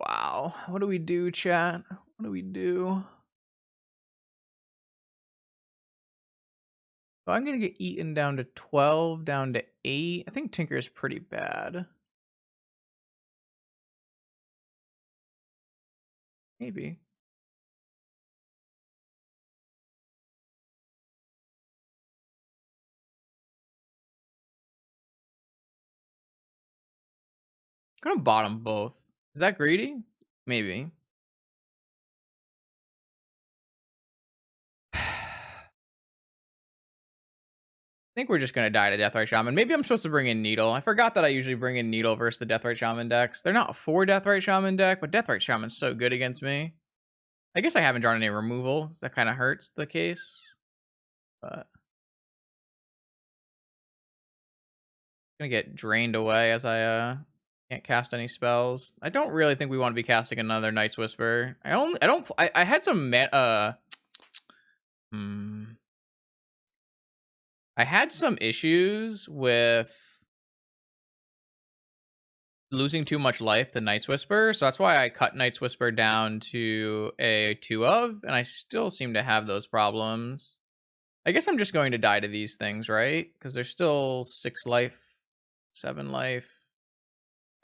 Wow. What do we do, chat? What do we do? So I'm going to get eaten down to 12, down to 8. I think Tinker is pretty bad. Maybe. I'm going to bottom both. Is that greedy? Maybe. I think we're just going to die to Deathrite Shaman. Maybe I'm supposed to bring in Needle. I forgot that I usually bring in Needle versus the Deathrite Shaman decks. They're not for Deathrite Shaman deck, but Deathrite Shaman's so good against me. I guess I haven't drawn any removal, so that kind of hurts the case. But gonna get drained away as I can't cast any spells. I don't really think we want to be casting another Night's Whisper. I had some I had some issues with losing too much life to Night's Whisper, so that's why I cut Night's Whisper down to a 2 of, and I still seem to have those problems. I guess I'm just going to die to these things, right? Because there's still 6 life, 7 life.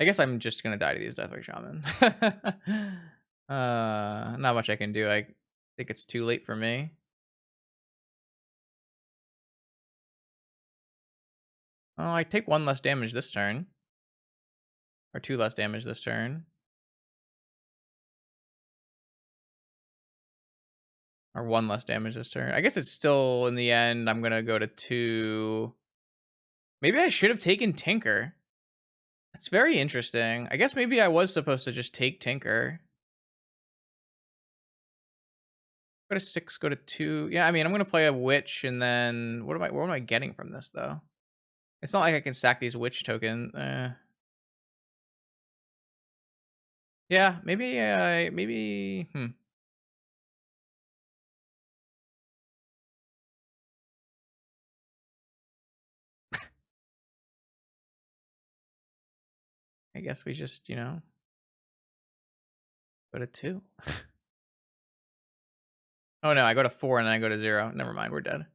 I guess I'm just gonna die to these Deathwing Shaman. Not much I can do. I think it's too late for me. Oh, I take 1 less damage this turn. Or 2 less damage this turn. Or 1 less damage this turn. I guess it's still, in the end, I'm gonna go to 2. Maybe I should have taken Tinker. That's very interesting. I guess maybe I was supposed to just take Tinker. Go to 6, go to 2. Yeah, I mean, I'm gonna play a Witch, and then what am I getting from this though? It's not like I can sack these Witch tokens. Yeah, maybe. I guess we just, go to 2. Oh no, I go to 4 and then I go to 0. Never mind, we're dead.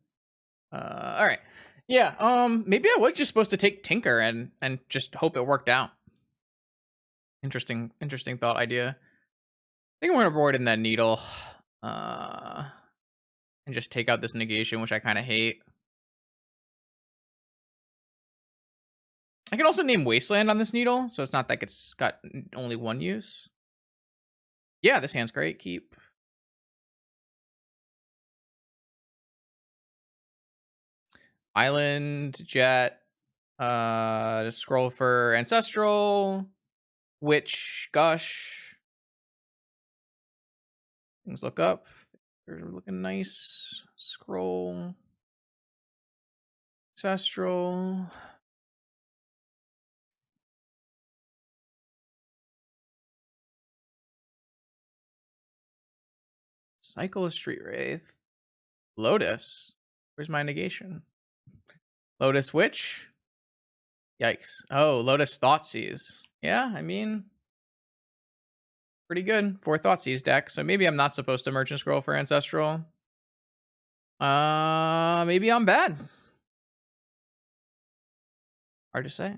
All right. Yeah, maybe I was just supposed to take Tinker and just hope it worked out. Interesting thought idea. I think I'm gonna avoid in that Needle. And just take out this negation, which I kind of hate. I can also name Wasteland on this Needle, so it's not like it's got only 1 use. Yeah, this hand's great. Keep. Island, Jet, scroll for Ancestral, Witch, Gush. Things look up. They're looking nice. Scroll. Ancestral. Cycle of Street Wraith. Lotus. Where's my negation? Lotus Witch. Yikes. Oh, Lotus Thoughtseize. Yeah, I mean, pretty good for Thoughtseize deck. So maybe I'm not supposed to Merchant Scroll for Ancestral. Maybe I'm bad. Hard to say.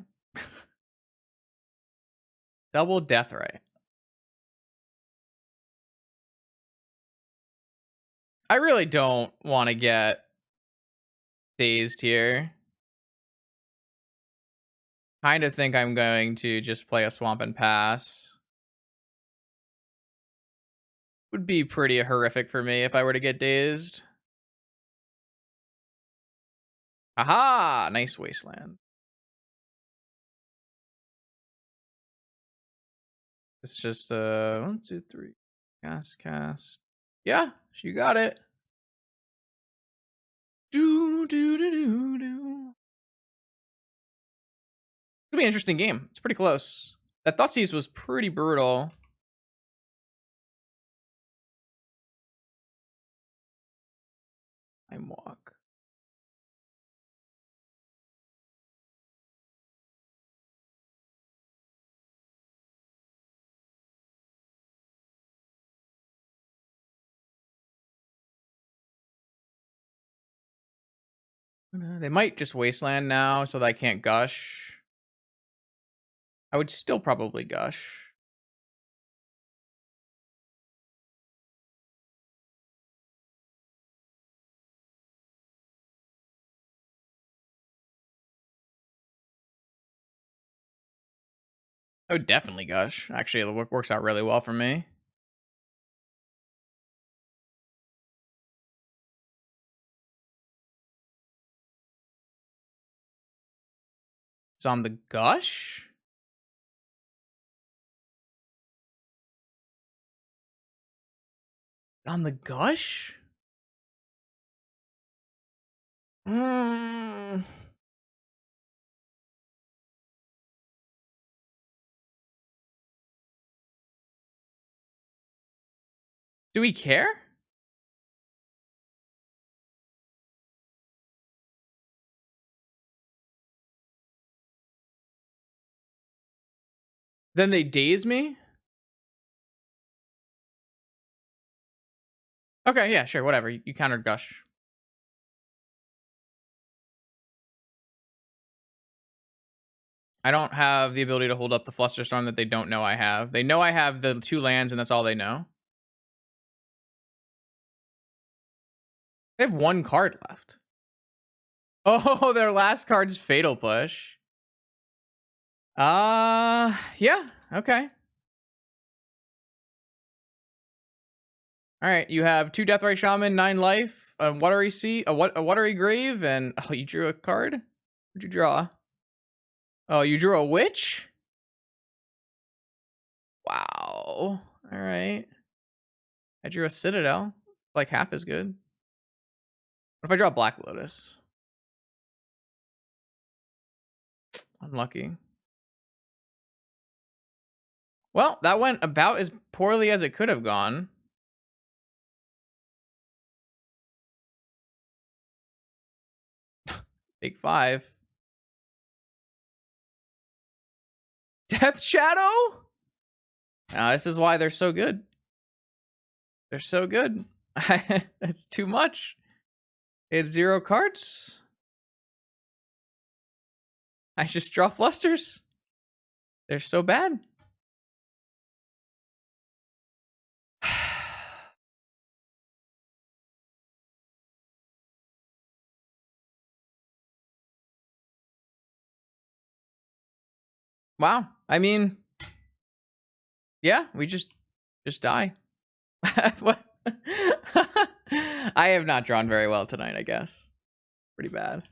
Double Deathray. I really don't want to get dazed here. Kind of think I'm going to just play a Swamp and pass. Would be pretty horrific for me if I were to get dazed. Aha! Nice Wasteland. It's just 1, 2, 3. Cast. Yeah, you got it. Do do do do do. It'll be an interesting game. It's pretty close. That Thoughtseize was pretty brutal. Time Walk. They might just Wasteland now so that I can't Gush. I would still probably Gush. I would definitely Gush. Actually, it works out really well for me. It's on the Gush? On the Gush? Mm. Do we care? Then they daze me? Okay, yeah, sure, whatever. You countered Gush. I don't have the ability to hold up the Flusterstorm that they don't know I have. They know I have the 2 lands, and that's all they know. They have 1 card left. Oh, their last card's Fatal Push. Yeah, okay. All right, you have 2 Deathrite Shaman, 9 life, a Watery Sea, a Watery Grave, and oh, you drew a card? What'd you draw? Oh, you drew a Witch? Wow. All right. I drew a Citadel. Like half as good. What if I draw a Black Lotus? Unlucky. Well, that went about as poorly as it could have gone. Take 5. Death Shadow? This is why they're so good. They're so good. That's too much. It's 0 cards. I just draw Flusters. They're so bad. Wow. I mean, yeah, we just Just die. What? I have not drawn very well tonight, I guess. Pretty bad.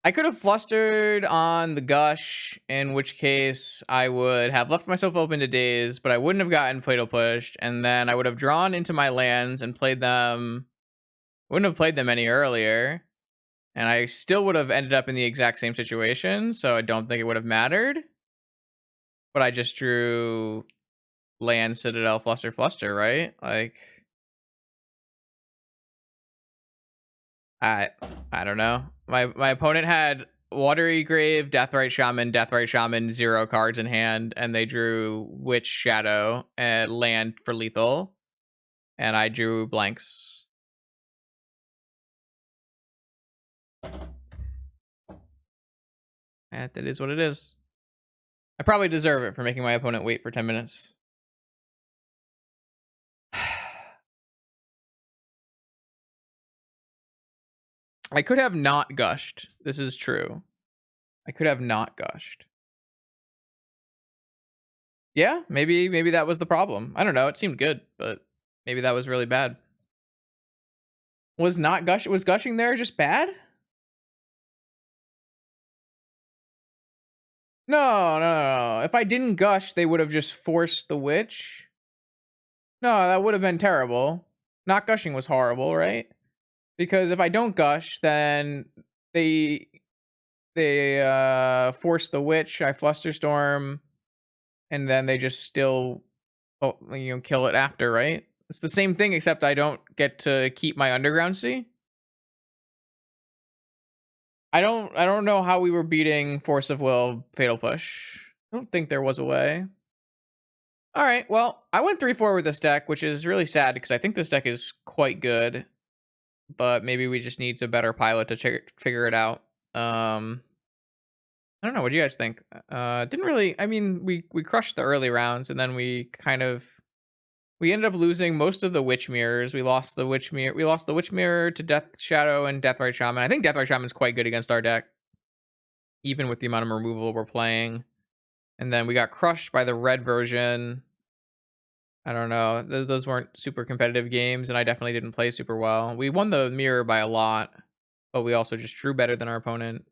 I could have flustered on the gush, in which case I would have left myself open to daze, but I wouldn't have gotten fatal pushed, and then I would have drawn into my lands and played them. Wouldn't have played them any earlier, and I still would have ended up in the exact same situation, so I don't think it would have mattered. But I just drew land, citadel, fluster, right? Like, I I don't know. My opponent had Watery Grave, Deathrite Shaman, 0 cards in hand, and they drew Witch, Shadow, and land for lethal, and I drew blanks. That is what it is. I probably deserve it for making my opponent wait for 10 minutes. I could have not gushed. This is true. I could have not gushed. Yeah, maybe that was the problem. I don't know. It seemed good, but maybe that was really bad. Was gushing there just bad? No. If I didn't gush, they would have just forced the witch. No, that would have been terrible. Not gushing was horrible, right? Because if I don't gush, then they force the witch, I flusterstorm, and then they just still kill it after, right? It's the same thing except I don't get to keep my underground sea. I don't know how we were beating Force of Will Fatal Push. I don't think there was a way. All right, well, I went 3-4 with this deck, which is really sad because I think this deck is quite good, but maybe we just need a better pilot to figure it out. I don't know. What do you guys think? Didn't really. I mean, we crushed the early rounds, and then we ended up losing most of the witch mirrors. We lost the witch mirror. We lost the witch mirror to Death Shadow and Deathrite Shaman. I think Deathrite Shaman is quite good against our deck, even with the amount of removal we're playing. And then we got crushed by the red version. I don't know. Those weren't super competitive games, and I definitely didn't play super well. We won the mirror by a lot, but we also just drew better than our opponent.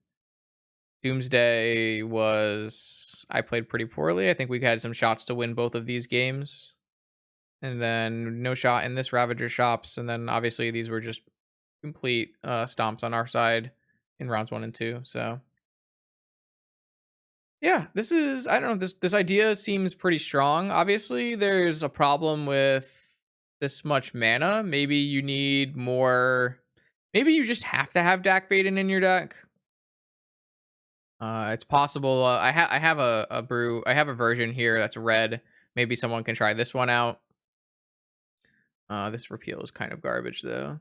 Doomsday I played pretty poorly. I think we had some shots to win both of these games. And then no shot in this Ravager shops. And then obviously these were just complete stomps on our side in rounds 1 and 2. So yeah, this is, I don't know, this idea seems pretty strong. Obviously there's a problem with this much mana. Maybe you need more, maybe you just have to have Dak Vaden in your deck. It's possible. I have a brew. I have a version here that's red. Maybe someone can try this one out. This repeal is kind of garbage though.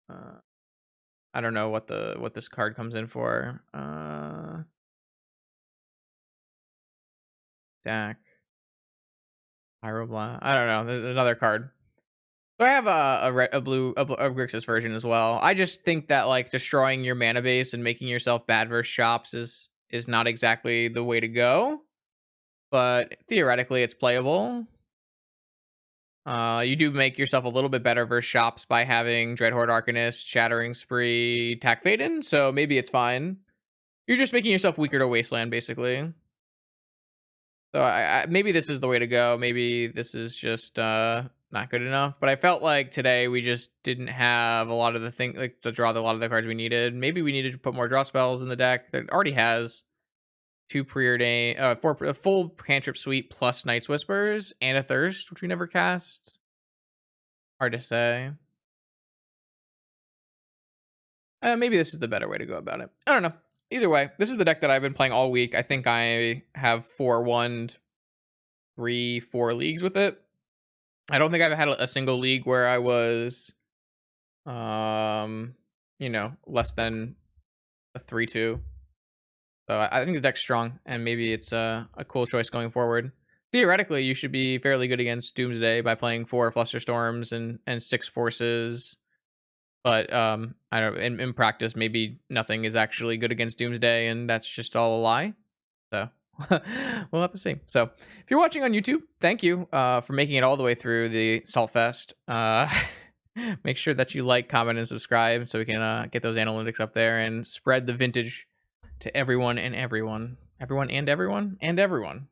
I don't know what this card comes in for. Dak. Pyroblast. I don't know. There's another card. So I have a Grixis version as well. I just think that like destroying your mana base and making yourself bad versus shops is not exactly the way to go. But theoretically, it's playable. You do make yourself a little bit better versus shops by having Dreadhorde Arcanist, Shattering Spree, Tack Vaden, so maybe it's fine. You're just making yourself weaker to Wasteland, basically. So I maybe this is the way to go. Maybe this is just not good enough. But I felt like today we just didn't have a lot of the to draw a lot of the cards we needed. Maybe we needed to put more draw spells in the deck that already has 2 preordained, a full cantrip suite plus Night's Whispers and a Thirst, which we never cast. Hard to say. Maybe this is the better way to go about it. I don't know. Either way, this is the deck that I've been playing all week. I think I have 4-1'd 3-4 leagues with it. I don't think I've had a single league where I was, less than a 3-2. So I think the deck's strong, and maybe it's a cool choice going forward. Theoretically, you should be fairly good against Doomsday by playing 4 Flusterstorms and 6 Forces. But I don't know, in practice, maybe nothing is actually good against Doomsday, and that's just all a lie. So We'll have to see. So if you're watching on YouTube, thank you for making it all the way through the Salt Fest. Make sure that you like, comment, and subscribe so we can get those analytics up there and spread the vintage to everyone and everyone. Everyone and everyone and everyone.